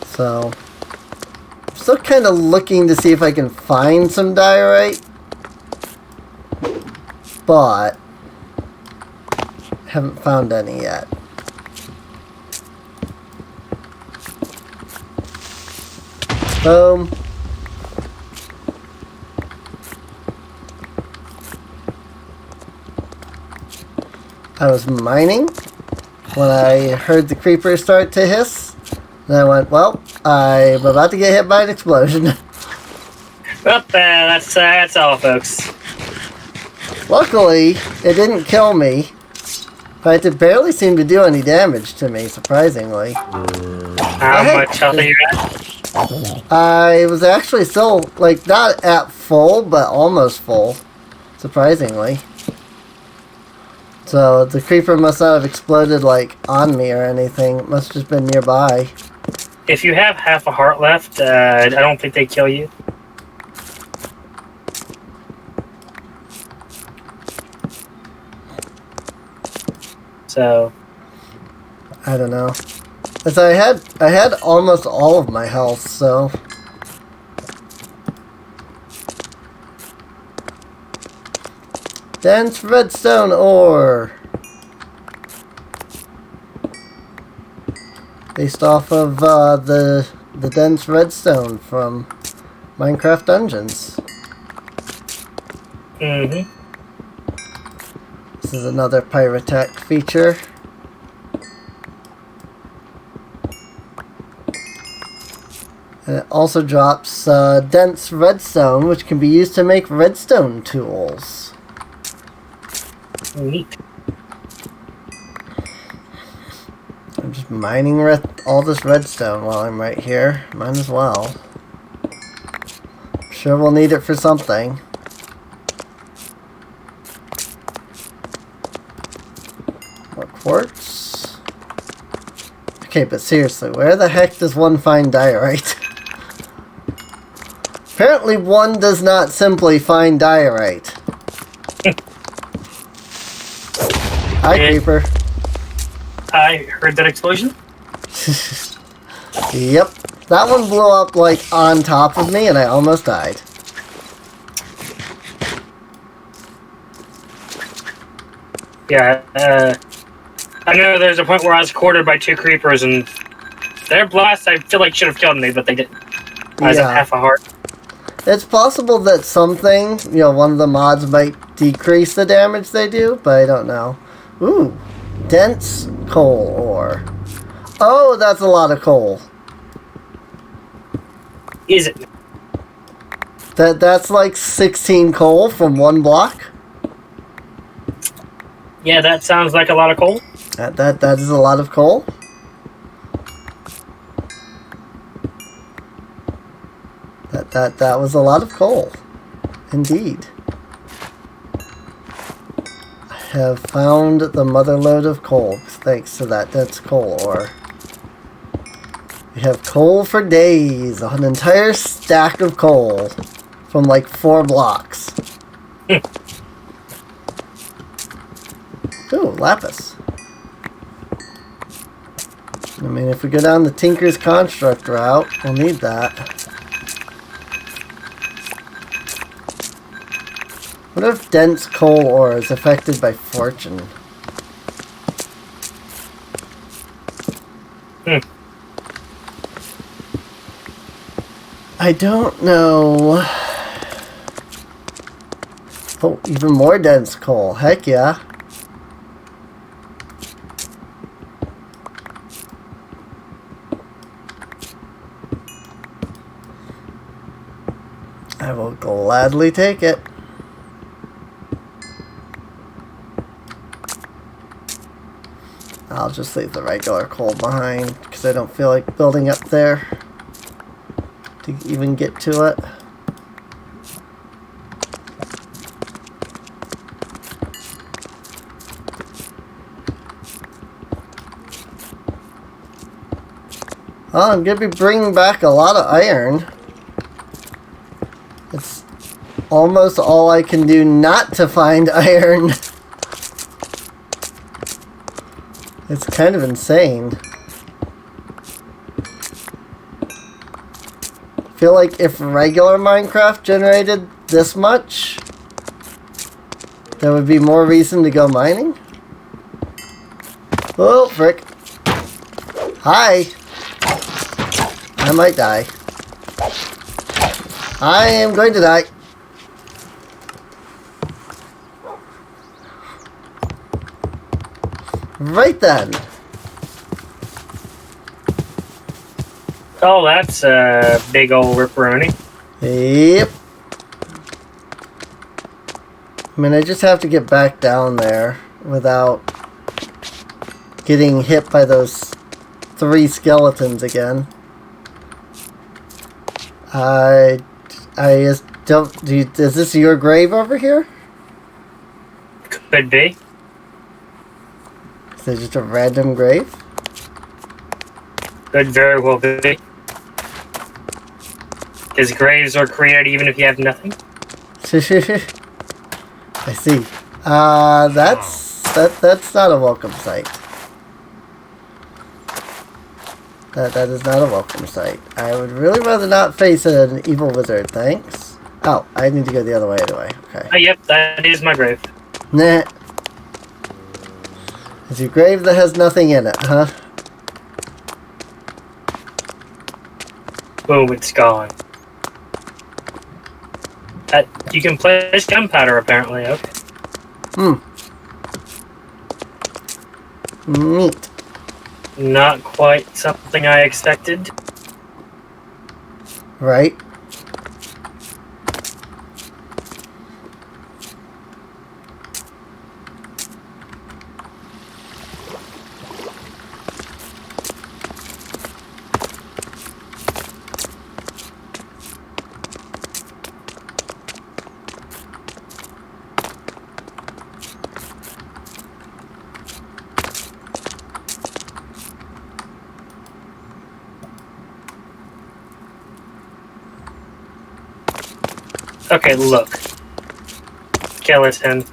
So, I'm still kind of looking to see if I can find some diorite. But, haven't found any yet. Boom. I was mining when I heard the creeper start to hiss. And I went, well, I'm about to get hit by an explosion. Well, that's all, folks. Luckily, it didn't kill me. But it barely seemed to do any damage to me, surprisingly. How much health are you at? I was actually still, like, not at full, but almost full. Surprisingly. So, the creeper must not have exploded, like, on me or anything. It must have just been nearby. If you have half a heart left, I don't think they kill you. So, I don't know. As I had almost all of my health, so dense redstone ore. Based off of the dense redstone from Minecraft Dungeons. mm-hmm. This is another Pyrotech feature. And it also drops dense redstone, which can be used to make redstone tools. Neat. I'm just mining all this redstone while I'm right here. Might as well. I'm sure we'll need it for something. More quartz. Okay, but seriously, where the heck does one find diorite? Apparently one does not simply find diorite. Hi, creeper. I heard that explosion. Yep. That one blew up, like, on top of me, and I almost died. Yeah, I know there's a point where I was cornered by 2 creepers, and their blast, I feel like, should have killed me, but they didn't. I was at half a heart. It's possible that something, one of the mods might decrease the damage they do, but I don't know. Ooh, dense coal ore. Oh, that's a lot of coal. Is it? That's like 16 coal from one block. Yeah, that sounds like a lot of coal. That is a lot of coal. That was a lot of coal, indeed. I have found the mother lode of coal thanks to that dense coal ore. We have coal for days, an entire stack of coal from like 4 blocks. Ooh, lapis. I mean, if we go down the Tinker's Construct route, we'll need that. What if dense coal ore is affected by fortune? I don't know. Oh, even more dense coal. Heck yeah. I will gladly take it. I'll just leave the regular coal behind because I don't feel like building up there to even get to it. Oh, I'm going to be bringing back a lot of iron. It's almost all I can do not to find iron. It's kind of insane. I feel like if regular Minecraft generated this much, there would be more reason to go mining. Oh, frick. Hi. I might die. I am going to die. Right then. Oh, that's a big old ripperoni. Yep. I mean, I just have to get back down there without getting hit by those 3 skeletons again. I just don't... is this your grave over here? Could be. Is it just a random grave? Could very well be. Because graves are created even if you have nothing. I see. That's not a welcome sight. That is not a welcome sight. I would really rather not face an evil wizard, thanks. Oh, I need to go the other way anyway. Okay. Yep, that is my grave. Nah. It's your grave that has nothing in it, huh? Boom, it's gone. You can place gunpowder, apparently. Okay. Neat. Not quite something I expected. Right? Okay, look. Skeleton.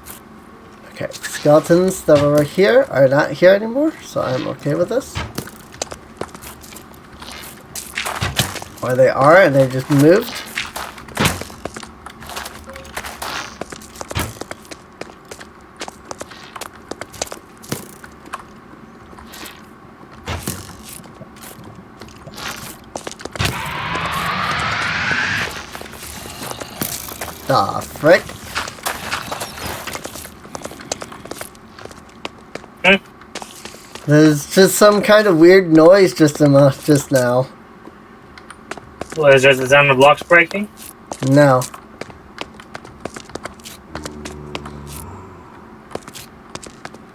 Okay, skeletons that were here are not here anymore, so I'm okay with this. Or they are, and they just moved. The frick? There's just some kind of weird noise just now. Well, is that the sound of blocks breaking? No.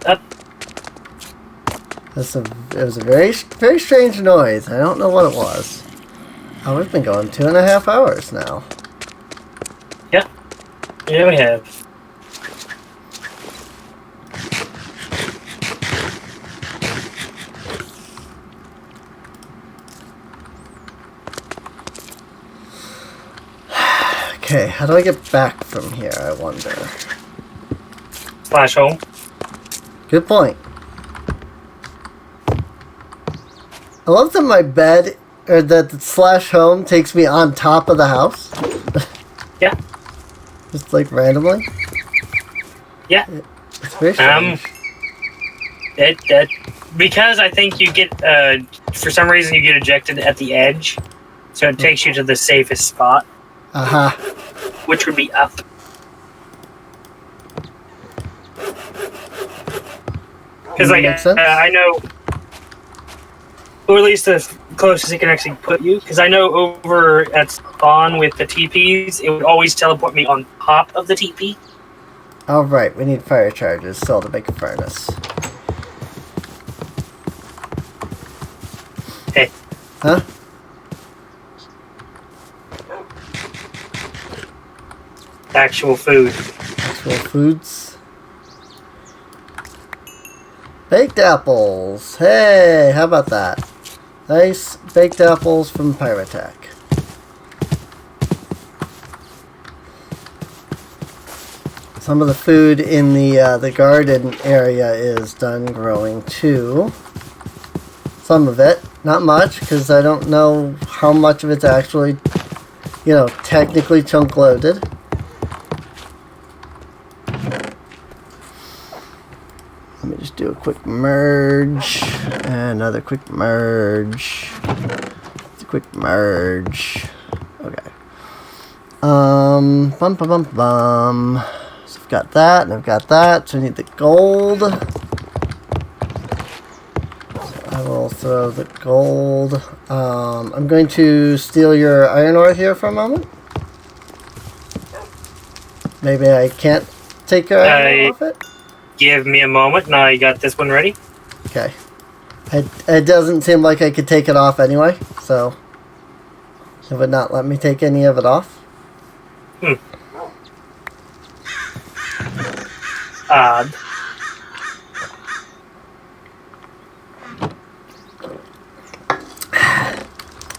Up. It was a very, very strange noise. I don't know what it was. Oh, we've been going 2.5 hours now. Yeah. Yeah, we have. Okay, how do I get back from here, I wonder? Slash home. Good point. I love that my bed, or that the slash home takes me on top of the house. Yeah. Just like randomly. Yeah. It's very strange. Because I think you get, for some reason you get ejected at the edge, so it takes you to the safest spot. Uh-huh. Which would be up. Because, like, I know, or at least the closest it can actually put you, because I know over at spawn with the TPs, it would always teleport me on top of the TP. Alright, we need fire charges still to make a furnace. Hey. Huh? Actual food. Actual foods. Baked apples. Hey, how about that? Nice baked apples from Pyrotech. Some of the food in the garden area is done growing too. Some of it, not much, because I don't know how much of it's actually, technically chunk loaded. Let me just do a quick merge, and another quick merge, a quick merge. Okay. Bum bum bum bum. So I've got that, and I've got that. So I need the gold. So I will throw the gold. I'm going to steal your iron ore here for a moment. Maybe I can't take your iron ore off it. Give me a moment, and I got this one ready. Okay. It doesn't seem like I could take it off anyway, so it would not let me take any of it off. Odd.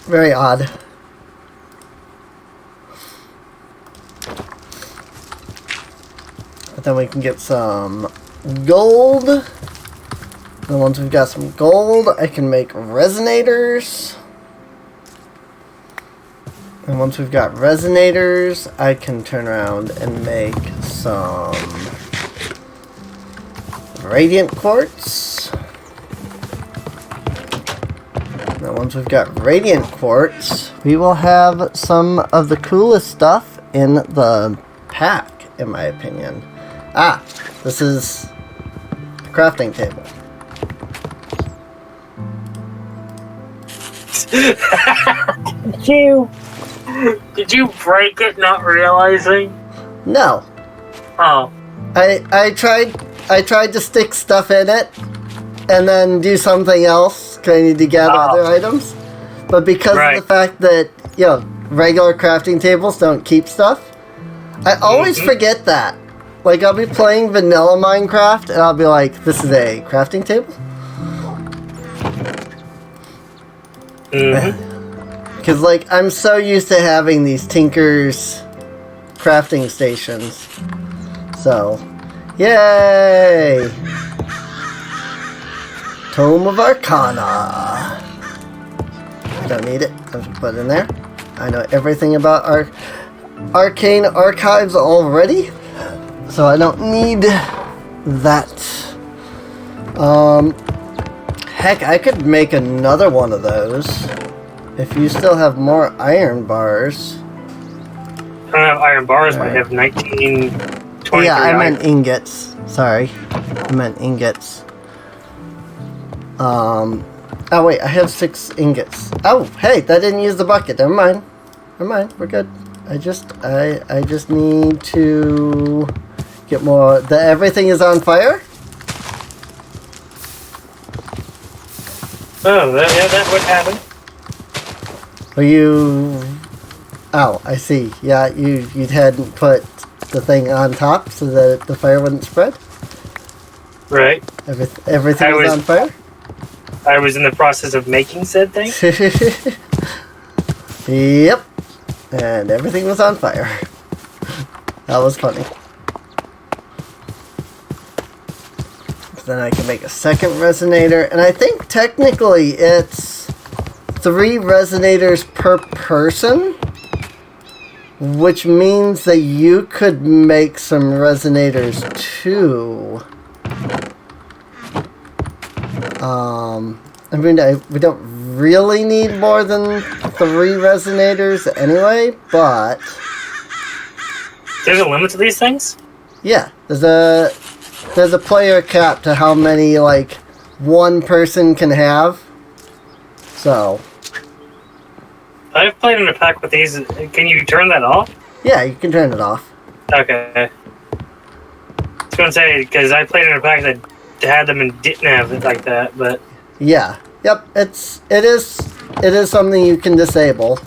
Very odd. But then we can get some gold. And once we've got some gold, I can make resonators. And once we've got resonators, I can turn around and make some radiant quartz. Now once we've got radiant quartz, we will have some of the coolest stuff in the pack, in my opinion. Ah, this is the crafting table. Did you break it not realizing? No. Oh. I tried to stick stuff in it and then do something else because I need to gather other items. But because of the fact that, regular crafting tables don't keep stuff, I always forget that. Like, I'll be playing vanilla Minecraft and I'll be like, this is a crafting table? Because, like, I'm so used to having these Tinker's crafting stations. So, yay! Tome of Arcana. Don't need it. I'll just put it in there. I know everything about our arcane archives already, so I don't need that. Heck, I could make another one of those. If you still have more iron bars. I don't have iron bars, but I have 19, 23 Yeah, I iron. meant ingots. Sorry. I meant ingots. Oh wait, I have 6 ingots. Oh, hey, that didn't use the bucket. Never mind. Never mind, we're good. I just need to get more. Everything is on fire? Oh, that would happen. Are you... Oh, I see. Yeah, you hadn't put the thing on top so that the fire wouldn't spread? Right. Everything was on fire? I was in the process of making said thing. Yep. And everything was on fire. That was funny. Then I can make a second resonator. And I think technically it's 3 resonators per person. Which means that you could make some resonators too. I mean, we don't really need more than 3 resonators anyway, but... There's a limit to these things? Yeah, there's a player cap to how many, like, one person can have. So... I've played in a pack with these. Can you turn that off? Yeah, you can turn it off. Okay. I was going to say, because I played in a pack that had them and didn't have it like that, but... Yeah. Yep, it is something you can disable.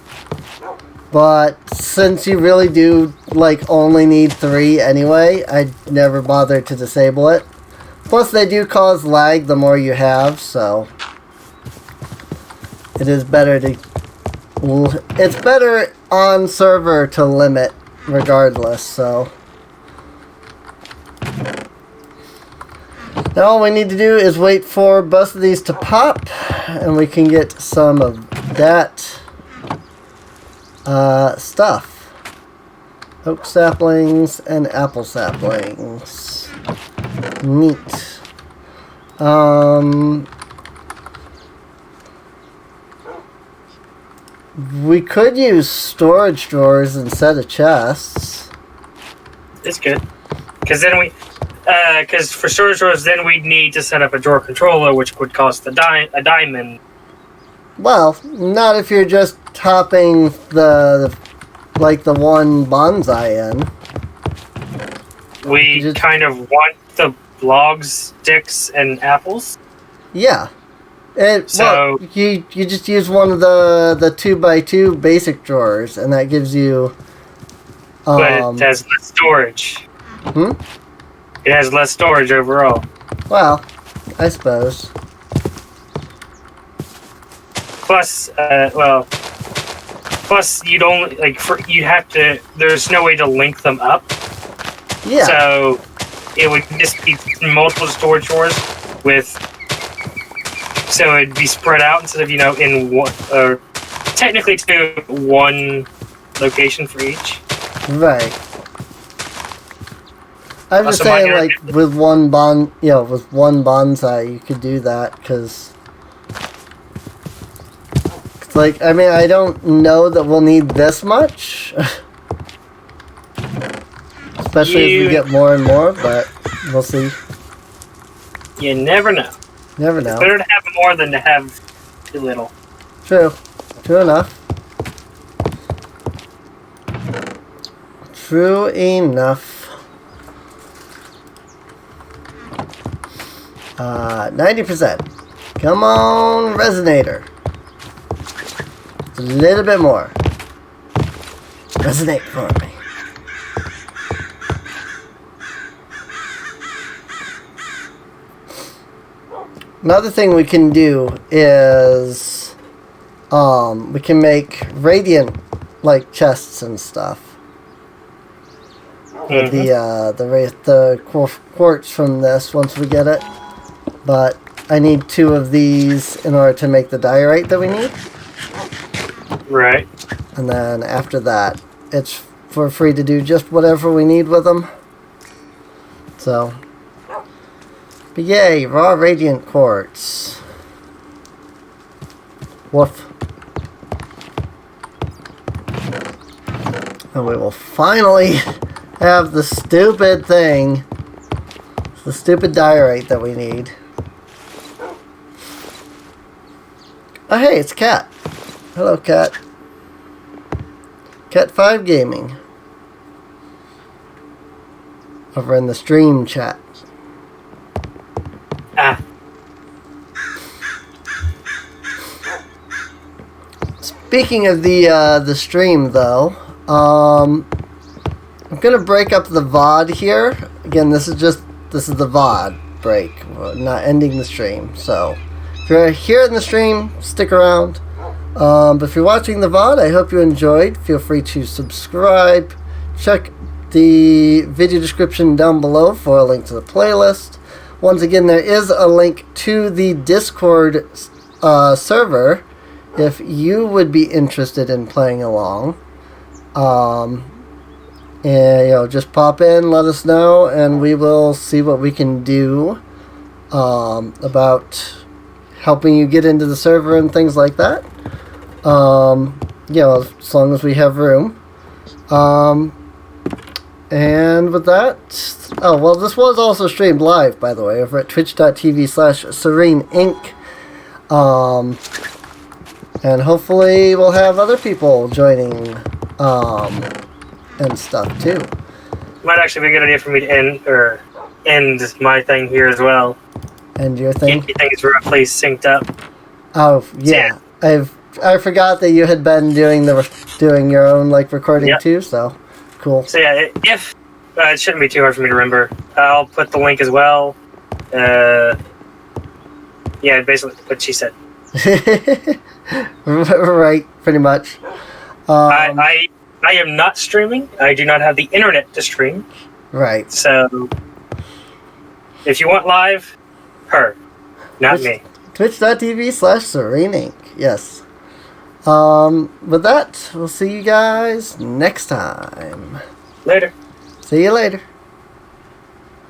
But since you really do, like, only need 3 anyway, I never bothered to disable it. Plus, they do cause lag the more you have, so... It is better to... It's better on server to limit regardless, so... Now all we need to do is wait for both of these to pop, and we can get some of that stuff. Oak saplings and apple saplings. Neat. We could use storage drawers instead of chests. It's good. Because then because for storage drawers, then we'd need to set up a drawer controller, which would cost a diamond. Well, not if you're just topping the one bonsai in. We kind of want the logs, sticks, and apples. Yeah. So well, you just use one of the 2x2 basic drawers, and that gives you. But it has less storage. It has less storage overall. Well, I suppose. Plus, you'd only you have to. There's no way to link them up. Yeah. So it would just be multiple storage drawers with. So it'd be spread out instead of in one, or technically to one location for each. Right. I'm just saying, like, with one bonsai, you could do that, because... Like, I mean, I don't know that we'll need this much. Especially as we get more and more, but we'll see. You never know. Never know. It's better to have more than to have too little. True. True enough. True enough. 90%. Come on, resonator. A little bit more. Resonate for me. Another thing we can do is we can make radiant like chests and stuff. With the quartz from this once we get it. But I need 2 of these in order to make the diorite that we need. Right. And then after that, it's for free to do just whatever we need with them. So, but yay, raw radiant quartz. Woof. And we will finally have the stupid thing. The stupid diorite that we need. Oh hey, it's Cat. Hello, Cat. Cat5 Gaming. Over in the stream chat. Ah. Speaking of the stream, though, I'm gonna break up the VOD here. Again, this is the VOD break. We're not ending the stream. So, if you're here in the stream, stick around. But if you're watching the VOD, I hope you enjoyed. Feel free to subscribe. Check the video description down below for a link to the playlist. Once again, there is a link to the Discord server if you would be interested in playing along. And just pop in, let us know, and we will see what we can do about helping you get into the server and things like that. As long as we have room. And with that, this was also streamed live, by the way, over at twitch.tv/SereneInc. And hopefully we'll have other people joining, and stuff too. Might actually be a good idea for me to end my thing here as well. And your thing? Everything's roughly synced up. Oh yeah, I forgot that you had been doing your own recording too. So cool. So yeah, if it shouldn't be too hard for me to remember. I'll put the link as well. Yeah, basically what she said. Right, pretty much. I am not streaming. I do not have the internet to stream. Right. So if you want live, her, not me. Twitch.tv/SereneInc. Yes. With that, we'll see you guys next time. Later. See you later.